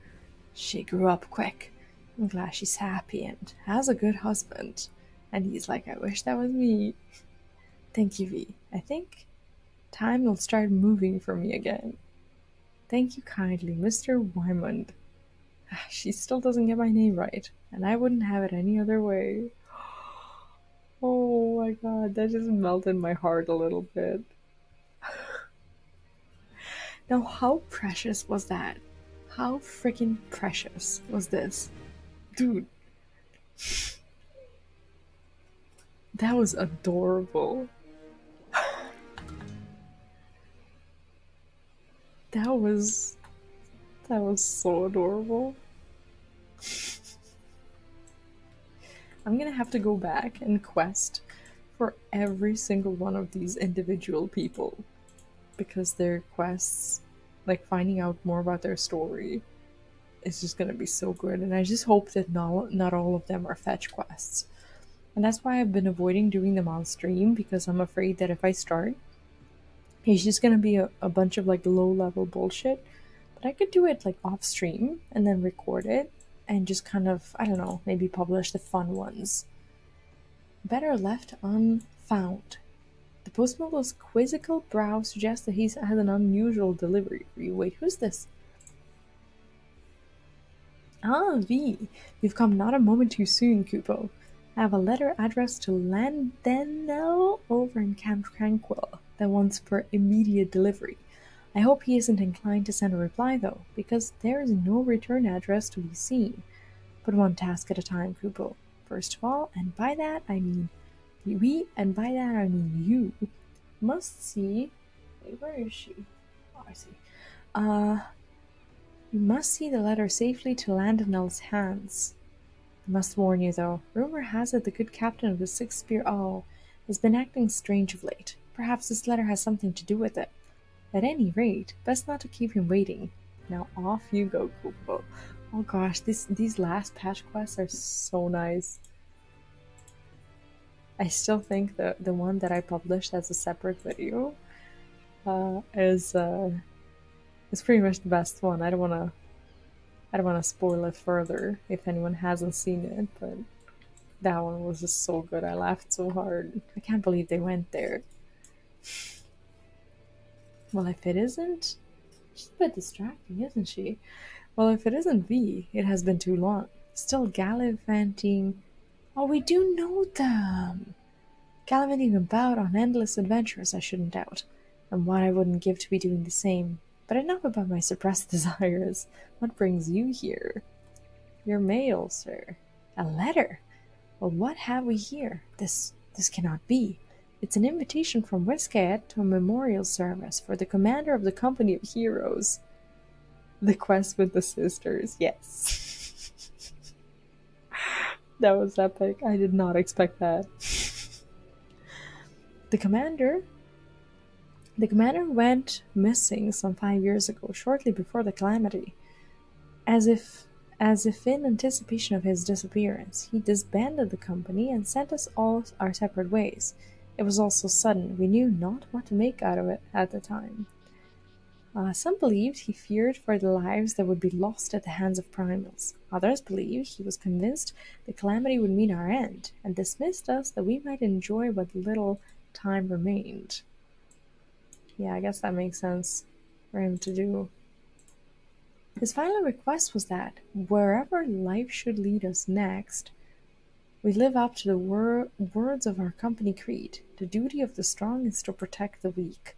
She grew up quick. I'm glad she's happy and has a good husband. And he's like, I wish that was me. Thank you, V. I think time will start moving for me again. Thank you kindly, Mr. Wymond. She still doesn't get my name right, and I wouldn't have it any other way. Oh my god, that just melted my heart a little bit. Now, how precious was that? How freaking precious was this? Dude. That was adorable. That was that was so adorable. I'm gonna have to go back and quest for every single one of these individual people because their quests, like finding out more about their story, is just gonna be so good. And I just hope that not all of them are fetch quests. And that's why I've been avoiding doing them on stream because I'm afraid that if I start, it's just gonna be a bunch of like low level bullshit. But I could do it like off stream and then record it and just kind of, I don't know, maybe publish the fun ones. Better left unfound. The postmoogle's quizzical brow suggests that he has an unusual delivery for you. Wait, who's this? Ah, V. You've come not a moment too soon, Kupo. I have a letter addressed to Landenel over in Camp Tranquil that wants for immediate delivery. I hope he isn't inclined to send a reply, though, because there is no return address to be seen. But one task at a time, Kupo. First of all, and by that I mean we, and by that I mean you, must see. Wait, where is she? Oh, I see. You must see the letter safely to Landenel's hands. I must warn you, though, rumor has it the good captain of the Sixth Spear has been acting strange of late. Perhaps this letter has something to do with it. At any rate, best not to keep him waiting. Now off you go, Kupo. Oh gosh, these last patch quests are so nice. I still think the one that I published as a separate video is pretty much the best one. I don't wanna spoil it further if anyone hasn't seen it, but that one was just so good. I laughed so hard. I can't believe they went there. Well, if it isn't, she's a bit distracting, isn't she? Well, if it isn't V, it has been too long. Still gallivanting. Oh, we do know them. Gallivanting about on endless adventures, I shouldn't doubt, and what I wouldn't give to be doing the same. But enough about my suppressed desires. What brings you here? Your mail, sir. A letter? Well, what have we here? This cannot be. It's an invitation from Wiscayet to a memorial service for the commander of the Company of Heroes. The quest with the sisters, yes. That was epic. I did not expect that. The commander went missing some 5 years ago, shortly before the calamity. As if in anticipation of his disappearance, he disbanded the company and sent us all our separate ways. It was all so sudden, we knew not what to make out of it at the time. Some believed he feared for the lives that would be lost at the hands of primals. Others believed he was convinced the calamity would mean our end, and dismissed us that we might enjoy what little time remained. Yeah, I guess that makes sense for him to do. His final request was that, wherever life should lead us next, we live up to the words of our company creed. The duty of the strong is to protect the weak.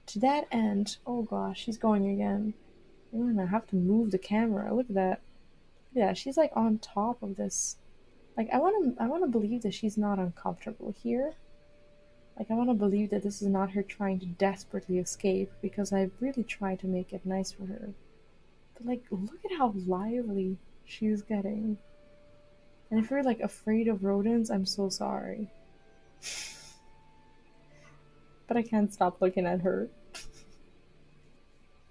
To that end, oh gosh, she's going again. I'm gonna have to move the camera. Look at that. Yeah, she's like on top of this. Like I wanna believe that she's not uncomfortable here. Like I wanna believe that this is not her trying to desperately escape, because I really tried to make it nice for her. But like look at how lively she's getting. And if you're like afraid of rodents, I'm so sorry. But I can't stop looking at her.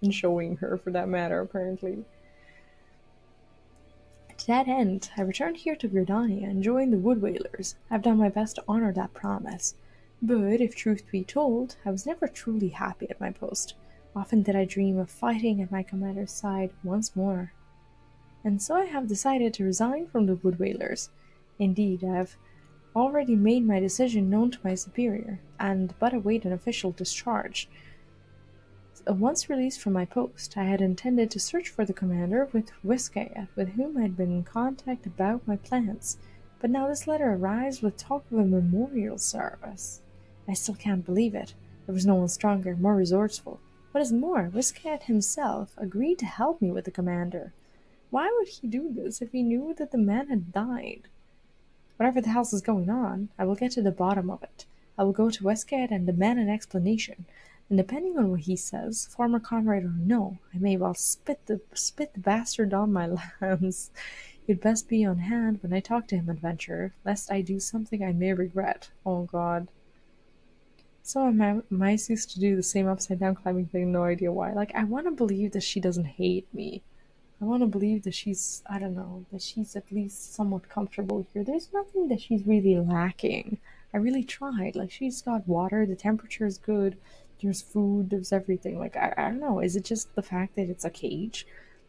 And showing her, for that matter, apparently. To that end, I returned here to Gridania and joined the Wood Whalers. I've done my best to honor that promise. But, if truth be told, I was never truly happy at my post. Often did I dream of fighting at my commander's side once more. And so I have decided to resign from the Wood Whalers. Indeed, I have already made my decision known to my superior, and but await an official discharge. Once released from my post, I had intended to search for the commander with Wiscayet, with whom I had been in contact about my plans. But now this letter arrives with talk of a memorial service. I still can't believe it. There was no one stronger, more resourceful. What is more, Wiscayet himself agreed to help me with the commander. Why would he do this if he knew that the man had died? Whatever the hell is going on, I will get to the bottom of it. I will go to Westgate and demand an explanation. And depending on what he says, former comrade or no, I may well spit the bastard on my lands. You'd best be on hand when I talk to him, adventurer, lest I do something I may regret. Oh god. Some of my mice used to do the same upside down climbing thing, no idea why. Like, I want to believe that she doesn't hate me. I want to believe that she's, I don't know, that she's at least somewhat comfortable here. There's nothing that she's really lacking. I really tried. Like, she's got water, the temperature is good, there's food, there's everything. Like, I don't know. Is it just the fact that it's a cage?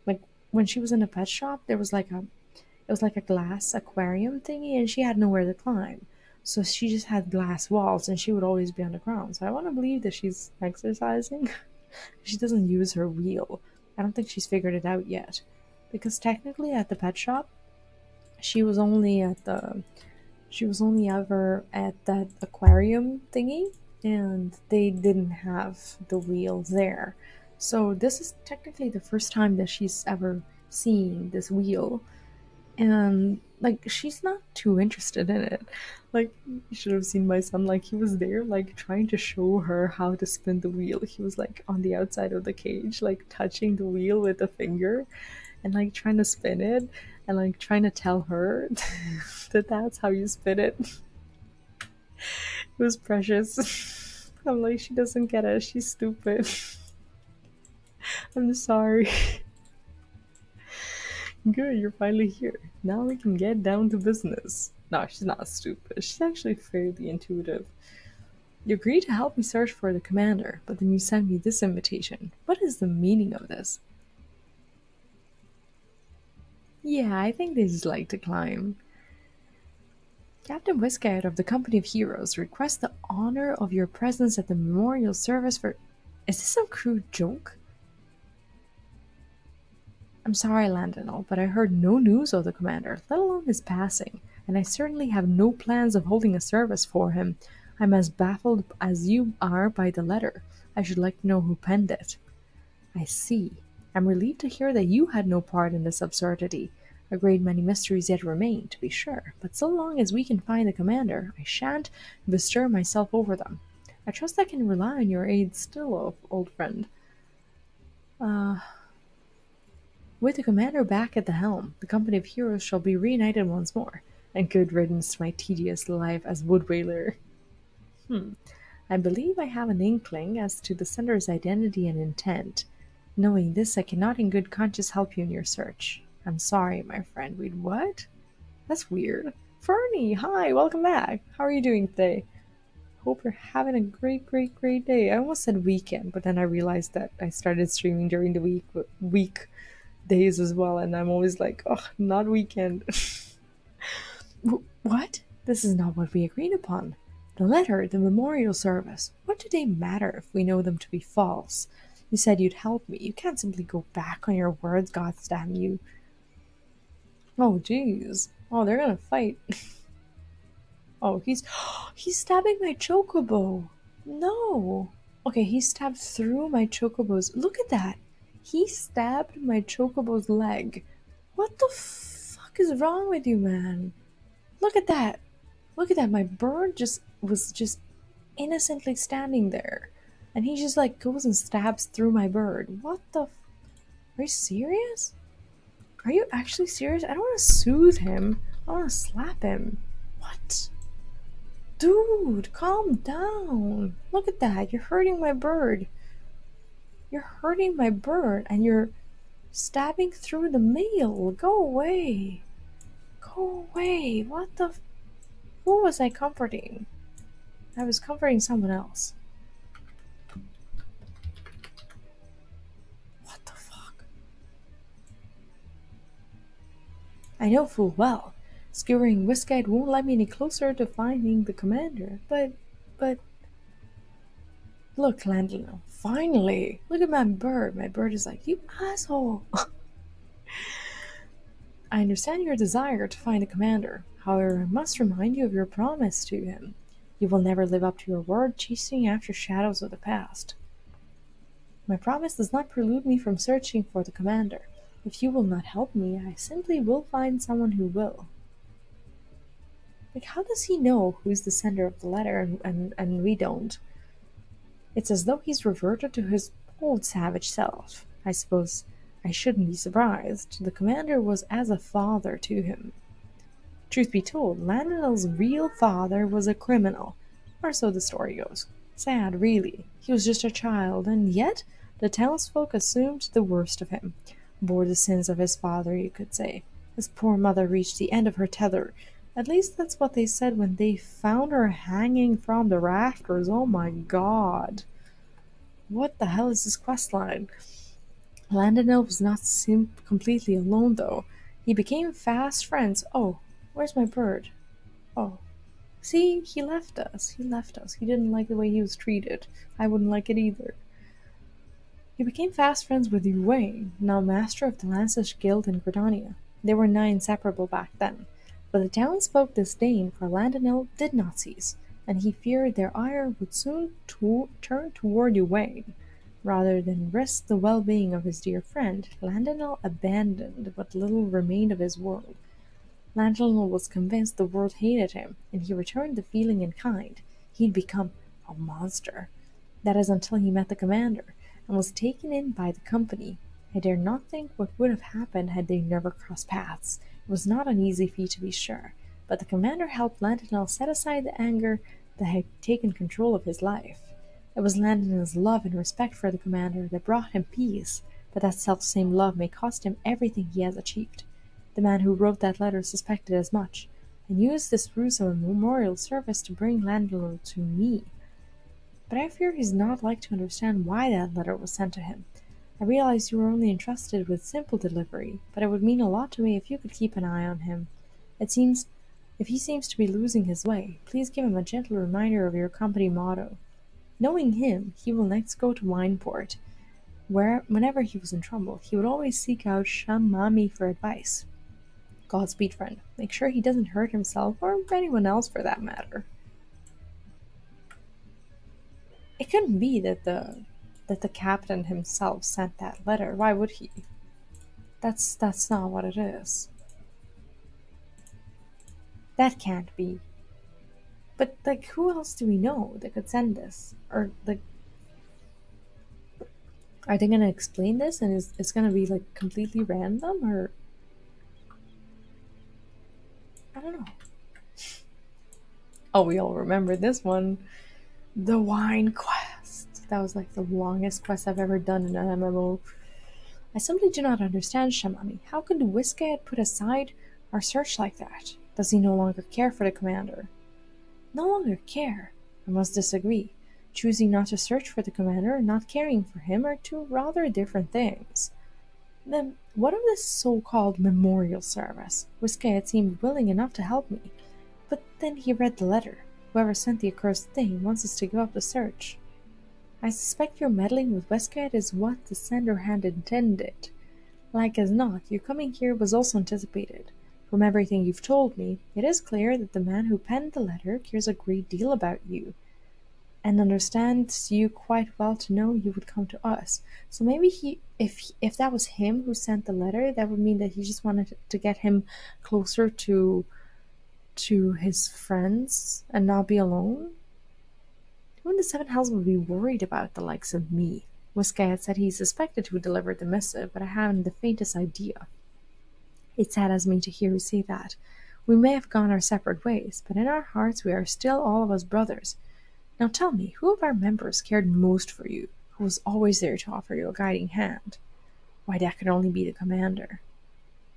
Like, when she was in a pet shop, there was like a, it was like a glass aquarium thingy, and she had nowhere to climb. So she just had glass walls, and she would always be on the ground. So I want to believe that she's exercising. She doesn't use her wheel. I don't think she's figured it out yet. Because technically at the pet shop, she was only ever at that aquarium thingy, and they didn't have the wheel there. So this is technically the first time that she's ever seen this wheel, and like she's not too interested in it. Like, you should have seen my son. Like, he was there like trying to show her how to spin the wheel. He was like on the outside of the cage, like touching the wheel with a finger and like trying to spin it, and like trying to tell her that that's how you spin it. It was precious. I'm like, she doesn't get it, she's stupid. I'm sorry. Good, you're finally here. Now we can get down to business. No, she's not stupid. She's actually fairly intuitive. You agreed to help me search for the commander, but then you sent me this invitation. What is the meaning of this? Yeah, I think they just like to climb. Captain Whiskeyhead of the Company of Heroes requests the honor of your presence at the memorial service for... Is this some crude joke? I'm sorry, Landonal, but I heard no news of the commander, let alone his passing, and I certainly have no plans of holding a service for him. I'm as baffled as you are by the letter. I should like to know who penned it. I see. I'm relieved to hear that you had no part in this absurdity. A great many mysteries yet remain, to be sure, but so long as we can find the commander, I shan't bestir myself over them. I trust I can rely on your aid still, old friend. With the commander back at the helm, the company of heroes shall be reunited once more, and good riddance to my tedious life as wood whaler. I believe I have an inkling as to the sender's identity and intent. Knowing this, I cannot in good conscience help you in your search. I'm sorry, my friend. Wait, what? That's weird. Fernie, hi, welcome back. How are you doing today? Hope you're having a great day. I almost said weekend, but then I realized that I started streaming during the week days as well, and I'm always like, oh, not weekend. What? This is not what we agreed upon. The letter, the memorial service, what do they matter if we know them to be false? You said you'd help me. You can't simply go back on your words, goddamn you. Oh, jeez. Oh, they're gonna fight. Oh, he's stabbing my chocobo. No. Okay, he stabbed through my chocobo's... Look at that. He stabbed my chocobo's leg. What the fuck is wrong with you, man? Look at that. Look at that. My bird was just innocently standing there. And he just like goes and stabs through my bird. What the Are you serious? Are you actually serious? I don't want to soothe him. I want to slap him. What? Dude, calm down. Look at that. You're hurting my bird. You're hurting my bird and you're stabbing through the mail. Go away. Go away. What the... Who was I comforting? I was comforting someone else. What the fuck? I know full well. Skewering Whiskite won't let me any closer to finding the commander, but... Look, Landlino, finally! Look at my bird. My bird is like, you asshole! I understand your desire to find the commander. However, I must remind you of your promise to him. You will never live up to your word, chasing after shadows of the past. My promise does not preclude me from searching for the commander. If you will not help me, I simply will find someone who will. Like, how does he know who's the sender of the letter and we don't? It's as though he's reverted to his old savage self. I suppose I shouldn't be surprised. The commander was as a father to him. Truth be told, Landonel's real father was a criminal, or so the story goes. Sad, really. He was just a child, and yet the townsfolk assumed the worst of him. Bore the sins of his father, you could say. His poor mother reached the end of her tether. At least that's what they said when they found her hanging from the rafters. Oh my god. What the hell is this questline? Landonel was not completely alone, though. He became fast friends. Oh, where's my bird? Oh, see, he left us. He left us. He didn't like the way he was treated. I wouldn't like it either. He became fast friends with Uwain, now master of the Lancers Guild in Gridania. They were nigh inseparable back then, but the townsfolk disdain for Landonel did not cease, and he feared their ire would soon turn toward Uwain. Rather than risk the well-being of his dear friend, Landonel abandoned what little remained of his world. Landonel was convinced the world hated him, and he returned the feeling in kind. He'd become a monster. That is until he met the commander, and was taken in by the company. I dare not think what would have happened had they never crossed paths. It was not an easy feat, to be sure, but the commander helped Landonel set aside the anger that had taken control of his life. It was Landonel's love and respect for the commander that brought him peace, but that self-same love may cost him everything he has achieved. The man who wrote that letter suspected as much, and used this ruse of a memorial service to bring Landonel to me. But I fear he's not like to understand why that letter was sent to him. I realize you were only entrusted with simple delivery, but it would mean a lot to me if you could keep an eye on him. If he seems to be losing his way, please give him a gentle reminder of your company motto. Knowing him, he will next go to Wineport, where, whenever he was in trouble, he would always seek out Shamami for advice. Godspeed, friend. Make sure he doesn't hurt himself, or anyone else for that matter. It couldn't be that the captain himself sent that letter. Why would he? That's not what it is. That can't be. But like, who else do we know that could send this? Or like, are they gonna explain this and it's gonna be like completely random, or I don't know. Oh, we all remember this one. The wine quest. That was like the longest quest I've ever done in an MMO. I simply do not understand Shamami. How could Whiskhead put aside our search like that? Does he no longer care for the commander? No longer care? I must disagree. Choosing not to search for the commander and not caring for him are two rather different things. Then what of this so-called memorial service? Whiskhead seemed willing enough to help me. But then he read the letter. Whoever sent the accursed thing wants us to give up the search. I suspect your meddling with Westgate is what the sender had intended. Like as not, your coming here was also anticipated. From everything you've told me, it is clear that the man who penned the letter cares a great deal about you, and understands you quite well to know you would come to us. So maybe if that was him who sent the letter, that would mean that he just wanted to get him closer to his friends and not be alone. Who in the Seven Hells would be worried about the likes of me? Whiskey had said he suspected who delivered the missive, but I haven't the faintest idea. It saddens me to hear you say that. We may have gone our separate ways, but in our hearts we are still all of us brothers. Now tell me, who of our members cared most for you, who was always there to offer you a guiding hand? Why, that could only be the commander.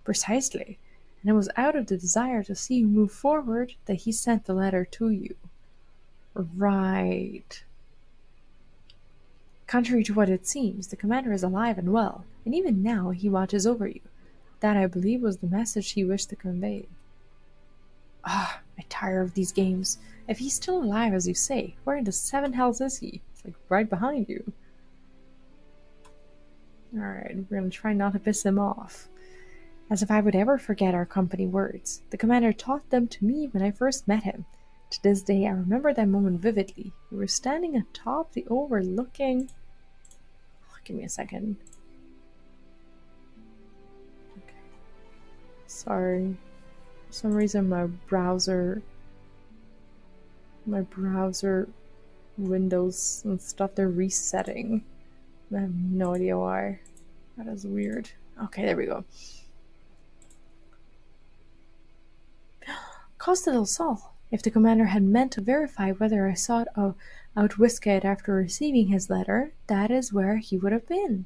Precisely, and it was out of the desire to see you move forward that he sent the letter to you. Right. Contrary to what it seems, the commander is alive and well, and even now he watches over you. That, I believe, was the message he wished to convey. Ah, I tire of these games. If he's still alive, as you say, where in the Seven Hells is he? It's like right behind you. Alright, we're gonna try not to piss him off. As if I would ever forget our company words. The commander taught them to me when I first met him. To this day, I remember that moment vividly. We were standing atop the overlooking... Oh, give me a second. Okay. Sorry. For some reason, my browser My browser windows and stuff, they're resetting. I have no idea why. That is weird. Okay, there we go. Costa del Sol. If the commander had meant to verify whether I sought out Whisket after receiving his letter, that is where he would have been.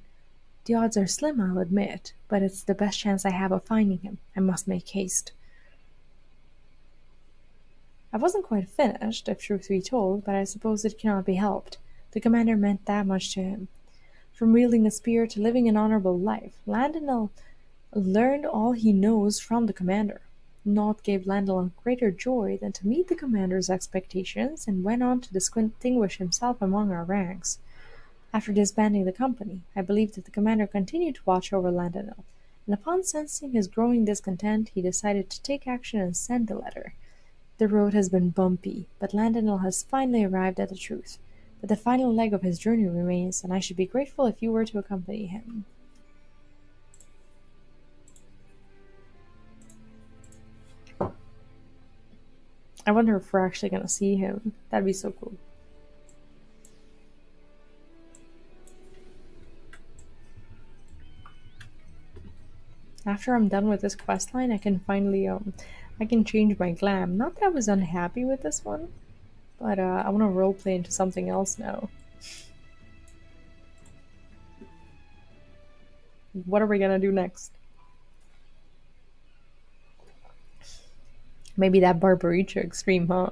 The odds are slim, I'll admit, but it's the best chance I have of finding him. I must make haste. I wasn't quite finished, if truth be told, but I suppose it cannot be helped. The commander meant that much to him. From wielding a spear to living an honorable life, Landonel learned all he knows from the commander. Naught gave Landonel greater joy than to meet the commander's expectations, and went on to distinguish himself among our ranks. After disbanding the company, I believe that the commander continued to watch over Landonel, and upon sensing his growing discontent, he decided to take action and send the letter. The road has been bumpy, but Landonel has finally arrived at the truth. But the final leg of his journey remains, and I should be grateful if you were to accompany him. I wonder if we're actually going to see him. That'd be so cool. After I'm done with this questline, I can finally I can change my glam. Not that I was unhappy with this one, but I want to roleplay into something else now. What are we gonna do next? Maybe that Barbaricha extreme, huh?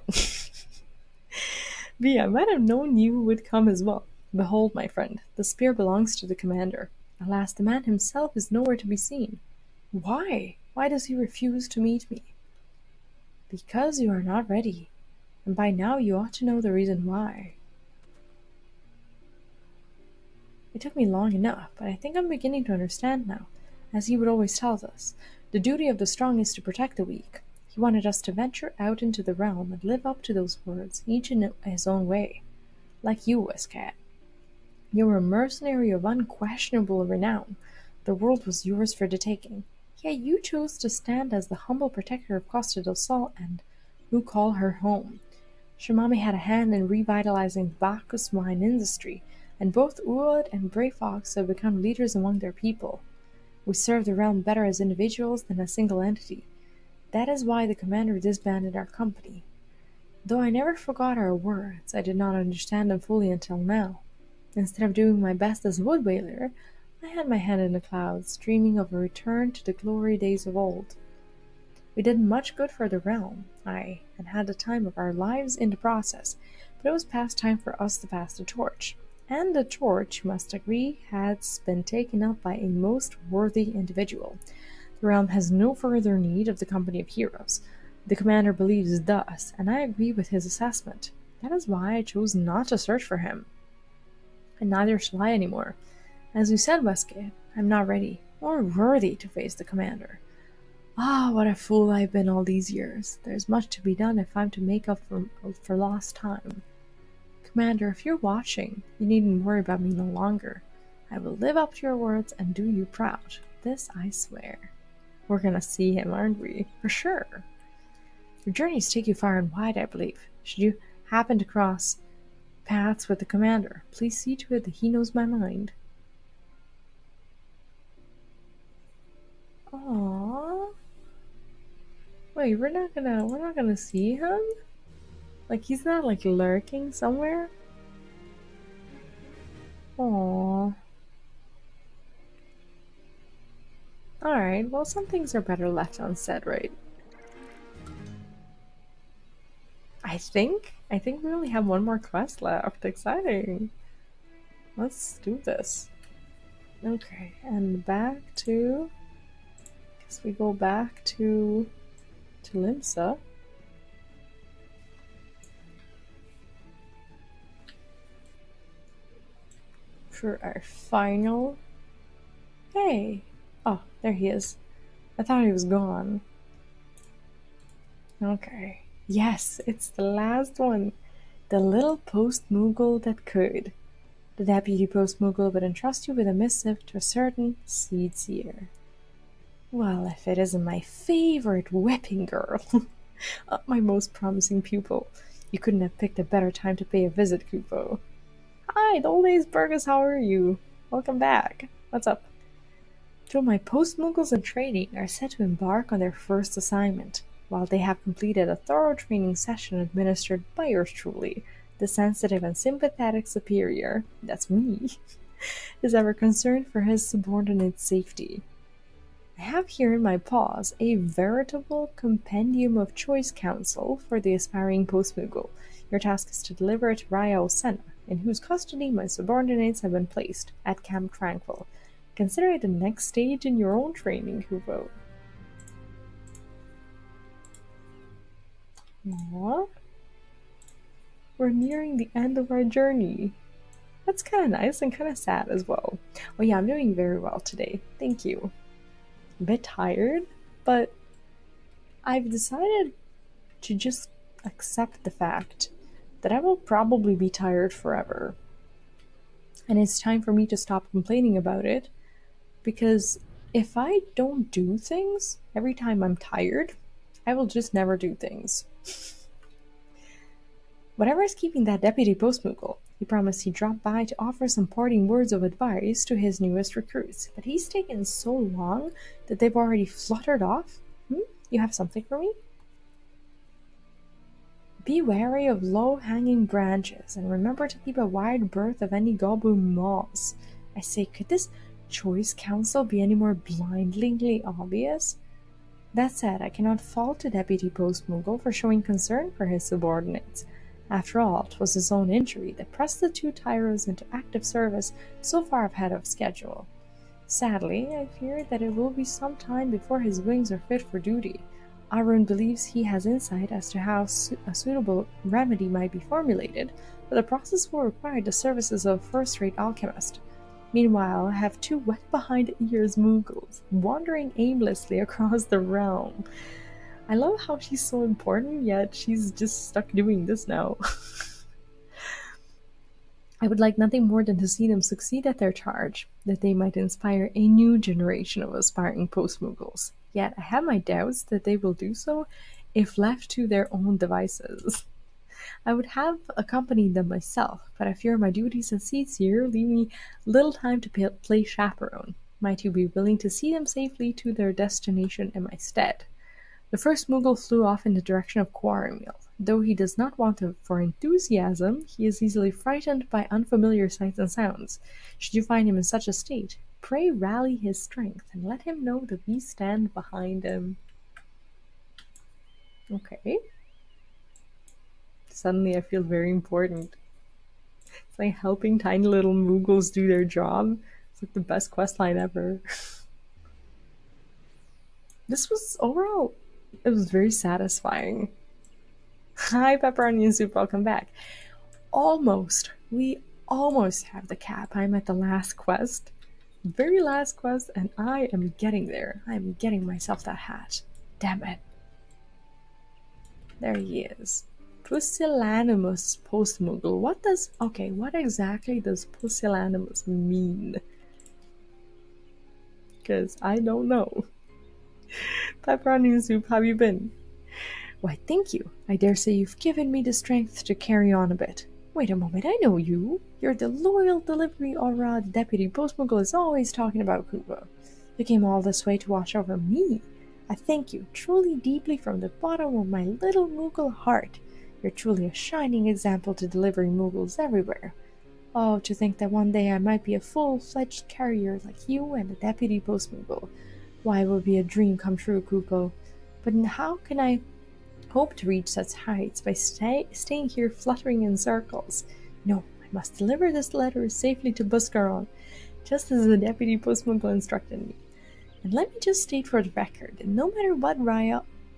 V, I might have known you would come as well. Behold, my friend, the spear belongs to the commander. Alas, the man himself is nowhere to be seen. Why? Why does he refuse to meet me? Because you are not ready, and by now you ought to know the reason why. It took me long enough, but I think I'm beginning to understand now. As he would always tell us, the duty of the strong is to protect the weak. He wanted us to venture out into the realm and live up to those words, each in his own way. Like you, Westcat. You were a mercenary of unquestionable renown. The world was yours for the taking. Yet you chose to stand as the humble protector of Costa del Sol and who call her home. Shimami had a hand in revitalizing Bacchus wine industry, and both Uod and Bray Fox have become leaders among their people. We serve the realm better as individuals than as single entity. That is why the commander disbanded our company. Though I never forgot our words, I did not understand them fully until now. Instead of doing my best as wood whaler, I had my head in the clouds, dreaming of a return to the glory days of old. We did much good for the realm, aye, and had the time of our lives in the process, but it was past time for us to pass the torch. And the torch, you must agree, has been taken up by a most worthy individual. The realm has no further need of the company of heroes. The commander believes thus, and I agree with his assessment. That is why I chose not to search for him. And neither shall I anymore. As you said, Westgate, I am not ready, or worthy to face the commander. Ah, what a fool I have been all these years. There is much to be done if I am to make up for lost time. Commander, if you're watching, you needn't worry about me no longer. I will live up to your words and do you proud. This I swear. We're gonna see him, aren't we? For sure. Your journeys take you far and wide, I believe. Should you happen to cross paths with the commander, please see to it that he knows my mind. Aww. Wait, we're not gonna see him? Like, he's not, like, lurking somewhere? Aww. Alright, well, some things are better left unsaid, right? I think we only have one more quest left. Exciting. Let's do this. Okay, and back to... guess we go back to Limsa. For our final... Hey! Oh, there he is. I thought he was gone. Okay. Yes, it's the last one. The little Postmoogle that could. The deputy Postmoogle would entrust you with a missive to a certain seed seer. Well, if it isn't my favorite whipping girl. My most promising pupil. You couldn't have picked a better time to pay a visit, Kupo. Hi, the old days Burgess, how are you? Welcome back. What's up? So my post-Moogles in training are set to embark on their first assignment. While they have completed a thorough training session administered by yours truly, the sensitive and sympathetic superior, that's me, is ever concerned for his subordinate's safety. I have here in my paws a veritable compendium of choice counsel for the aspiring post-Moogle. Your task is to deliver it to Raya Osena, in whose custody my subordinates have been placed, at Camp Tranquil. Consider it the next stage in your own training, Hugo. Aww. We're nearing the end of our journey. That's kind of nice and kind of sad as well. Oh yeah, I'm doing very well today. Thank you. A bit tired, but I've decided to just accept the fact that I will probably be tired forever. And it's time for me to stop complaining about it, because if I don't do things every time I'm tired, I will just never do things. Whatever is keeping that deputy postmoogle, he promised he'd drop by to offer some parting words of advice to his newest recruits, but he's taken so long that they've already fluttered off. You have something for me? Be wary of low-hanging branches, and remember to keep a wide berth of any goblin moss. I say, could this choice counsel be any more blindingly obvious? That said, I cannot fault the deputy postmoogle for showing concern for his subordinates. After all, 'twas his own injury that pressed the two tyros into active service so far ahead of schedule. Sadly, I fear that it will be some time before his wings are fit for duty. Arun believes he has insight as to how a suitable remedy might be formulated, but the process will require the services of a first-rate alchemist. Meanwhile, I have two wet-behind-ears Moogles wandering aimlessly across the realm. I love how she's so important, yet she's just stuck doing this now. I would like nothing more than to see them succeed at their charge, that they might inspire a new generation of aspiring post-Moogles. Yet I have my doubts that they will do so if left to their own devices. I would have accompanied them myself, but I fear my duties and seats here leave me little time to play chaperone. Might you be willing to see them safely to their destination in my stead? The first Moogle flew off in the direction of Quarrymill. Though he does not want for enthusiasm, he is easily frightened by unfamiliar sights and sounds. Should you find him in such a state, pray rally his strength and let him know that we stand behind him. Okay. Suddenly I feel very important. It's like helping tiny little Moogles do their job. It's like the best questline ever. This was overall, it was very satisfying. Hi, Pepperoni and Soup, welcome back. We almost have the cap. I'm at the last quest. Very last quest, and I am getting there. I'm getting myself that hat. Damn it. There he is. Pusillanimous Postmoogle. What exactly does Pusillanimous mean? Because I don't know. Pepperoni and Soup, how have you been? Why, thank you. I dare say you've given me the strength to carry on a bit. Wait a moment, I know you. You're the loyal delivery aura the deputy postmoogle is always talking about, Kubo. You came all this way to watch over me. I thank you truly deeply from the bottom of my little Moogle heart. You're truly a shining example to delivery Moogles everywhere. Oh, to think that one day I might be a full-fledged carrier like you and the deputy postmoogle. Why, it would be a dream come true, Kupo. But how can I hope to reach such heights by staying here fluttering in circles? No, I must deliver this letter safely to Buscaron, just as the deputy postmoogle instructed me. And let me just state for the record that no matter what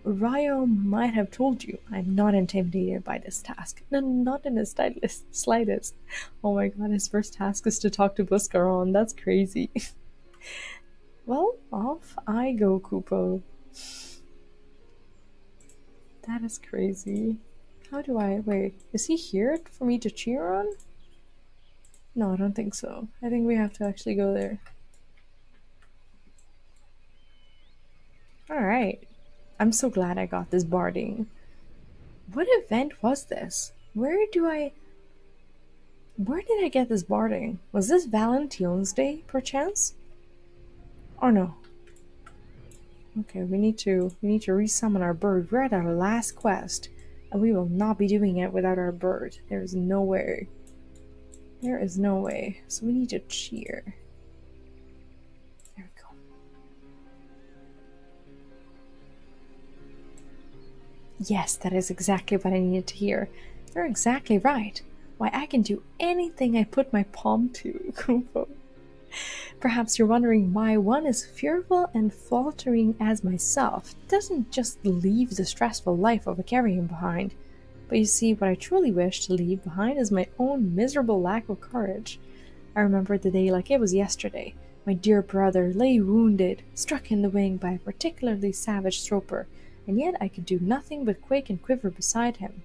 Ryo might have told you, I'm not intimidated by this task. No, not in the slightest. Oh my god, his first task is to talk to Buscaron. That's crazy. Well, off I go, Kupo. That is crazy. How do I... Wait, is he here for me to cheer on? No, I don't think so. I think we have to actually go there. Alright. I'm so glad I got this barding. What event was this? Where did I get this barding? Was this Valentine's Day, perchance? Or no? Okay, we need to resummon our bird. We're at our last quest, and we will not be doing it without our bird. There is no way. There is no way. So we need to cheer. There we go. Yes, that is exactly what I needed to hear. You're exactly right. Why, I can do anything I put my palm to, Kupo. Perhaps you're wondering why one as fearful and faltering as myself doesn't just leave the stressful life of a carrion behind. But you see, what I truly wish to leave behind is my own miserable lack of courage. I remember the day like it was yesterday. My dear brother lay wounded, struck in the wing by a particularly savage stroper, and yet I could do nothing but quake and quiver beside him.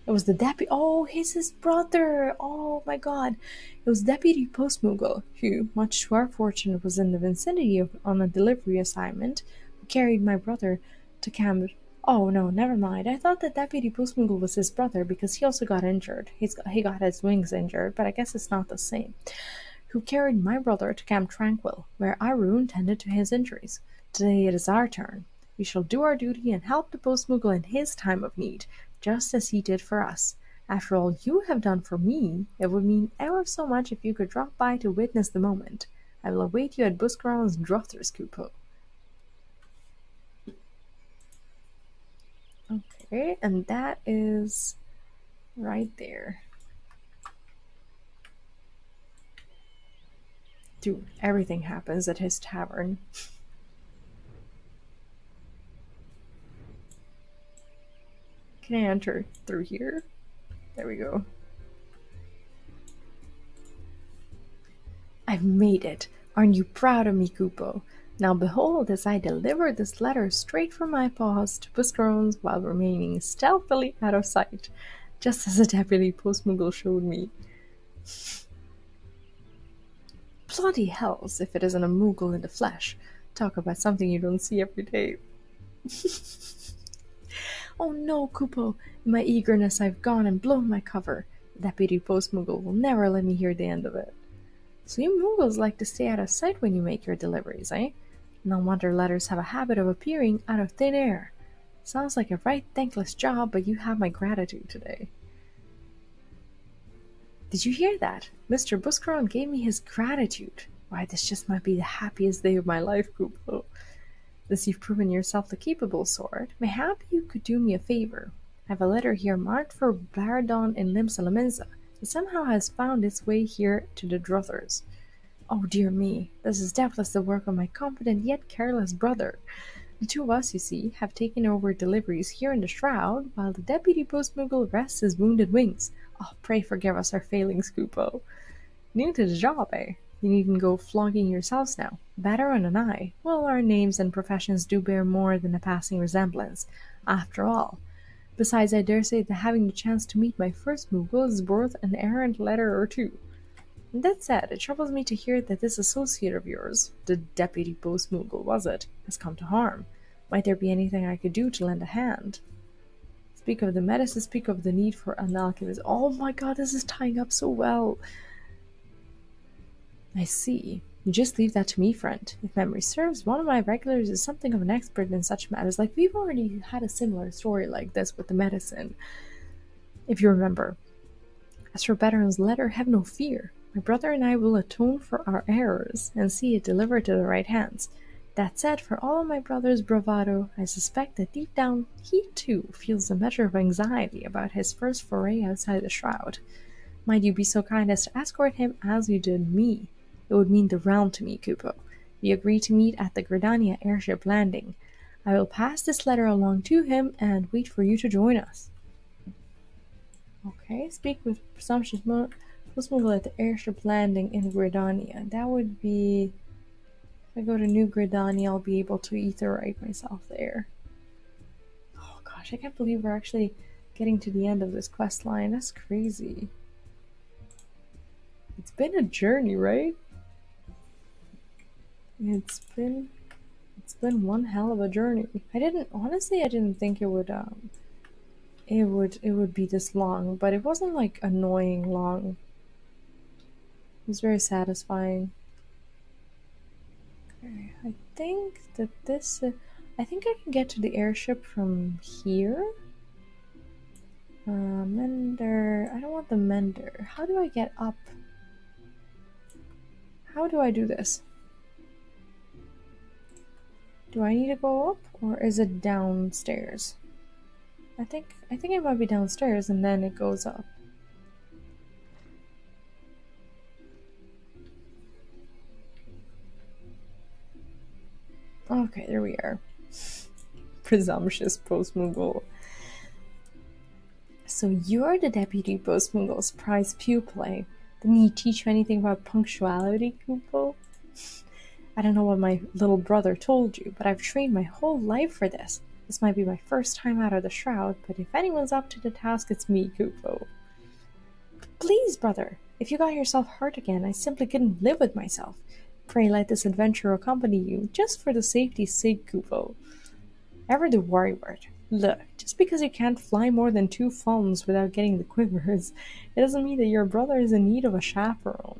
It was the deputy. Oh, he's his brother. Oh my god. It was Deputy Postmoogle, who, much to our fortune, was in the vicinity on a delivery assignment, who carried my brother to camp. Oh no, never mind. I thought that Deputy Postmoogle was his brother because he also got injured. He got his wings injured, but I guess it's not the same. Who carried my brother to Camp Tranquil, where Irene tended to his injuries. Today it is our turn. We shall do our duty and help the Postmoogle in his time of need, just as he did for us. After all you have done for me, it would mean ever so much if you could drop by to witness the moment. I will await you at Buscaron's Drother's Kupo. Okay, and that is right there. Dude, everything happens at his tavern. Can I enter through here? There we go. I've made it. Aren't you proud of me, Kupo? Now behold, as I deliver this letter straight from my paws to Buscaron's while remaining stealthily out of sight, just as the deputy postmoogle showed me. Bloody hells, if it isn't a moogle in the flesh. Talk about something you don't see every day. Oh no, Kupo! In my eagerness I've gone and blown my cover. The deputy postmoogle will never let me hear the end of it. So you Moogles like to stay out of sight when you make your deliveries, eh? No wonder letters have a habit of appearing out of thin air. Sounds like a right thankless job, but you have my gratitude today. Did you hear that? Mr. Buscaron gave me his gratitude. Why, this just might be the happiest day of my life, Kupo. Since you've proven yourself the capable sort, mayhap you could do me a favor. I have a letter here marked for Baradon in Limsa that somehow has found its way here to the Druthers. Oh dear me, this is doubtless the work of my confident yet careless brother. The two of us, you see, have taken over deliveries here in the Shroud, while the deputy postmoogle rests his wounded wings. Oh, pray forgive us our failings, Kupo. New to the job, eh? You needn't go flogging yourselves now. Battaron and I, well, our names and professions do bear more than a passing resemblance, after all. Besides, I dare say that having the chance to meet my first Moogle is worth an errant letter or two. And that said, it troubles me to hear that this associate of yours, the deputy postmoogle, was it, has come to harm. Might there be anything I could do to lend a hand? Speak of the medicine, speak of the need for an alchemist. Oh my god, this is tying up so well. I see. You just leave that to me, friend. If memory serves, one of my regulars is something of an expert in such matters. Like, we've already had a similar story like this with the medicine, if you remember. As for Betteron's letter, have no fear. My brother and I will atone for our errors and see it delivered to the right hands. That said, for all of my brother's bravado, I suspect that deep down he too feels a measure of anxiety about his first foray outside the Shroud. Might you be so kind as to escort him as you did me? It would mean the realm to me, Kupo. We agree to meet at the Gridania airship landing. I will pass this letter along to him and wait for you to join us. Okay, speak with presumptuous Postmoogle at the airship landing in Gridania. That would be... If I go to New Gridania, I'll be able to etherite myself there. Oh gosh, I can't believe we're actually getting to the end of this quest line. That's crazy. It's been a journey, right? It's been one hell of a journey. I didn't think it would it would be this long, but it wasn't like annoying long. It was very satisfying. Okay, I think that this. I think I can get to the airship from here. Mender. I don't want the mender. How do I get up? How do I do this? Do I need to go up or is it downstairs? I think it might be downstairs and then it goes up. Okay, there we are. Presumptuous Postmoogle. So you're the deputy Postmoogle's prize pupil. Didn't he teach you anything about punctuality, Kupo? I don't know what my little brother told you, but I've trained my whole life for this. This might be my first time out of the shroud, but if anyone's up to the task, it's me, Kupo. Please, brother, if you got yourself hurt again, I simply couldn't live with myself. Pray let this adventure accompany you, just for the safety's sake, Kupo. Ever the worrywart. Look, just because you can't fly more than 2 falls without getting the quivers, it doesn't mean that your brother is in need of a chaperone.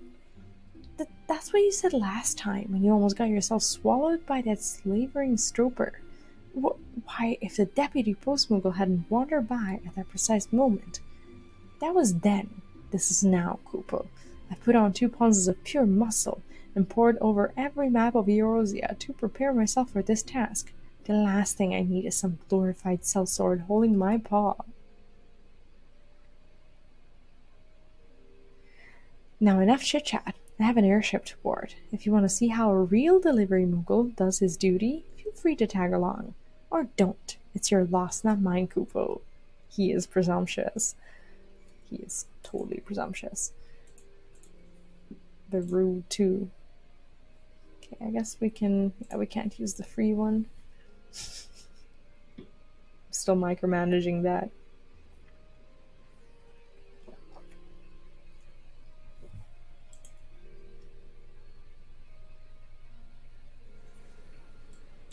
That's what you said last time when you almost got yourself swallowed by that slavering strouper. Why, if the deputy postmoogle hadn't wandered by at that precise moment. That was then. This is now, Kupo. I put on 2 pounds of pure muscle and pored over every map of Eorzea to prepare myself for this task. The last thing I need is some glorified sellsword holding my paw. Now enough chit-chat. I have an airship to board. If you want to see how a real delivery moogle does his duty, feel free to tag along. Or don't. It's your loss, not mine, Kupo. He is presumptuous. He is totally presumptuous. The rude too. Okay, I guess we can. Yeah, we can't use the free one. Still micromanaging that.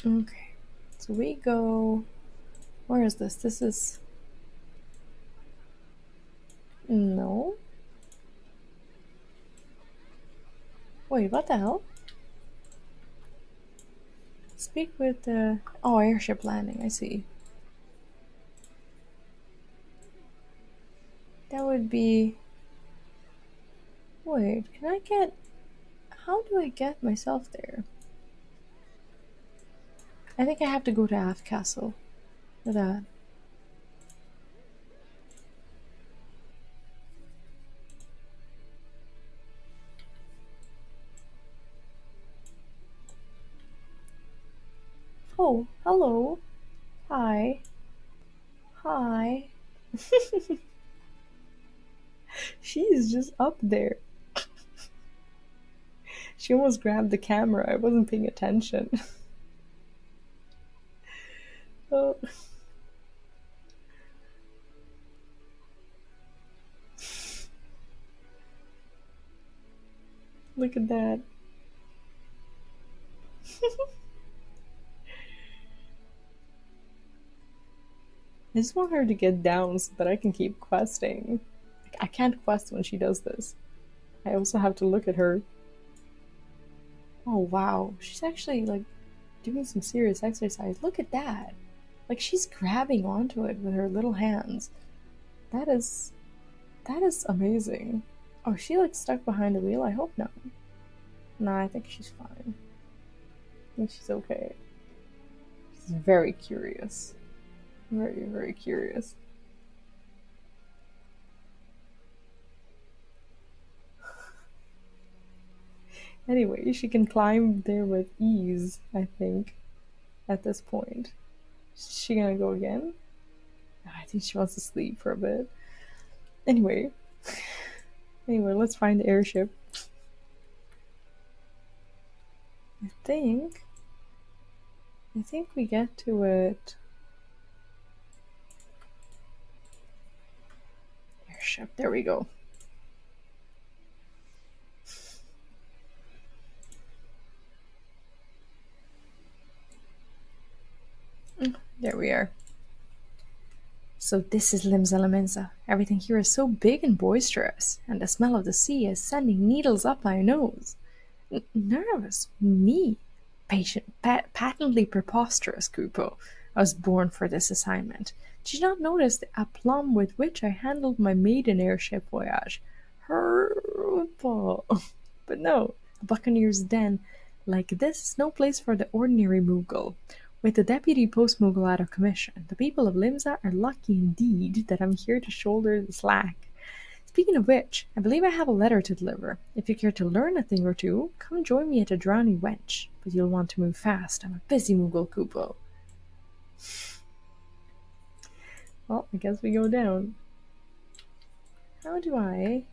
Okay, so we go. Where is this? This is. No. Wait, what the hell? Speak with the. Oh, airship landing, I see. That would be. Wait, can I get. How do I get myself there? I think I have to go to Aft Castle for that. Oh, hello. Hi. Hi. She's just up there. She almost grabbed the camera. I wasn't paying attention. Oh. Look at that. I just want her to get down so that I can keep questing. I can't quest when she does this. I also have to look at her. Oh wow, she's actually like doing some serious exercise. Look at that. Like she's grabbing onto it with her little hands. That is amazing. Oh, is she like stuck behind the wheel? I hope not. Nah, I think she's fine. I think she's okay. She's very curious. Very, very curious. Anyway, she can climb there with ease, I think, at this point. Is she gonna go again? I think she wants to sleep for a bit. Anyway. Anyway, let's find the airship. I think we get to it. Airship, there we go. There we are. So this is Limsa Laminsa. Everything here is so big and boisterous, and the smell of the sea is sending needles up my nose. Nervous? Me? Patently preposterous, Kupo. I was born for this assignment. Did you not notice the aplomb with which I handled my maiden airship voyage? Horrible. But no, a buccaneer's den like this is no place for the ordinary Moogle. With the deputy post-Moogle out of commission, the people of Limsa are lucky indeed that I'm here to shoulder the slack. Speaking of which, I believe I have a letter to deliver. If you care to learn a thing or two, come join me at a drowning wench. But you'll want to move fast. I'm a busy Moogle Kupo. Well, I guess we go down. How do I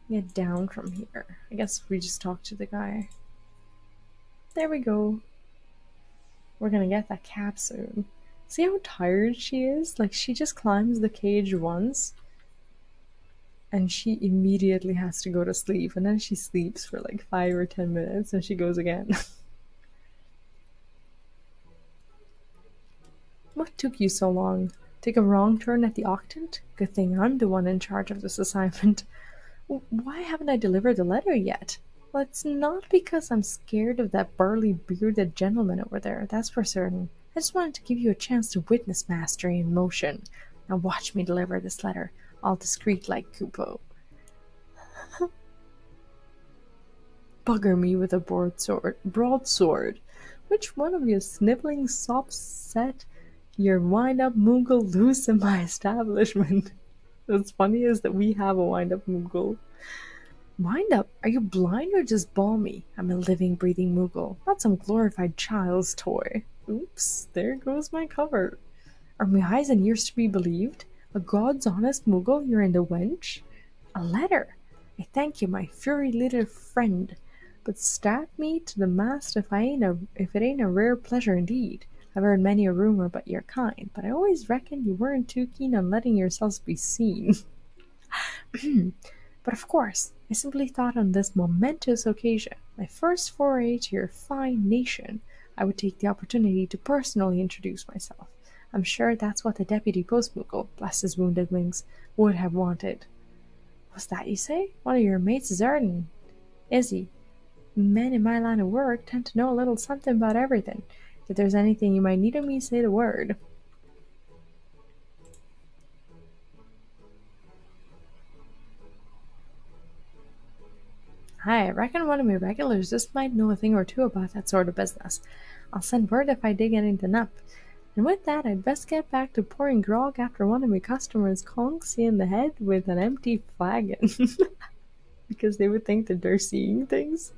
get down from here? I guess we just talk to the guy. There we go. We're gonna get that cap soon. See how tired she is? Like, she just climbs the cage once and she immediately has to go to sleep, and then she sleeps for like 5 or 10 minutes and she goes again. What took you so long? Take a wrong turn at the octant? Good thing I'm the one in charge of this assignment. Why haven't I delivered the letter yet? Well, it's not because I'm scared of that burly bearded gentleman over there, that's for certain. I just wanted to give you a chance to witness mastery in motion. Now watch me deliver this letter, all discreet like Kupo. Bugger me with a broadsword. Which one of you sniveling sops set your wind-up Moogle loose in my establishment? What's funny is that we have a wind-up Moogle. Wind up? Are you blind or just balmy? I'm a living, breathing Moogle, not some glorified child's toy. Oops, there goes my cover. Are my eyes and ears to be believed? A God's honest Moogle, you're in the wench? A letter? I thank you, my furry little friend. But strap me to the mast if it ain't a rare pleasure indeed. I've heard many a rumor about your kind, but I always reckoned you weren't too keen on letting yourselves be seen. But of course, I simply thought on this momentous occasion, my first foray to your fine nation, I would take the opportunity to personally introduce myself. I'm sure that's what the deputy postmoogle, bless his wounded wings, would have wanted. What's that you say? One of your mates is Arden. Is he? Men in my line of work tend to know a little something about everything. If there's anything you might need of me, say the word. I reckon one of my regulars just might know a thing or two about that sort of business. I'll send word if I dig anything up. And with that, I'd best get back to pouring grog after one of my customers conks you in the head with an empty flagon. Because they would think that they're seeing things.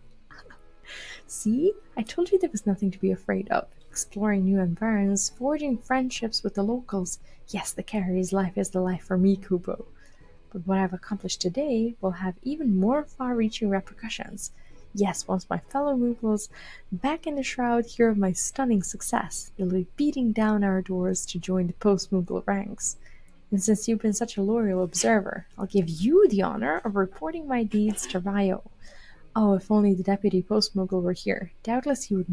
See? I told you there was nothing to be afraid of. Exploring new environs, forging friendships with the locals. Yes, the carrier's life is the life for me, Kubo. But what I've accomplished today will have even more far-reaching repercussions. Yes, once my fellow Moogles back in the shroud hear of my stunning success, they'll be beating down our doors to join the post-Moogle ranks. And since you've been such a loyal observer, I'll give you the honor of reporting my deeds to Ryo. Oh, if only the deputy post-Moogle were here. Doubtless he would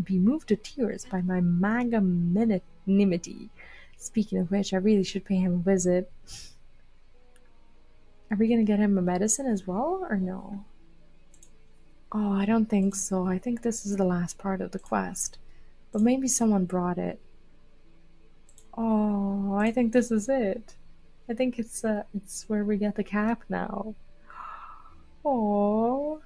be moved to tears by my magnanimity. Speaking of which, I really should pay him a visit. Are we gonna get him a medicine as well, or no? Oh, I don't think so. I think this is the last part of the quest. But maybe someone brought it. Oh, I think this is it. I think it's where we get the cap now. Oh,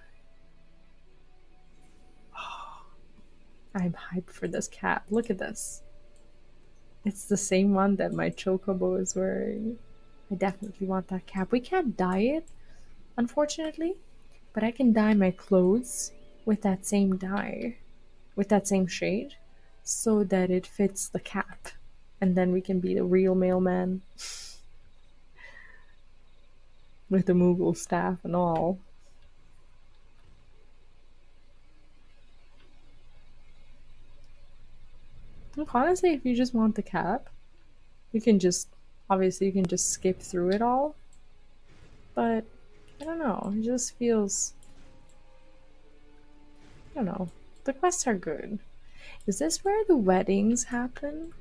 I'm hyped for this cap. Look at this. It's the same one that my chocobo is wearing. I definitely want that cap. We can't dye it, unfortunately, but I can dye my clothes with that same dye, with that same shade, so that it fits the cap. And then we can be the real mailman with the Moogle staff and all. Look, honestly, if you just want the cap, you can just, obviously you can just skip through it all. But, I don't know, it just feels, I don't know, the quests are good. Is this where the weddings happen?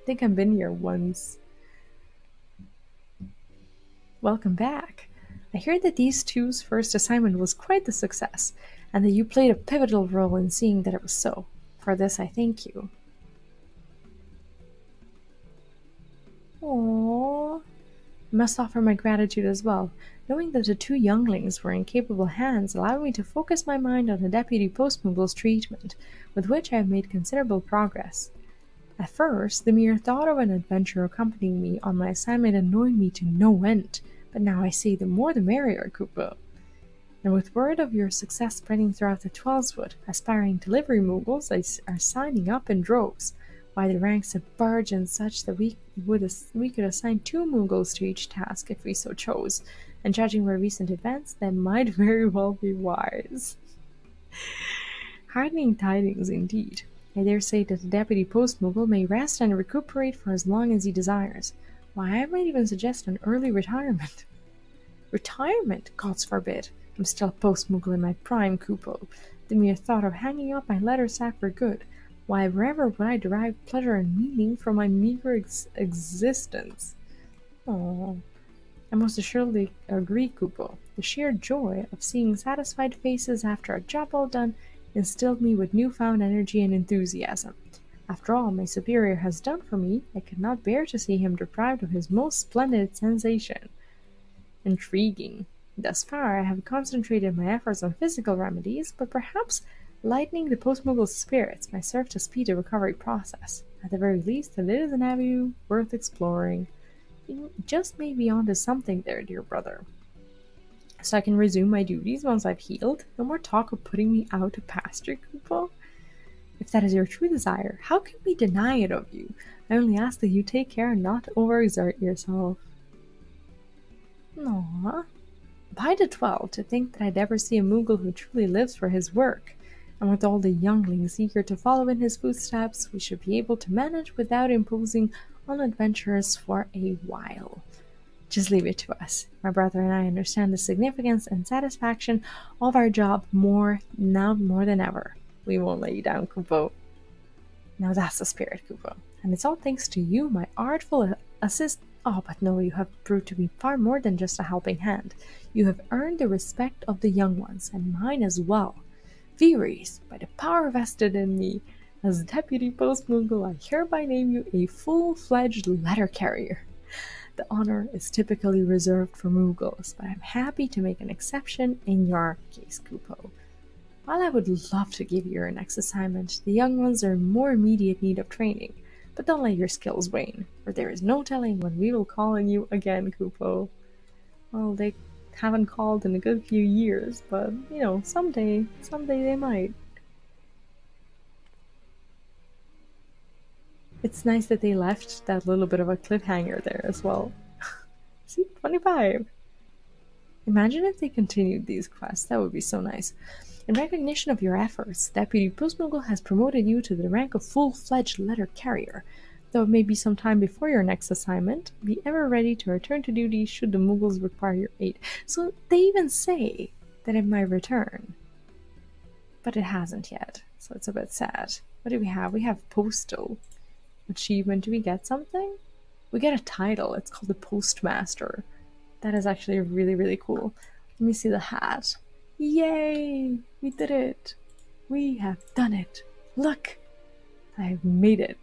think I've been here once. Welcome back. I hear that these two's first assignment was quite the success, and that you played a pivotal role in seeing that it was so. For this, I thank you. Aww. I must offer my gratitude as well. Knowing that the two younglings were in capable hands allowed me to focus my mind on the Deputy Postmoogle's treatment, with which I have made considerable progress. At first, the mere thought of an adventurer accompanying me on my assignment annoyed me to no end, but now I say the more the merrier, Koopa. And with word of your success spreading throughout the Twelveswood, aspiring delivery moogles are signing up in droves, while the ranks of barge and such that we could assign 2 moogles to each task if we so chose, and judging by recent events, that might very well be wise. Heartening tidings indeed. I dare say that the Deputy Postmoogle may rest and recuperate for as long as he desires. Why, I might even suggest an early retirement. Retirement? Gods forbid. I'm still a Postmoogle in my prime, Kupo. The mere thought of hanging up my letter sack for good. Why, wherever would I derive pleasure and meaning from my meager existence? Oh, I most assuredly agree, Kupo. The sheer joy of seeing satisfied faces after a job well done instilled me with newfound energy and enthusiasm. After all my superior has done for me, I could not bear to see him deprived of his most splendid sensation. Intriguing. Thus far, I have concentrated my efforts on physical remedies, but perhaps lightening the Postmoogle's spirits may serve to speed the recovery process. At the very least, it is an avenue worth exploring. You just may be onto something there, dear brother. So I can resume my duties once I've healed. No more talk of putting me out to pasture, Koopa. If that is your true desire, how can we deny it of you? I only ask that you take care not to overexert yourself. Aww. By the 12, to think that I'd ever see a Moogle who truly lives for his work. And with all the younglings eager to follow in his footsteps, we should be able to manage without imposing on adventurers for a while. Just leave it to us. My brother and I understand the significance and satisfaction of our job now more than ever. We won't let you down, Kupo. Now that's the spirit, Kupo. And it's all thanks to you, my artful assist. Oh, but no, you have proved to be far more than just a helping hand. You have earned the respect of the young ones, and mine as well. Viries, by the power vested in me, as Deputy Postmoogle, I hereby name you a full-fledged letter carrier. The honor is typically reserved for Moogles, but I'm happy to make an exception in your case, Kupo. While I would love to give you your next assignment, the young ones are in more immediate need of training. But don't let your skills wane, for there is no telling when we will call on you again, Kupo. Well, they haven't called in a good few years, but, someday they might. It's nice that they left that little bit of a cliffhanger there as well. See, 25. Imagine if they continued these quests, that would be so nice. In recognition of your efforts, Deputy Postmoogle has promoted you to the rank of full-fledged letter carrier. Though it may be some time before your next assignment, be ever ready to return to duty should the Moogles require your aid. So they even say that it might return. But it hasn't yet, so it's a bit sad. What do we have? We have postal achievement. Do we get something? We get a title. It's called the Postmaster. That is actually really, really cool. Let me see the hat. Yay! We did it! We have done it! Look! I've made it.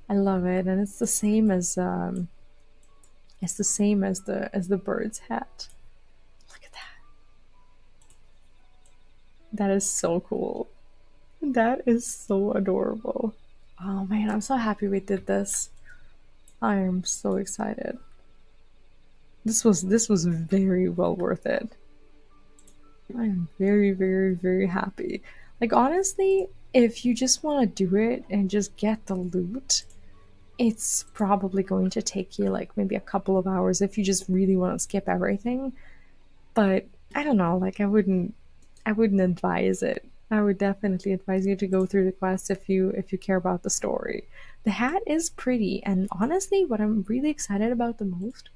I love it, and it's the same as the bird's hat. Look at that. That is so cool. That is so adorable. Oh man, I'm so happy we did this. I am so excited. This was very well worth it. I am very, very, very happy. Like, honestly, if you just want to do it and just get the loot, it's probably going to take you like maybe a couple of hours if you just really want to skip everything. But I don't know, like I wouldn't advise it. I would definitely advise you to go through the quest if you care about the story. The hat is pretty, and honestly, what I'm really excited about the most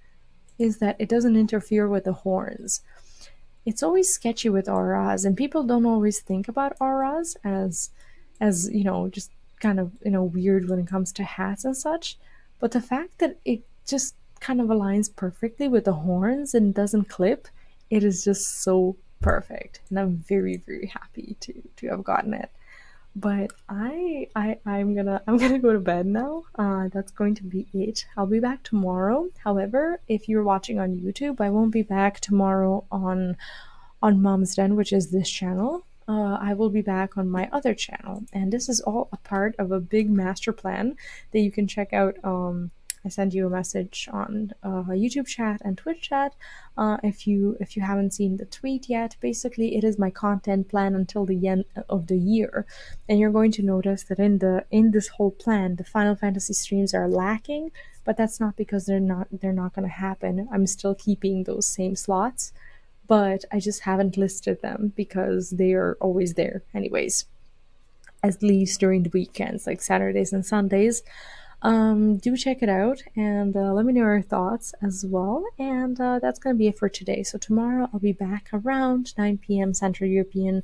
is that it doesn't interfere with the horns. It's always sketchy with auras, and people don't always think about auras as just kind of, weird when it comes to hats and such. But the fact that it just kind of aligns perfectly with the horns and doesn't clip, it is just so perfect. And I'm very, very happy to have gotten it. But I'm gonna go to bed now. That's going to be it. I'll be back tomorrow. However, if you're watching on YouTube, I won't be back tomorrow on Mom's Den, which is this channel. I will be back on my other channel, and this is all a part of a big master plan that you can check out. I send you a message on YouTube chat and Twitch chat. If you haven't seen the tweet yet, basically it is my content plan until the end of the year, and you're going to notice that in this whole plan, the Final Fantasy streams are lacking, but that's not because they're not going to happen. I'm still keeping those same slots, but I just haven't listed them because they are always there anyways, at least during the weekends, like Saturdays and Sundays. Do check it out and let me know your thoughts as well. And that's going to be it for today. So tomorrow I'll be back around 9 p.m. Central European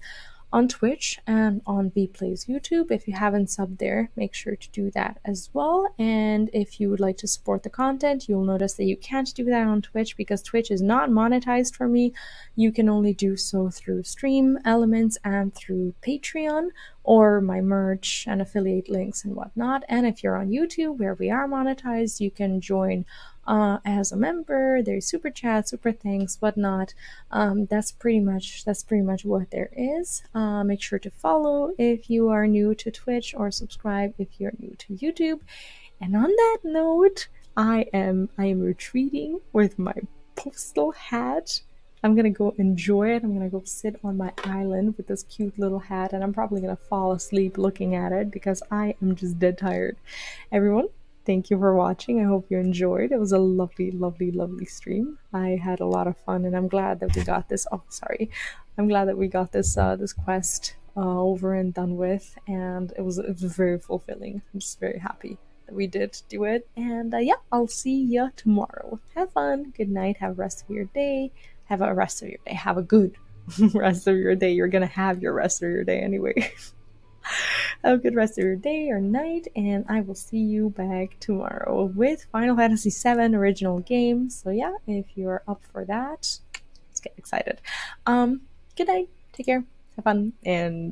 on Twitch and on Vplay's YouTube. If you haven't subbed there, make sure to do that as well. And if you would like to support the content, you'll notice that you can't do that on Twitch because Twitch is not monetized for me. You can only do so through Stream Elements and through Patreon or my merch and affiliate links and whatnot. And if you're on YouTube, where we are monetized, you can join as a member. There's super chat, super thanks, whatnot. That's pretty much what there is. Make sure to follow if you are new to Twitch, or subscribe if you're new to YouTube. And on that note, I am retreating with my postal hat. I'm gonna go enjoy it. I'm gonna go sit on my island with this cute little hat, and I'm probably gonna fall asleep looking at it because I am just dead tired. Everyone, thank you for watching. I hope you enjoyed. It was a lovely, lovely, lovely stream. I had a lot of fun, and I'm glad that we got this. Oh, sorry. I'm glad that we got this quest over and done with, and it was very fulfilling. I'm just very happy that we did do it. And yeah, I'll see ya tomorrow. Have fun. Good night. Have a rest of your day. Have a rest of your day. Have a good rest of your day. You're gonna have your rest of your day anyway. Have a good rest of your day or night, and I will see you back tomorrow with Final Fantasy VII original game. So yeah, if you're up for that, let's get excited. Good night. Take care. Have fun, and